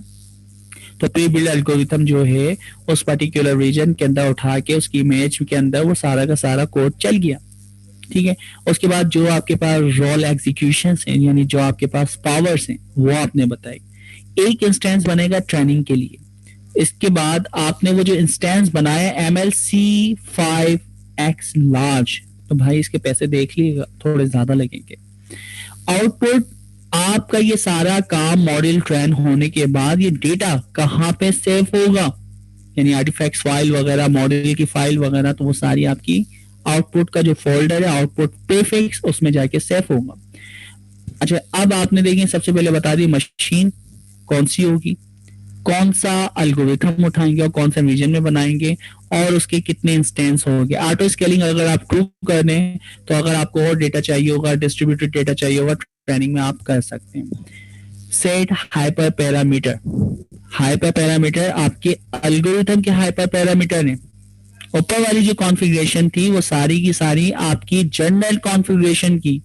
तो प्री बिल्ड एल्गोरिथम जो है उस पर्टिकुलर रीजन के अंदर उठा के उसकी इमेज के अंदर वो सारा का सारा कोड चल गया, ठीक है। उसके बाद जो आपके पास रोल एग्जीक्यूशंस हैं, यानी जो आपके पास पावर्स हैं, वो आपने बताई। एक इंस्टेंस बनेगा ट्रेनिंग के लिए, इसके बाद आपने वो जो इंस्टेंस बनाया MLC5X लार्ज, तो भाई इसके पैसे देख लीजिएगा, थोड़े ज्यादा लगेंगे। आउटपुट आपका ये सारा काम मॉडल ट्रेन होने के बाद ये डेटा कहाँ पे सेव होगा, यानी आर्टिफैक्ट्स फाइल वगैरह, मॉडल की फाइल वगैरह, तो वो सारी आपकी आउटपुट का जो फोल्डर है, आउटपुट प्रीफिक्स, उसमें जाके सेव होगा। अच्छा, अब आपने देखिए सबसे पहले बता दी मशीन कौन सी होगी, कौन सा एल्गोरिथम उठाएंगे और कौन सा रीजन में बनाएंगे और उसके कितने इंस्टेंस होंगे। ऑटो स्केलिंग अगर आप ट्रू कर दें तो अगर आपको और डेटा चाहिए होगा, डिस्ट्रीब्यूटेड डेटा चाहिए होगा, ट्रेनिंग में आप कर सकते हैं। Set hyper parameter, hyper parameter आपके एल्गोरिथम के हाइपर पैरामीटर है। ऊपर वाली जो कॉन्फ़िगरेशन थी वो सारी की सारी आपकी जनरल कॉन्फ़िगरेशन की।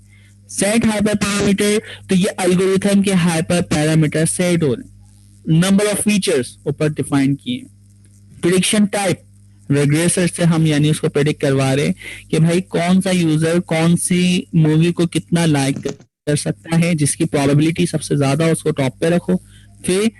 सेट हाइपर पैरामीटर, तो ये एल्गोरिथम के हाइपर पैरामीटर सेट हो रहे। नंबर ऑफ फीचर्स ऊपर डिफाइन किए। प्रेडिक्शन टाइप, रेग्रेसर से हम यानी उसको प्रेडिक्ट करवा रहे कि भाई कौन सा यूजर कौन सी मूवी को कितना लाइक कर सकता है, जिसकी प्रोबेबिलिटी सबसे ज्यादा उसको टॉप पे रखो, फिर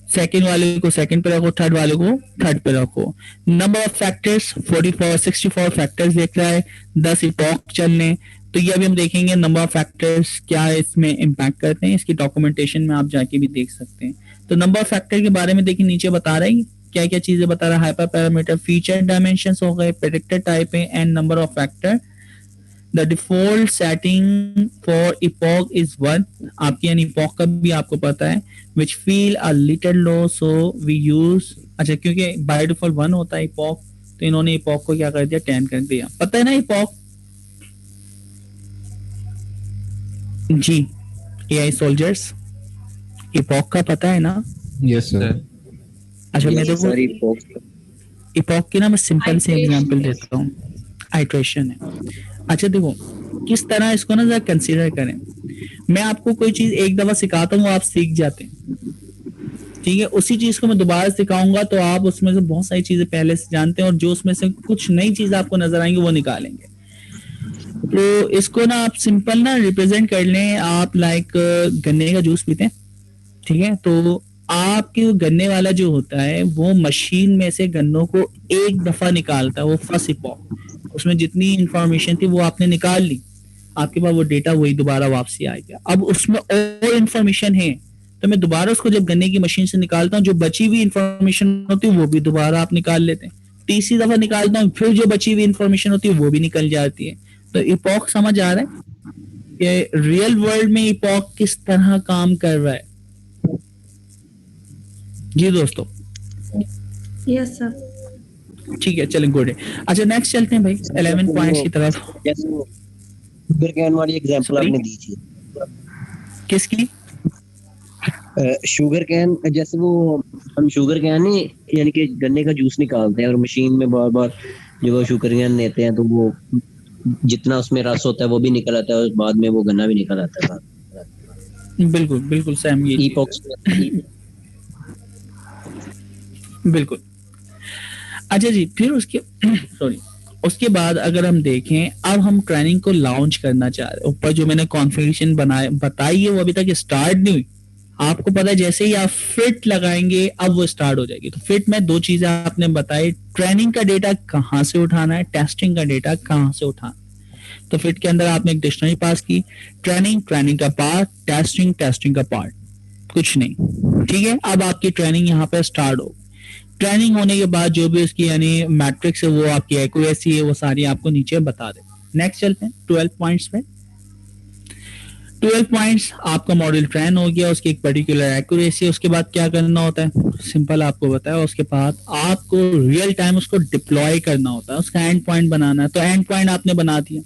सेकंड वाले को सेकंड पे रखो, थर्ड वाले को थर्ड पे रखो। नंबर ऑफ फैक्टर्स 44 64 फैक्टर्स देख रहा है, 10 इपॉक चलने। तो ये अभी हम देखेंगे नंबर ऑफ फैक्टर्स क्या इसमें इम्पैक्ट करते हैं, इसकी डॉक्यूमेंटेशन में आप जाके भी देख सकते हैं। तो नंबर ऑफ फैक्टर के बारे में देखिए नीचे बता रहा है क्या क्या चीजें बता रहा है। हाइपर पैरामीटर, फीचर डायमेंशंस हो गए, प्रेडिक्टर टाइप है and number of factor. The default setting for epoch is 1, आपकी यानी epoch का भी आपको पता है, which feel a little low so we use, अच्छा क्योंकि by default 1 होता है epoch, तो इन्होंने epoch को क्या कर दिया 10 कर दिया। पता है ना epoch जी, AI soldiers epoch का पता है ना? Yes sir. अच्छा मैं देखो epoch की ना मैं सिंपल से एग्जांपल देता हूँ, आइट्रेशन है। अच्छा देखो किस तरह इसको ना जरा कंसीडर करें। मैं आपको कोई चीज एक दफा सिखाता हूँ, आप सीख जाते हैं, ठीक है। उसी चीज को मैं दोबारा सिखाऊंगा तो आप उसमें से बहुत सारी चीजें पहले से जानते हैं और जो उसमें से कुछ नई चीज आपको नजर आएंगी वो निकालेंगे। तो इसको ना आप सिंपल ना रिप्रेजेंट कर लें, आप लाइक गन्ने का जूस पीते हैं, ठीक है। तो आपके गन्ने वाला जो होता है वो मशीन में से गन्नों को एक दफा निकालता है, वो फर्स्ट इपॉक, उसमें जितनी इंफॉर्मेशन थी वो आपने निकाल ली, आपके पास वो डेटा वही दोबारा वापसी आ गया। अब उसमें और इंफॉर्मेशन है तो मैं दोबारा उसको जब गन्ने की मशीन से निकालता हूँ, जो बची हुई इंफॉर्मेशन होती है वो भी दोबारा आप निकाल लेते हैं। तीसरी दफा निकालता हूँ, फिर जो बची हुई इंफॉर्मेशन होती है वो भी निकल जाती है। तो इपॉक समझ आ रहा है कि रियल वर्ल्ड में इपॉक किस तरह काम कर रहा है जी दोस्तों? यस सर, ठीक है चलें, गुड है। अच्छा नेक्स्ट चलते हैं भाई 11 पॉइंट्स की तरफ। शुगर कैन वाली एग्जांपल आपने दी थी, किसकी? शुगर कैन, जैसे वो हम शुगर कैन नहीं यानी कि गन्ने का जूस निकालते हैं और मशीन में बार बार जो वो शुगर कैन लेते हैं तो वो जितना उसमें रस होता है वो भी निकल आता है और बाद में वो गन्ना भी निकल आता है। बिल्कुल बिल्कुल सेम ये ईपॉक्स बिल्कुल। अच्छा जी, फिर उसके सॉरी उसके बाद अगर हम देखें, अब हम ट्रेनिंग को लॉन्च करना चाह रहे हैं। ऊपर जो मैंने कॉन्फ़िगरेशन बताई है वो अभी तक स्टार्ट नहीं हुई। आपको पता है जैसे ही आप फिट लगाएंगे अब वो स्टार्ट हो जाएगी। तो फिट में दो चीजें आपने बताई, ट्रेनिंग का डेटा कहाँ से उठाना है, टेस्टिंग का डेटा कहाँ से उठाना। तो फिट के अंदर आपने एक डिक्शनरी पास की, ट्रेनिंग का पार्ट, टेस्टिंग का पार्ट, कुछ नहीं, ठीक है। अब आपकी ट्रेनिंग यहाँ पे स्टार्ट हो। ट्रेनिंग होने के बाद जो भी उसकी यानी मैट्रिक्स है वो आपकी एक्यूरेसी है वो सारी आपको नीचे बता दे। नेक्स्ट चलते हैं 12 पॉइंट्स पे। 12 पॉइंट्स, आपका मॉडल ट्रेन हो गया, उसकी एक पर्टिकुलर एक्यूरेसी है। उसके बाद क्या करना होता है, सिंपल आपको बताया। उसके बाद आपको रियल टाइम उसको डिप्लॉय करना होता है, उसका एंड पॉइंट बनाना है। तो एंड पॉइंट आपने बना दिया,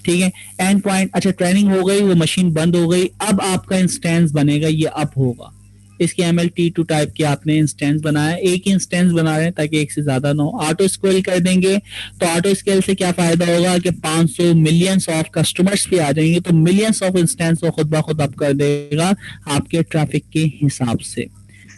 ठीक है। एंड पॉइंट, अच्छा ट्रेनिंग हो गई, वो मशीन बंद हो गई, अब आपका इंस्टेंस बनेगा, ये अप होगा। इसके MLT2 टाइप के आपने इंस्टेंस बनाया, एक इंस्टेंस बना रहे हैं ताकि एक से ज्यादा ना हो। ऑटो स्केल कर देंगे तो ऑटो स्केल से क्या फायदा होगा कि 500 मिलियंस ऑफ कस्टमर्स भी आ जाएंगे, तो मिलियंस ऑफ इंस्टेंस वो खुद ब खुद अप कर देगा आपके ट्रैफिक के हिसाब से,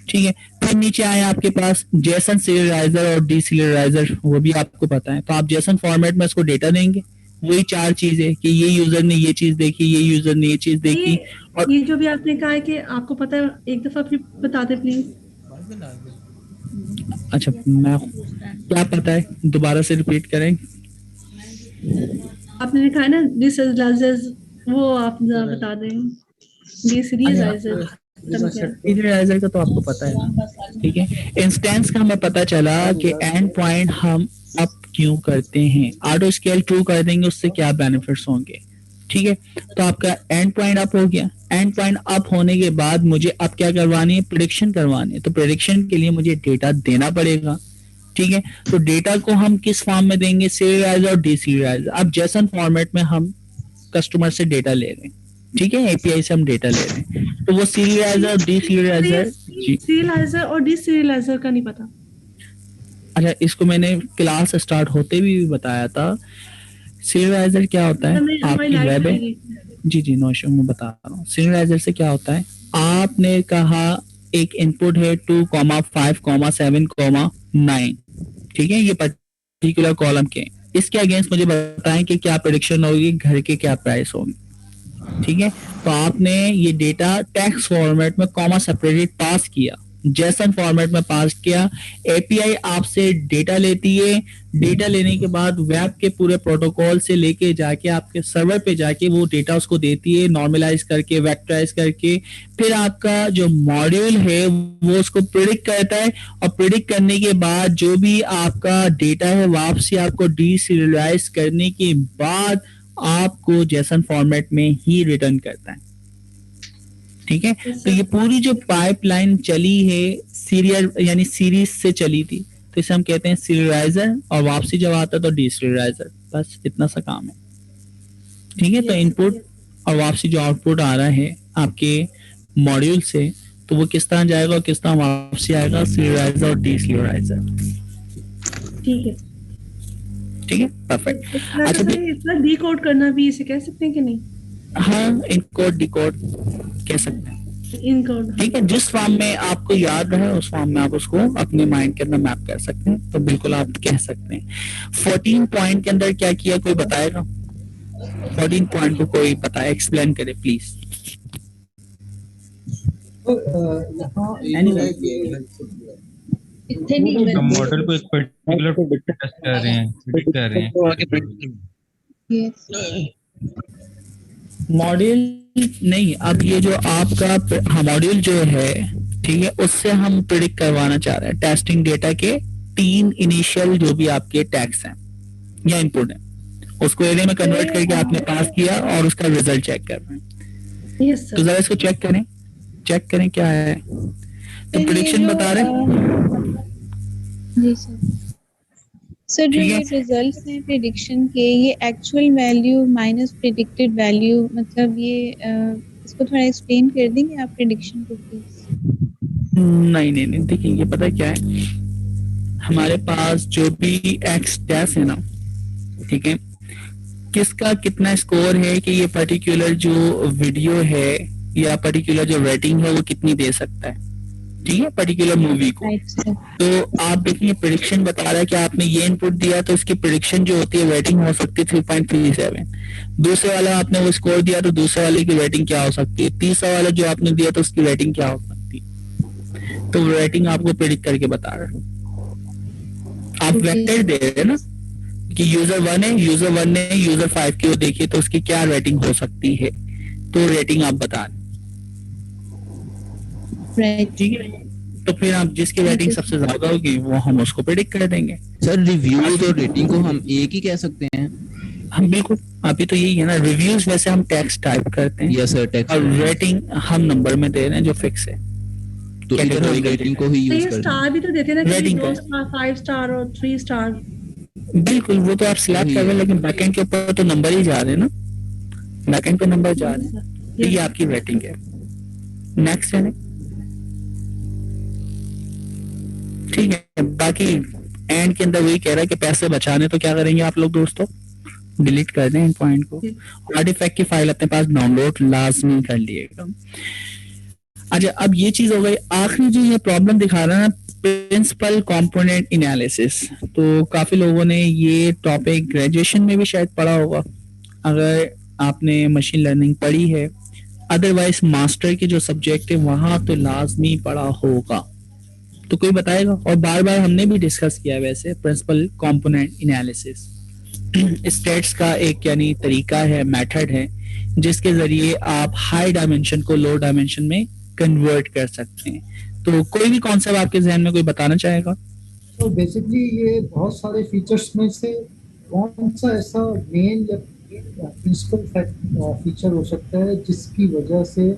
ठीक है। फिर नीचे आए आपके पास जेसन सीरियलाइजर और डीसीरियलाइजर, वो भी आपको पता है। तो आप जेसन फॉर्मेट में इसको डेटा देंगे, वही 4 चीजें कि ये यूजर ने ये चीज देखी, ये यूजर ने ये चीज देखी। और ये जो भी आपने कहा है कि आपको पता है, एक दफा फिर बता दे प्लीज। अच्छा मैं क्या पता है, दोबारा से रिपीट करें। आपने कहा है ना डीसीरियलाइजर, वो आप बता दें। डीसीरियलाइजर का तो आपको पता है ना, ठीक है। इंस्टेंस का हमें पता चला कि एंड पॉइंट हम अप क्यों करते हैं, ऑटो स्केल ट्रू कर देंगे, उससे क्या बेनिफिट्स होंगे, ठीक है। तो आपका एंड पॉइंट अप हो गया, एंड पॉइंट अप होने के बाद मुझे अब क्या करवानी है, प्रेडिक्शन करवानी है। तो प्रेडिक्शन के लिए मुझे डेटा देना पड़ेगा, ठीक है। तो डेटा को हम किस फॉर्म में देंगे, सीरियलाइजर और डीसीरियलाइजर। अब जेसन फॉर्मेट में हम कस्टमर से डेटा ले रहे हैं, ठीक है, एपीआई से हम डेटा ले रहे हैं। तो वो सीरियलाइजर और डीसीरियलाइजर, सीरियलाइजर और डीसीरियलाइजर का नहीं पता। अच्छा, इसको मैंने क्लास स्टार्ट होते भी बताया था। सीरियलाइजर क्या होता है, आपकी वेब है, जी नो इशू, मैं बता रहा हूँ। सीरियलाइजर से क्या होता है, आपने कहा एक इनपुट है 2,5,7,9, ठीक है, ये पर्टिकुलर कॉलम के, इसके अगेंस्ट मुझे बताएं कि क्या प्रेडिक्शन होगी, घर के क्या प्राइस होगी, ठीक है। तो आपने ये डेटा टेक्स्ट फॉर्मेट में कॉमा सेपरेटेड पास किया, जेसन फॉर्मेट में पास किया। एपीआई आपसे डेटा लेती है, डेटा लेने के बाद वेब के पूरे प्रोटोकॉल से लेके जाके आपके सर्वर पे जाके वो डेटा उसको देती है, नॉर्मलाइज करके, वेक्टराइज करके। फिर आपका जो मॉड्यूल है वो उसको प्रिडिक्ट करता है, और प्रिडिक्ट करने के बाद जो भी आपका डेटा है वापसी आपको डीसीरियलाइज करने के बाद आपको जेसन फॉर्मेट में ही रिटर्न करता है, ठीक है। तो ये पूरी जो पाइपलाइन चली है सीरियल यानी सीरीज से चली थी, तो इसे हम कहते हैं सीरियलाइजर, और वापसी जब आता है तो डीसीरियलाइजर। बस इतना सा काम है, ठीक है। तो इनपुट और वापसी जो आउटपुट आ रहा है आपके मॉड्यूल से, तो वो किस तरह जाएगा और किस तरह वापसी आएगा, सीरियलाइजर और डीसीरियलाइजर, ठीक है, ठीक है, परफेक्ट। अच्छा, इतना डीकोड करना भी इसे कह सकते हैं कि नहीं? हाँ, इनकोड डिकोड कह सकते हैं, इनकोड, ठीक है। जिस फॉर्म में आपको याद रहे उस फॉर्म में आप उसको अपने माइंड के अंदर मैप कर सकते हैं, तो बिल्कुल आप कह सकते हैं। 14 पॉइंट के अंदर क्या किया, कोई बताएगा? 14 पॉइंट को कोई बताए, एक्सप्लेन करे प्लीज। हम मॉडल को एक पर्टिकुलर टेस्ट कर रहे हैं, प्रेडिक्ट कर रहे हैं। मॉड्यूल नहीं, अब ये जो आपका मॉड्यूल जो है, ठीक है, उससे हम प्रिडिक्ट करवाना चाह रहे हैं टेस्टिंग डेटा के 3 इनिशियल जो भी आपके टैग्स हैं या इनपुट है, उसको एरे में कन्वर्ट करके आपने पास किया और उसका रिजल्ट चेक कर रहे हैं। yes, तो जरा इसको चेक करें क्या है। तो प्रेडिक्शन बता रहे हैं जी सर जो ये रिजल्ट्स हैं प्रेडिक्शन के, ये actual value minus predicted value, मतलब ये इसको थोड़ा एक्सप्लेन कर देंगे आप प्रेडिक्शन को प्लीज? नहीं, देखिए ये पता क्या है, हमारे पास जो भी एक्स डैश है ना, ठीक है, किसका कितना स्कोर है कि ये पर्टिकुलर जो वीडियो है या पर्टिकुलर जो रेटिंग है वो कितनी दे सकता है, ठीक है, पर्टिकुलर मूवी को। तो आप देखिए प्रेडिक्शन बता रहा है कि आपने ये इनपुट दिया तो इसकी प्रेडिक्शन जो होती है रेटिंग हो सकती है 3.37। दूसरे वाला आपने वो स्कोर दिया तो दूसरे वाले की रेटिंग क्या हो सकती है, तीसरा वाला जो आपने दिया तो उसकी रेटिंग क्या हो सकती है। तो रेटिंग आपको प्रेडिक्ट करके बता रहा है। आप वेक्टर दे रहे हैं ना कि यूजर 1 है, यूजर 1 ने यूजर 5 की वो देखिए तो उसकी क्या रेटिंग हो सकती है, तो रेटिंग आप बता रहे, ठीक है। तो फिर आप जिसकी रेटिंग सबसे ज्यादा होगी वो हम उसको प्रेडिक्ट कर देंगे। सर रिव्यूज और रेटिंग को हम एक ही कह सकते हैं? हम बिल्कुल, अभी तो यही है ना, रिव्यूज वैसे हम टेक्स्ट टाइप करते हैं, यस सर, टेक्स्ट, और रेटिंग हम नंबर में दे रहे हैं जो फिक्स है, तो इधर हम रेटिंग को ही यूज करते हैं। स्टार भी तो देते हैं ना, रेटिंग 2 स्टार 5 स्टार और 3 स्टार। बिल्कुल, वो तो आप सिलेक्ट कर रहे हैं, लेकिन बैकएंड के ऊपर तो नंबर ही जा रहे हैं ना, बैकएंड पे नंबर जा रहे हैं, तो ये आपकी रेटिंग है। नेक्स्ट है, ठीक है। बाकी एंड के अंदर वही कह रहा है कि पैसे बचाने तो क्या करेंगे आप लोग दोस्तों, डिलीट कर दें इन पॉइंट को, आर्टिफैक्ट की फाइल अपने पास डाउनलोड लाजमी कर लिएगा। अच्छा, अब ये चीज हो गई। आखिरी जो ये प्रॉब्लम दिखा रहा है ना, प्रिंसिपल कंपोनेंट एनालिसिस, तो काफी लोगों ने ये टॉपिक ग्रेजुएशन में भी शायद पढ़ा होगा अगर आपने मशीन लर्निंग पढ़ी है, अदरवाइज मास्टर के जो सब्जेक्ट है वहां तो लाजमी पढ़ा होगा। तो कोई बताएगा? और बार बार हमने भी डिस्कस किया है वैसे प्रिंसिपल कंपोनेंट एनालिसिस स्टेट्स का एक यानी तरीका है, मेथड है, जिसके जरिए आप हाई डायमेंशन को लो डायमेंशन में कन्वर्ट कर सकते हैं। तो कोई भी कॉन्सेप्ट आपके जहन में कोई बताना चाहेगा? तो बेसिकली ये बहुत सारे फीचर्स में से कौन सा ऐसा मेन या प्रिंसिपल फीचर हो सकता है जिसकी वजह से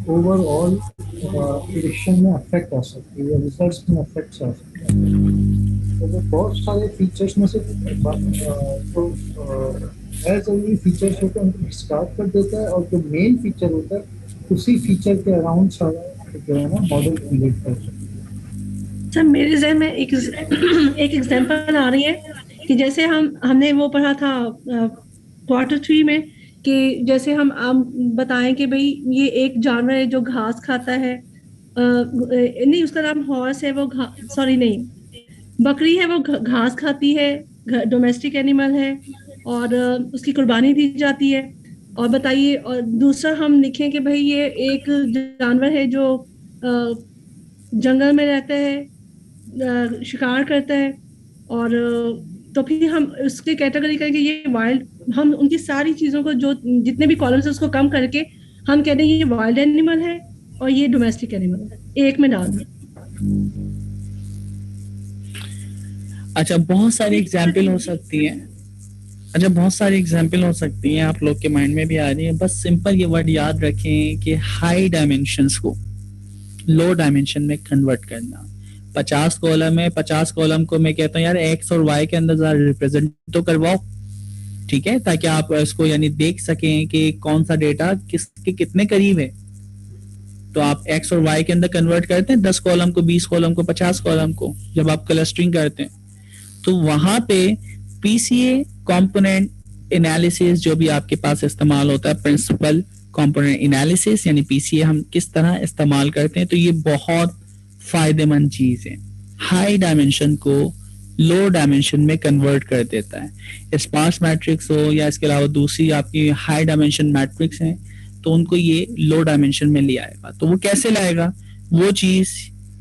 ओवरऑल प्रेडिक्शन में अफेक्ट आ सकती है या रिजल्ट्स में अफेक्ट आ सकता है। तो वो बहुत सारे फीचर्स में से तो गैर जरूरी फीचर्स होते हैं उनको डिस्कार्ड कर देता है, और जो मेन फीचर होता है उसी फीचर के अराउंड सारा जो है ना मॉडल क्रिएट कर सकते हैं। सर मेरे जहन में एक एग्जांपल आ रही है कि जैसे हमने वो पढ़ा था Q3 में कि जैसे हम बताएं कि भाई ये एक जानवर है जो घास खाता है, नहीं उसका नाम हॉर्स है, वो सॉरी नहीं बकरी है, वो घास खाती है, डोमेस्टिक एनिमल है और उसकी कुर्बानी दी जाती है। और बताइए, और दूसरा हम लिखें कि भाई ये एक जानवर है जो जंगल में रहता है, शिकार करता है, और तो फिर हम उसकी कैटेगरी करेंगे ये वाइल्ड, हम उनकी सारी चीज़ों को जो जितने भी कॉलम्स है उसको कम करके हम कहते हैं ये वाइल्ड एनिमल है और ये डोमेस्टिक एनिमल है, एक में डाल दें। अच्छा, बहुत सारी एग्जाम्पल हो सकती है। अच्छा, बहुत सारी एग्जाम्पल हो सकती हैं, आप लोग के माइंड में भी आ रही है। बस सिंपल ये वर्ड याद रखें कि हाई डायमेंशंस को लो डायमेंशन में कन्वर्ट करना। 50 कॉलम है, 50 कॉलम को मैं कहता हूँ यार एक्स और वाई के अंदर जरा रिप्रेजेंट तो करवाओ, ठीक है, ताकि आप इसको यानी देख सकें कि कौन सा डेटा किसके कितने करीब है। तो आप एक्स और वाई के अंदर कन्वर्ट करते हैं 10 कॉलम को, 20 कॉलम को, 50 कॉलम को, जब आप क्लस्टरिंग करते हैं तो वहां पे पीसीए कंपोनेंट एनालिसिस जो भी आपके पास इस्तेमाल होता है, प्रिंसिपल कंपोनेंट एनालिसिस यानी पीसीए हम किस तरह इस्तेमाल करते हैं, तो ये बहुत फायदेमंद चीज है। हाई डायमेंशन को लो डायमेंशन में कन्वर्ट कर देता है। स्पार्स मैट्रिक्स हो या इसके अलावा दूसरी आपकी हाई डायमेंशन मैट्रिक्स हैं तो उनको ये लो डायमेंशन में ले आएगा। तो वो कैसे लाएगा वो चीज,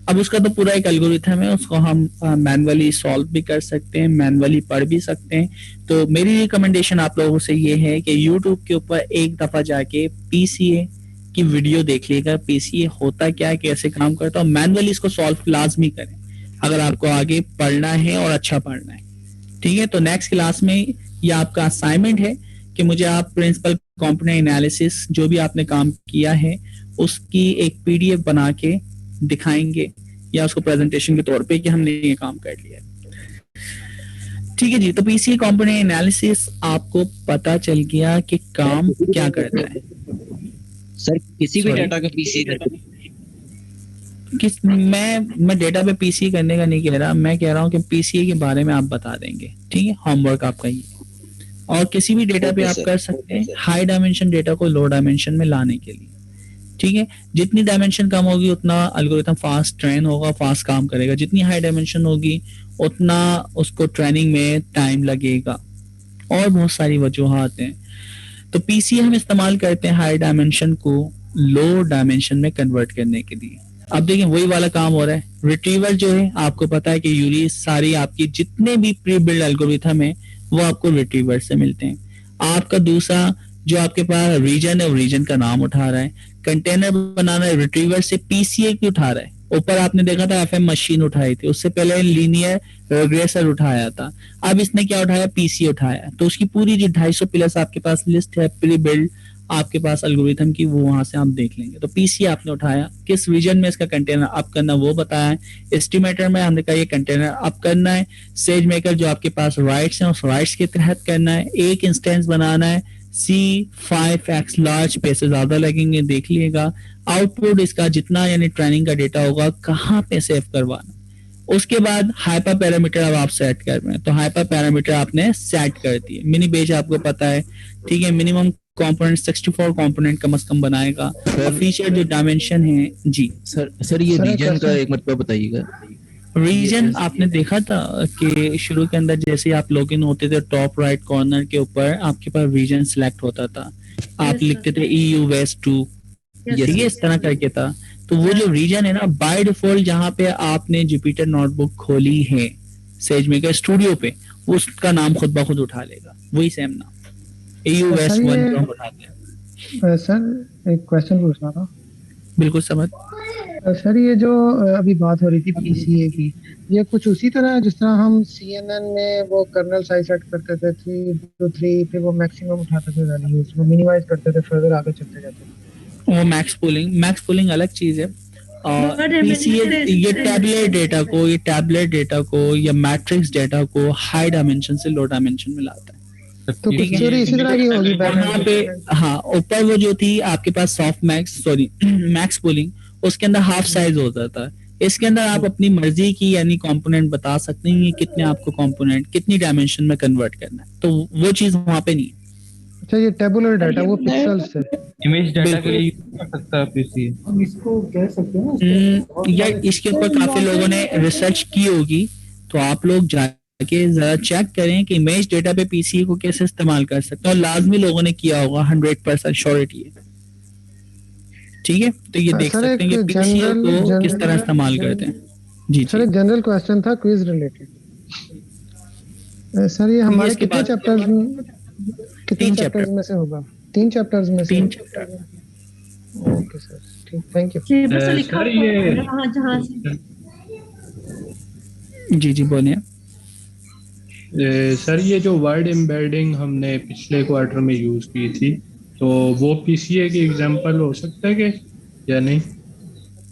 अब उसका तो पूरा एक एल्गोरिथम है, उसको हम मैनुअली सॉल्व भी कर सकते हैं, मैनुअली पढ़ भी सकते हैं। तो मेरी रिकमेंडेशन आप लोगों से ये है कि यूट्यूब के ऊपर एक दफा जाके पीसीए की वीडियो देख लीजिएगा, पीसीए होता क्या है, कैसे काम करता है, और मैनुअली इसको सॉल्व लाजमी करें अगर आपको आगे पढ़ना है और अच्छा पढ़ना है। ठीक है, तो नेक्स्ट क्लास में ये आपका असाइनमेंट है कि मुझे आप प्रिंसिपल कंपोनेंट एनालिसिस जो भी आपने काम किया है उसकी एक पीडीएफ बना के दिखाएंगे या उसको प्रेजेंटेशन के तौर पे कि हमने ये काम कर लिया। ठीक है जी, तो पीसीए कंपोनेंट एनालिसिस आपको पता चल गया कि काम क्या करता है। सर किसी भी डाटा का पीसीए करते मैं डेटा पे पीसीए करने का नहीं कह रहा, मैं कह रहा हूँ कि पीसीए के बारे में आप बता देंगे। ठीक है, होमवर्क आपका ये, और किसी भी डेटा पे आप कर सकते हैं हाई डायमेंशन डेटा को लो डायमेंशन में लाने के लिए। ठीक है, जितनी डायमेंशन कम होगी उतना एल्गोरिथम फास्ट ट्रेन होगा, फास्ट काम करेगा। जितनी हाई डायमेंशन होगी उतना उसको ट्रेनिंग में टाइम लगेगा, और बहुत सारी वजूहात हैं। तो पीसीए हम इस्तेमाल करते हैं हाई डायमेंशन को लो डायमेंशन में कन्वर्ट करने के लिए। अब देखिए वही वाला काम हो रहा है। रिट्रीवर जो है आपको पता है कि यूरी सारी आपकी जितने भी प्री बिल्ड एल्गोरिथम है वो आपको रिट्रीवर से मिलते हैं। आपका दूसरा जो आपके पास रीजन है वो रीजन का नाम उठा रहा है। कंटेनर बनाना है रिट्रीवर से पीसीए की उठा रहा है। ऊपर आपने देखा था एफएम मशीन उठाई थी, उससे पहले लीनियर रिग्रेसर उठाया था, अब इसने क्या उठाया, पीसीए उठाया। तो उसकी पूरी जो 250 प्लस आपके पास लिस्ट है प्री बिल्ड आपके पास एल्गोरिथम की, वो वहां से आप देख लेंगे। तो पीसीए आपने उठाया, किस रीजन में इसका कंटेनर अप करना वो बताया है। एस्टिमेटर में हमने कहा ये कंटेनर अप करना है। सेज मेकर जो आपके पास राइट्स हैं उस राइट्स के तहत करना है। एक इंस्टेंस बनाना है, C5x लार्ज पैसे ज्यादा लगेंगे, देख लीजिएगा। आउटपुट इसका जितना यानी ट्रेनिंग का डेटा होगा कहाँ पे सेव करवाना। उसके बाद हाइपर पैरामीटर अब आप सेट कर रहे हैं, तो हाइपर पैरामीटर आपने सेट कर दिए। मिनी बेज आपको पता है, ठीक है, मिनिमम कंपोनेंट 64 कंपोनेंट कम से कम बनाएगा। और फीचर जो डायमेंशन है जी सर ये रीजन का एक मतलब बताइएगा। रीजन आपने देखा था कि शुरू के अंदर जैसे आप लॉगिन होते थे टॉप राइट कॉर्नर के ऊपर आपके पास रीजन सिलेक्ट होता था, आप लिखते थे EU West 2, ये इस तरह करके था। तो वो जो रीजन है ना बाय डिफॉल्ट जहाँ पे आपने जुपिटर नोटबुक खोली है सेजमेकर स्टूडियो पे, उसका नाम खुद ब खुद उठा लेगा, वही सेम नाम EU West 1 उठा लेगा। सर एक क्वेश्चन पूछना था। बिल्कुल समझ। सर ये जो अभी बात हो रही थी पीसीए की, ये कुछ उसी तरह है जिस तरह हम सीएनएन में वो कर्नल साइज सेट करते थे 3 to 3, फिर वो मैक्सिमम उठाते थे वैल्यूज, वो मिनिमाइज करते थे, फर्दर आगे चलते जाते थे। वो मैक्स पुलिंग अलग चीज है। पीसीए ये टैबलेट डेटा को या मैट्रिक्स डेटा को हाई डायमेंशन से लो डायमेंशन में लाता है। तो कुछ थ्योरी इसी तरह की होगी वहाँ पे। हाँ, ऊपर वो जो थी आपके पास सॉफ्ट मैक्स पुलिंग, उसके अंदर हाफ साइज होता था। इसके अंदर आप अपनी मर्जी की यानी कंपोनेंट बता सकते हैं कितने आपको कंपोनेंट कितनी डायमेंशन में कन्वर्ट करना है, तो वो चीज वहाँ पे नहीं है। अच्छा, ये टेबुलर डाटा वो पिक्सेल्स है, इमेज डाटा के लिए यूज कर सकता है पीसीए। हम इसको कह सकते हैं या इसके ऊपर काफी लोगों ने रिसर्च की होगी, तो आप लोग जाके जरा चेक करें कि इमेज डेटा पे पीसीए को कैसे इस्तेमाल कर सकते हैं, और लाजमी लोगों ने किया होगा, 100% श्योरिटी है। ठीक है, तो ये देख सकते हैं कि पीसीए को किस तरह इस्तेमाल करते हैं। जी सर, एक जनरल क्वेश्चन था क्विज रिलेटेड। सर ये हमारे कितने चैप्टर्स में, कितने चैप्टर्स में से होगा? 3 चैप्टर्स में से। 3 चैप्टर। ओके सर, ठीक, थैंक यू। सर ये जी बोलिए। सर ये जो वर्ड एम्बेडिंग हमने पिछले क्वार्टर में यूज की थी, तो वो पीसीए की एग्जांपल हो सकता है कि या नहीं?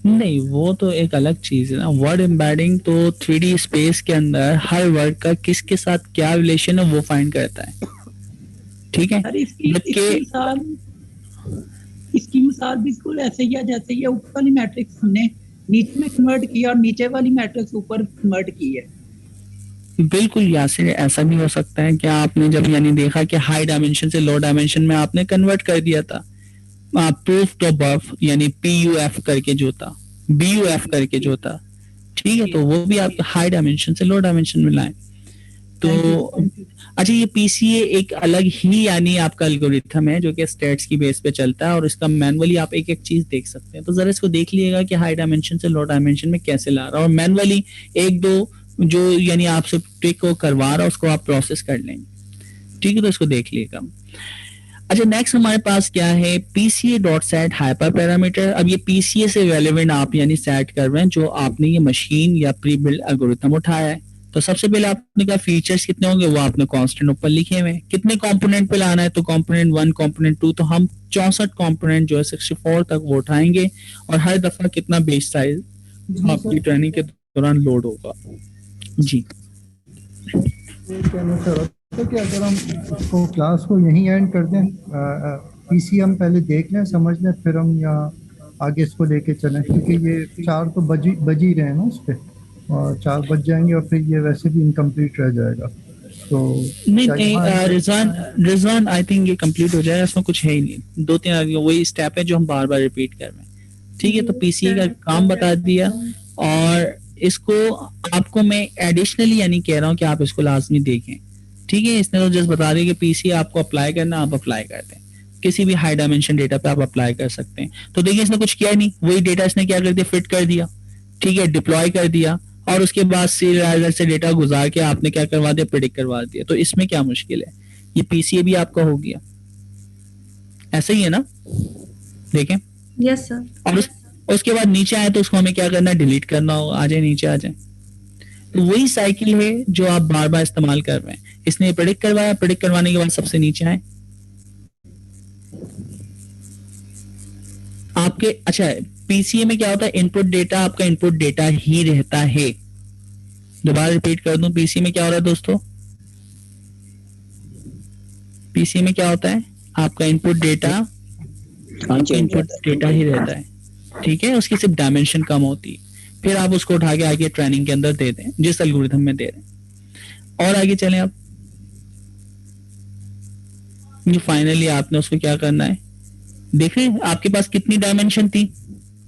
नहीं, वो तो एक अलग चीज है ना। वर्ड एम्बेडिंग तो 3D स्पेस के अंदर हर वर्ड का किसके साथ क्या रिलेशन है वो फाइंड करता है। ठीक है, इसकी मिसाल बिल्कुल ऐसे ही है जैसे ये ऊपर वाली मैट्रिक्स हमने नीचे में कन्वर्ट किया और नीचे वाली मैट्रिक्स ऊपर कन्वर्ट की है। बिल्कुल यासिर, ऐसा भी हो सकता है कि आपने जब यानी देखा कि हाई डायमेंशन से लो डायमेंशन में आपने कन्वर्ट कर दिया था, प्रूफ टू बर्फ यानी PUF करके जो था, BUF करके जो था, ठीक है, तो वो भी आप हाई डायमेंशन से लो डायमेंशन में लाए। तो अच्छा, ये पीसीए एक अलग ही यानी आपका एल्गोरिथम है जो कि स्टेट्स की बेस पे चलता है, और इसका मैनुअली आप एक एक चीज देख सकते हैं। तो जरा इसको देख लीजिएगा कि हाई डायमेंशन से लो डायमेंशन में कैसे ला रहा है, और मैनुअली एक दो जो यानी आपसे ट्रिक को करवा रहा है उसको आप प्रोसेस कर लेंगे। ठीक है, तो इसको देख लीजिएगा। अच्छा, नेक्स्ट हमारे पास क्या है, PCA dot set hyper parameter. अब ये पीसीए से रेलेवेंट आप यानी सेट कर रहे हैं जो आपने ये मशीन या प्री बिल्ड एल्गोरिथम उठाया है। तो सबसे पहले आपने कहा फीचर्स कितने होंगे, वो आपने कांस्टेंट ऊपर लिखे हुए हैं। कितने कंपोनेंट पे लाना है, तो कंपोनेंट 1 कंपोनेंट 2, तो हम 64 कंपोनेंट जो है 64 तक वो उठाएंगे, और हर दफा कितना बेस साइज आपकी ट्रेनिंग के दौरान लोड होगा। जी, कहना चाह रहा था कि अगर हम इसको क्लास को यहीं एंड कर दें, पीसी हम पहले देख लें, समझ लें, फिर हम यहाँ आगे इसको लेके चलें, क्योंकि ये 4 तो बज ही रहे हैं ना उस पर, और 4 बज जाएंगे और फिर ये वैसे भी इनकम्प्लीट रह जाएगा। तो नहीं रिजवान आई थिंक ये कंप्लीट हो जाएगा, इसमें कुछ है ही नहीं। 2-3 वही स्टेप है जो हम बार बार रिपीट कर रहे हैं। ठीक है, तो पीसीए का काम बता दिया, और इसको आपको मैं एडिशनली यानी कह रहा हूँ कि आप इसको लाजमी देखें। ठीक है, इसने तो जस्ट बता दिया कि पीसीए आपको अप्लाई करना, आप अप्लाई करते हैं, किसी भी हाई डायमेंशन डेटा पे आप अप्लाई कर सकते हैं। तो देखिए, इसने कुछ किया नहीं, वही डेटा इसने क्या कर दिया, फिट कर दिया। ठीक है, डिप्लॉय कर दिया, और उसके बाद सीरियलाइजर से डेटा गुजार के आपने क्या करवा दिया, प्रेडिक्ट करवा दिया। तो इसमें क्या मुश्किल है, ये पीसीए भी आपका हो गया। ऐसा ही है ना, देखें। Yes sir. और उसके बाद नीचे आए तो उसको हमें क्या करना है, डिलीट करना होगा। आ जाए नीचे, आ जाए। तो वही साइकिल है जो आप बार बार इस्तेमाल कर रहे हैं। इसने प्रेडिक्ट करवाया, प्रेडिक्ट करवाने के बाद सबसे नीचे आए आपके। अच्छा, पीसीए में क्या होता है, इनपुट डेटा आपका इनपुट डेटा ही रहता है। दोबारा रिपीट कर दूं, पीसीए में क्या हो रहा है दोस्तों, पीसीए में क्या होता है, आपका इनपुट डेटा ही रहता है। ठीक है, उसकी सिर्फ डायमेंशन कम होती है, फिर आप उसको उठा के आगे ट्रेनिंग के अंदर दे दें जिस एल्गोरिथम में दे रहे हैं। और आगे चलें, अब ये फाइनली आपने उसको क्या करना है, देख रहे हैं आपके पास कितनी डायमेंशन थी,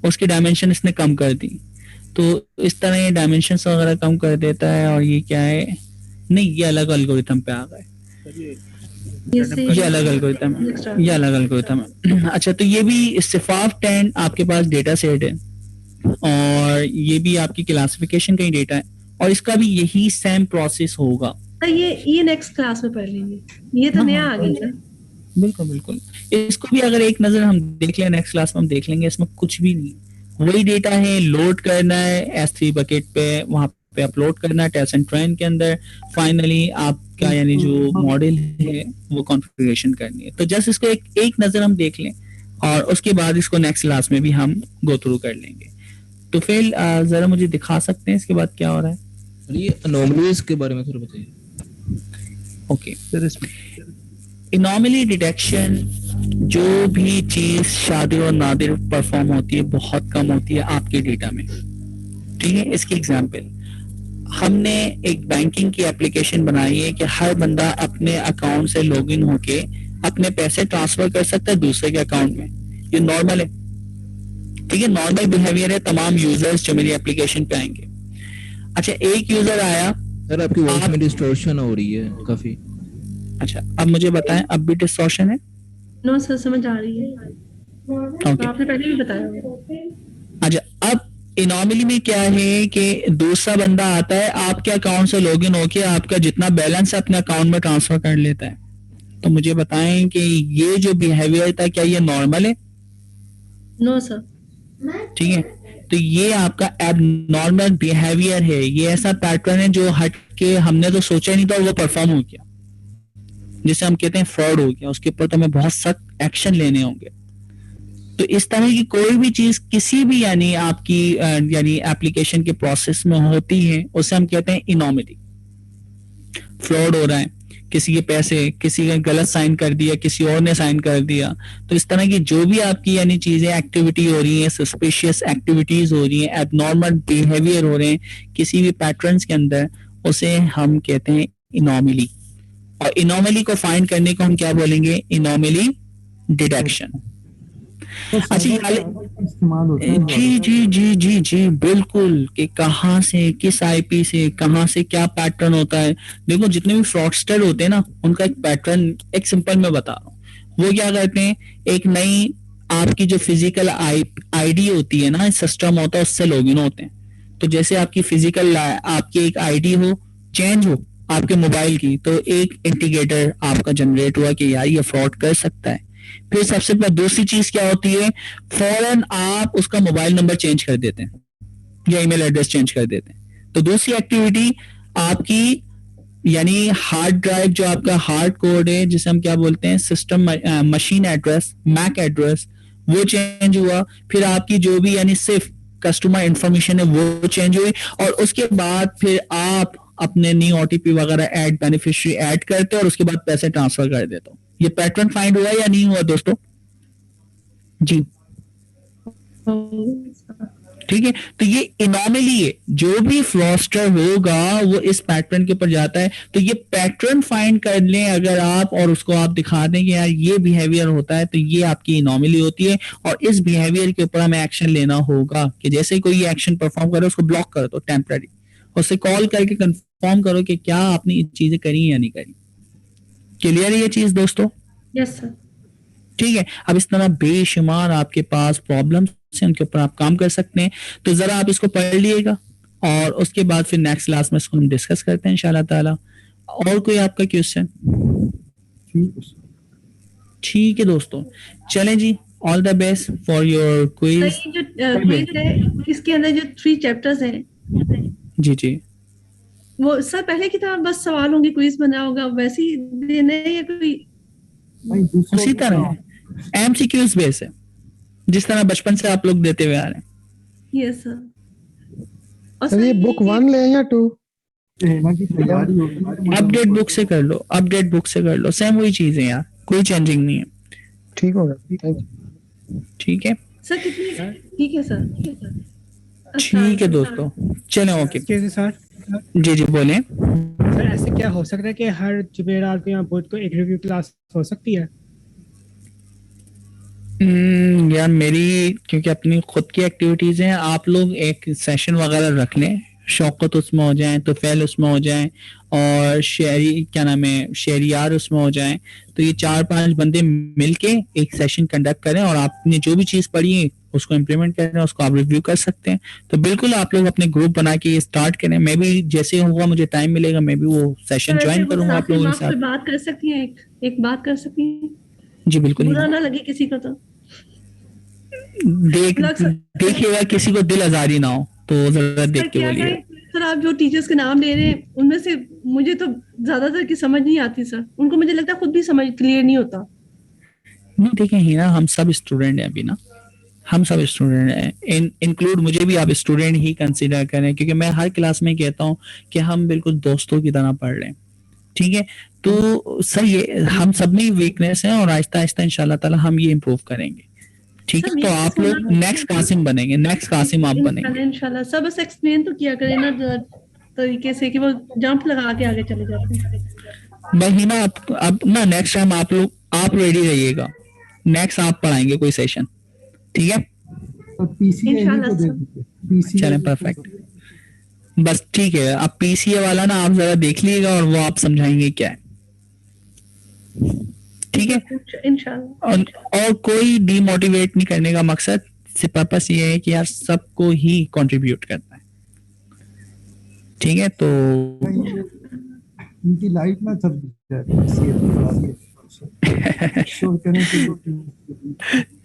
उसकी डायमेंशन इसने कम कर दी। तो इस तरह ये डायमेंशन वगैरह कम कर देता है। और ये क्या है, नहीं, ये अलग एल्गोरिथम पे आ गए, ये अलग एल्गोरिथम है, ये अलग एल्गोरिथम है। अच्छा, तो ये भी सिफाफ 10 आपके पास डेटा सेट है, और ये भी आपकी क्लासिफिकेशन का ही डेटा है, और इसका भी यही सेम प्रोसेस होगा। ये नेक्स्ट क्लास में पढ़ लेंगे, ये तो नया आ गया। बिल्कुल बिल्कुल। इसको भी अगर एक नजर हम देख लें, नेक्स्ट क्लास में हम देख लेंगे, इसमें कुछ भी नहीं, वही डेटा है, लोड करना है S3 बकेट पे, वहां पे अपलोड करना है टेस्ट एंड ट्रेन के अंदर, फाइनली आपका यानी जो मॉडल है वो कॉन्फ़िगरेशन करनी है। तो जस्ट इसको एक नजर हम देख लें और उसके बाद इसको नेक्स्ट क्लास में भी हम गो थ्रू कर लेंगे। तो फिर जरा मुझे दिखा सकते हैं इसके बाद क्या हो रहा है? ये अनोमलीज के बारे में थोड़ा बताइए। ओके, एनॉमली डिटेक्शन, जो भी चीज शादिर और नादिर परफॉर्म होती है बहुत कम होती है आपके डेटा में, ठीक है। इसकी एग्जांपल, हमने एक बैंकिंग की एप्लीकेशन बनाई है कि हर बंदा अपने अकाउंट से लॉगिन होके अपने पैसे ट्रांसफर कर सकता है दूसरे के अकाउंट में। ये नॉर्मल है, ठीक है, नॉर्मल बिहेवियर है तमाम यूजर्स जो मेरी एप्लीकेशन पे आएंगे। अच्छा, एक यूजर आया, सर आपकी वॉइस में डिस्टॉर्शन हो रही है काफी। अच्छा, अब मुझे बताएं, अब भी डिस्टॉर्शन है? नो सर, समझ आ रही है। ओके, आपने पहले भी बताया होगा। अच्छा, अब एनॉमली में क्या है कि दूसरा बंदा आता है आपके अकाउंट से लॉगिन होके आपका जितना बैलेंस है अपने अकाउंट में ट्रांसफर कर लेता है। तो मुझे बताएं कि ये जो बिहेवियर था क्या ये नॉर्मल है? No sir. ठीक है, तो ये आपका एबनॉर्मल बिहेवियर है, ये ऐसा पैटर्न है जो हट के हमने तो सोचा ही नहीं था, वो परफॉर्म हो गया, जिसे हम कहते हैं फ्रॉड हो गया। उसके ऊपर तो हमें बहुत सख्त एक्शन लेने होंगे। तो इस तरह की कोई भी चीज किसी भी यानी आपकी यानी एप्लीकेशन के प्रोसेस में होती है, उसे हम कहते हैं इनॉमली। फ्रॉड हो रहा है, किसी के पैसे किसी ने गलत साइन कर दिया, किसी और ने साइन कर दिया, तो इस तरह की जो भी आपकी यानी चीजें एक्टिविटी हो रही है, सस्पिशियस एक्टिविटीज हो रही है, एबनॉर्मल बिहेवियर हो रहे हैं किसी भी पैटर्न्स के अंदर, उसे हम कहते हैं इनॉमली। और इनॉमली को फाइंड करने को हम क्या बोलेंगे? इनॉमली डिटेक्शन। अच्छा, इस्तेमाल होता है। जी जी जी जी जी बिल्कुल, कि कहाँ से, किस आईपी से, कहाँ से क्या पैटर्न होता है। देखो, जितने भी फ्रॉडस्टर होते हैं ना, उनका एक पैटर्न, एक सिंपल मैं बता रहा हूँ, वो क्या करते हैं, एक नई आपकी जो फिजिकल आईडी होती है ना, सिस्टम होता है, उससे लॉगिन होते हैं। तो जैसे आपकी फिजिकल आपकी एक आईडी हो, चेंज हो आपके मोबाइल की, तो एक इंडिकेटर आपका जनरेट हुआ कि यार ये फ्रॉड कर सकता है। फिर सबसे पहले दूसरी चीज क्या होती है, फौरन आप उसका मोबाइल नंबर चेंज कर देते हैं या ईमेल एड्रेस चेंज कर देते हैं। तो दूसरी एक्टिविटी आपकी यानी हार्ड ड्राइव, जो आपका हार्ड कोड है, जिसे हम क्या बोलते हैं, system machine address, MAC address, वो चेंज हुआ। फिर आपकी जो भी यानी सिर्फ कस्टमर इंफॉर्मेशन है वो चेंज हुई, और उसके बाद फिर आप अपने न्यू ओटीपी वगैरह ऐड, बेनिफिशियरी ऐड करते हो और उसके बाद पैसे ट्रांसफर कर देते हो। ये पैटर्न फाइंड हुआ या नहीं हुआ दोस्तों? जी, ठीक है। तो ये इनॉमली है, जो भी फ्रॉडस्टर होगा वो इस पैटर्न के ऊपर जाता है। तो ये पैटर्न फाइंड कर लें अगर आप, और उसको आप दिखा दें कि यार ये बिहेवियर होता है, तो ये आपकी इनॉमली होती है। और इस बिहेवियर के ऊपर हमें एक्शन लेना होगा कि जैसे ही कोई एक्शन परफॉर्म करे उसको ब्लॉक कर दो टेम्पररी, उससे कॉल करके कंफर्म करो कि क्या आपने ये चीजें करी या नहीं करी। क्लियर है ये चीज दोस्तों? Yes sir. ठीक है, अब इस तरह बेशुमार आपके पास प्रॉब्लम्स हैं, उनके ऊपर आप काम कर सकते हैं। तो जरा आप इसको पढ़ लिएगा और उसके बाद फिर नेक्स्ट क्लास में इसको हम डिस्कस करते हैं इंशाल्लाह ताला। और कोई आपका क्वेश्चन? ठीक है दोस्तों, चलें जी, all the best for your quiz. जो क्विज है, इसके अंदर जो 3 चैप्टर्स हैं, जी जी, वो सर पहले की तरह बस सवाल होंगे, क्विज बना होगा, वैसे ही देना है या कोई उसी तरह एमसीक्यूज बेस है, जिस तरह बचपन से आप लोग देते हुए आ रहे हैं। Yes sir. सर ये बुक 1 ले या 2? अपडेट बुक से कर लो, अपडेट बुक से कर लो, सेम वही चीज है यार, कोई चेंजिंग नहीं है। ठीक होगा, थैंक यू। ठीक है सर, कितनी? ठीक है सर, ठीक है दोस्तों, चलें, ओके। कैसे सर? जी जी बोलें सर। ऐसे क्या हो सकता है कि हर जुमेरात को या बुध को एक रिव्यू क्लास हो सकती है? यार मेरी क्योंकि अपनी खुद की एक्टिविटीज हैं, आप लोग एक सेशन वगैरह रख लें, शौकत उसमें हो जाएं, तो फैल उसमें हो जाएं, और शेरी क्या नाम है, शेरियार उसमें हो जाएं। तो ये 4-5 बंदे मिलके एक सेशन कंडक्ट करें और आपने जो भी चीज पढ़ी है उसको इम्प्लीमेंट करें, उसको आप रिव्यू कर सकते हैं। तो बिल्कुल आप लोग अपने ग्रुप बना के ये स्टार्ट करें। मैं भी जैसे होगा, मुझे टाइम मिलेगा, मैं भी वो सेशन ज्वाइन करूंगा आप लोगों के साथ। बात कर सकती हैं, एक बात कर सकती हैं। जी बिल्कुल बुरा नहीं। ना लगे किसी को तो। देखिएगा किसी को दिल आजारी ना हो तो जरा देख के क्या बोलिए। करें सर, आप जो टीचर्स के नाम ले रहे हैं उनमें से मुझे तो ज्यादातर की समझ नहीं आती सर, उनको मुझे लगता है खुद भी समझ क्लियर नहीं होता। नहीं देखें हीना, हम सब स्टूडेंट हैं अभी ना, हम सब स्टूडेंट हैं, इंक्लूड मुझे भी आप स्टूडेंट ही कंसीडर करें, क्योंकि मैं हर क्लास में कहता हूँ कि हम बिल्कुल दोस्तों की तरह पढ़ रहे हैं, ठीक है। तो सही है, हम सब में वीकनेस है और आहिस्ता आहिस्ता इंशाल्लाह ताला हम ये इम्प्रूव करेंगे, ठीक है। तो आप लोग नेक्स्ट कासिम बनेंगे, नेक्स्ट कासिम आप बनेंगे इंशाल्लाह। सब बस एक्सप्लेन तो किया करें ना तरीके से कि वो जंप लगा के आगे चले जाते हैं। भाई ना अब ना नेक्स्ट टाइम आप लोग आप रेडी रहिएगा, नेक्स्ट आप पढ़ाएंगे कोई सेशन, ठीक है। चलें परफेक्ट, बस ठीक है। अब पीसीए वाला ना आप जरा देख लीजिएगा और वो आप समझाएंगे क्या है, ठीक है। इंशाल्लाह। और कोई डीमोटिवेट नहीं करने का मकसद, से पर्पस ये है कि यार सबको ही कंट्रीब्यूट करना है, ठीक है। तो इनकी लाइफ में सब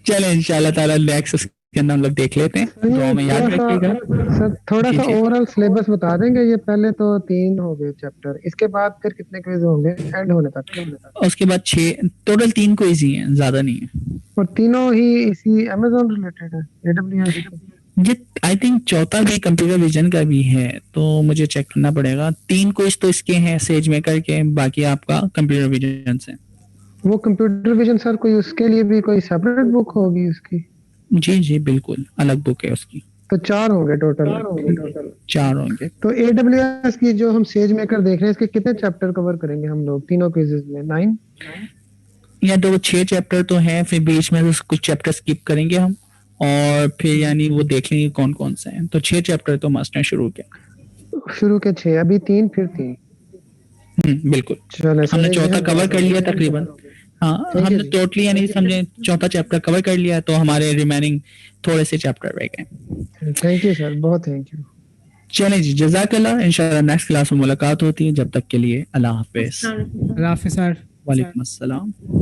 चले इंशाल्लाह ताला नेक्स्ट के अंदर हम लोग देख लेते हैं, दुआ में याद रखिएगा। सर थोड़ा सा ओवरऑल सिलेबस बता देंगे। ये पहले तो 3 हो गए चैप्टर, इसके बाद फिर कितने क्विज होंगे एंड होने तक? उसके बाद 6 टोटल, 3 क्विज ही हैं, ज्यादा नहीं है। और तीनों ही इसी अमेज़न रिलेटेड है, AWS? ये आई थिंक चौथा भी कंप्यूटर विजन का भी है, तो मुझे चेक करना पड़ेगा। 3 क्विज तो इसके हैं सेज मेकर के, बाकी आपका कंप्यूटर विजन से। वो कंप्यूटर विजन सर कोई उसके लिए भी कोई सेपरेट बुक होगी उसकी? जी जी बिल्कुल अलग बुक है उसकी। तो 4 होंगे टोटल? 4 होंगे। तो AWS की जो हम सेज मेकर देख रहे हैं, इसके कितने चैप्टर कवर करेंगे हम लोग तीनों क्विजेस में? 9 या 6 चैप्टर तो हैं, फिर बीच में से कुछ चैप्टर स्किप करेंगे हम, और फिर यानी वो देख लेंगे कौन कौन से हैं। तो 6 चैप्टर तो मस्ट है शुरू के 6, अभी 3 फिर 3। बिल्कुल। हमने चौथा कवर कर लिया तकरीबन, हाँ हमने टोटली यानी समझे चौथा चैप्टर कवर कर लिया, तो हमारे रिमेनिंग थोड़े से चैप्टर रह गए। थैंक यू सर, बहुत थैंक यू। चलें जी, जज़ाकल्लाह। इंशाल्लाह नेक्स्ट क्लास में मुलाकात होती है, जब तक के लिए अल्लाह हाफिज। अल्लाह हाफिज सर। वालेकुम अस्सलाम।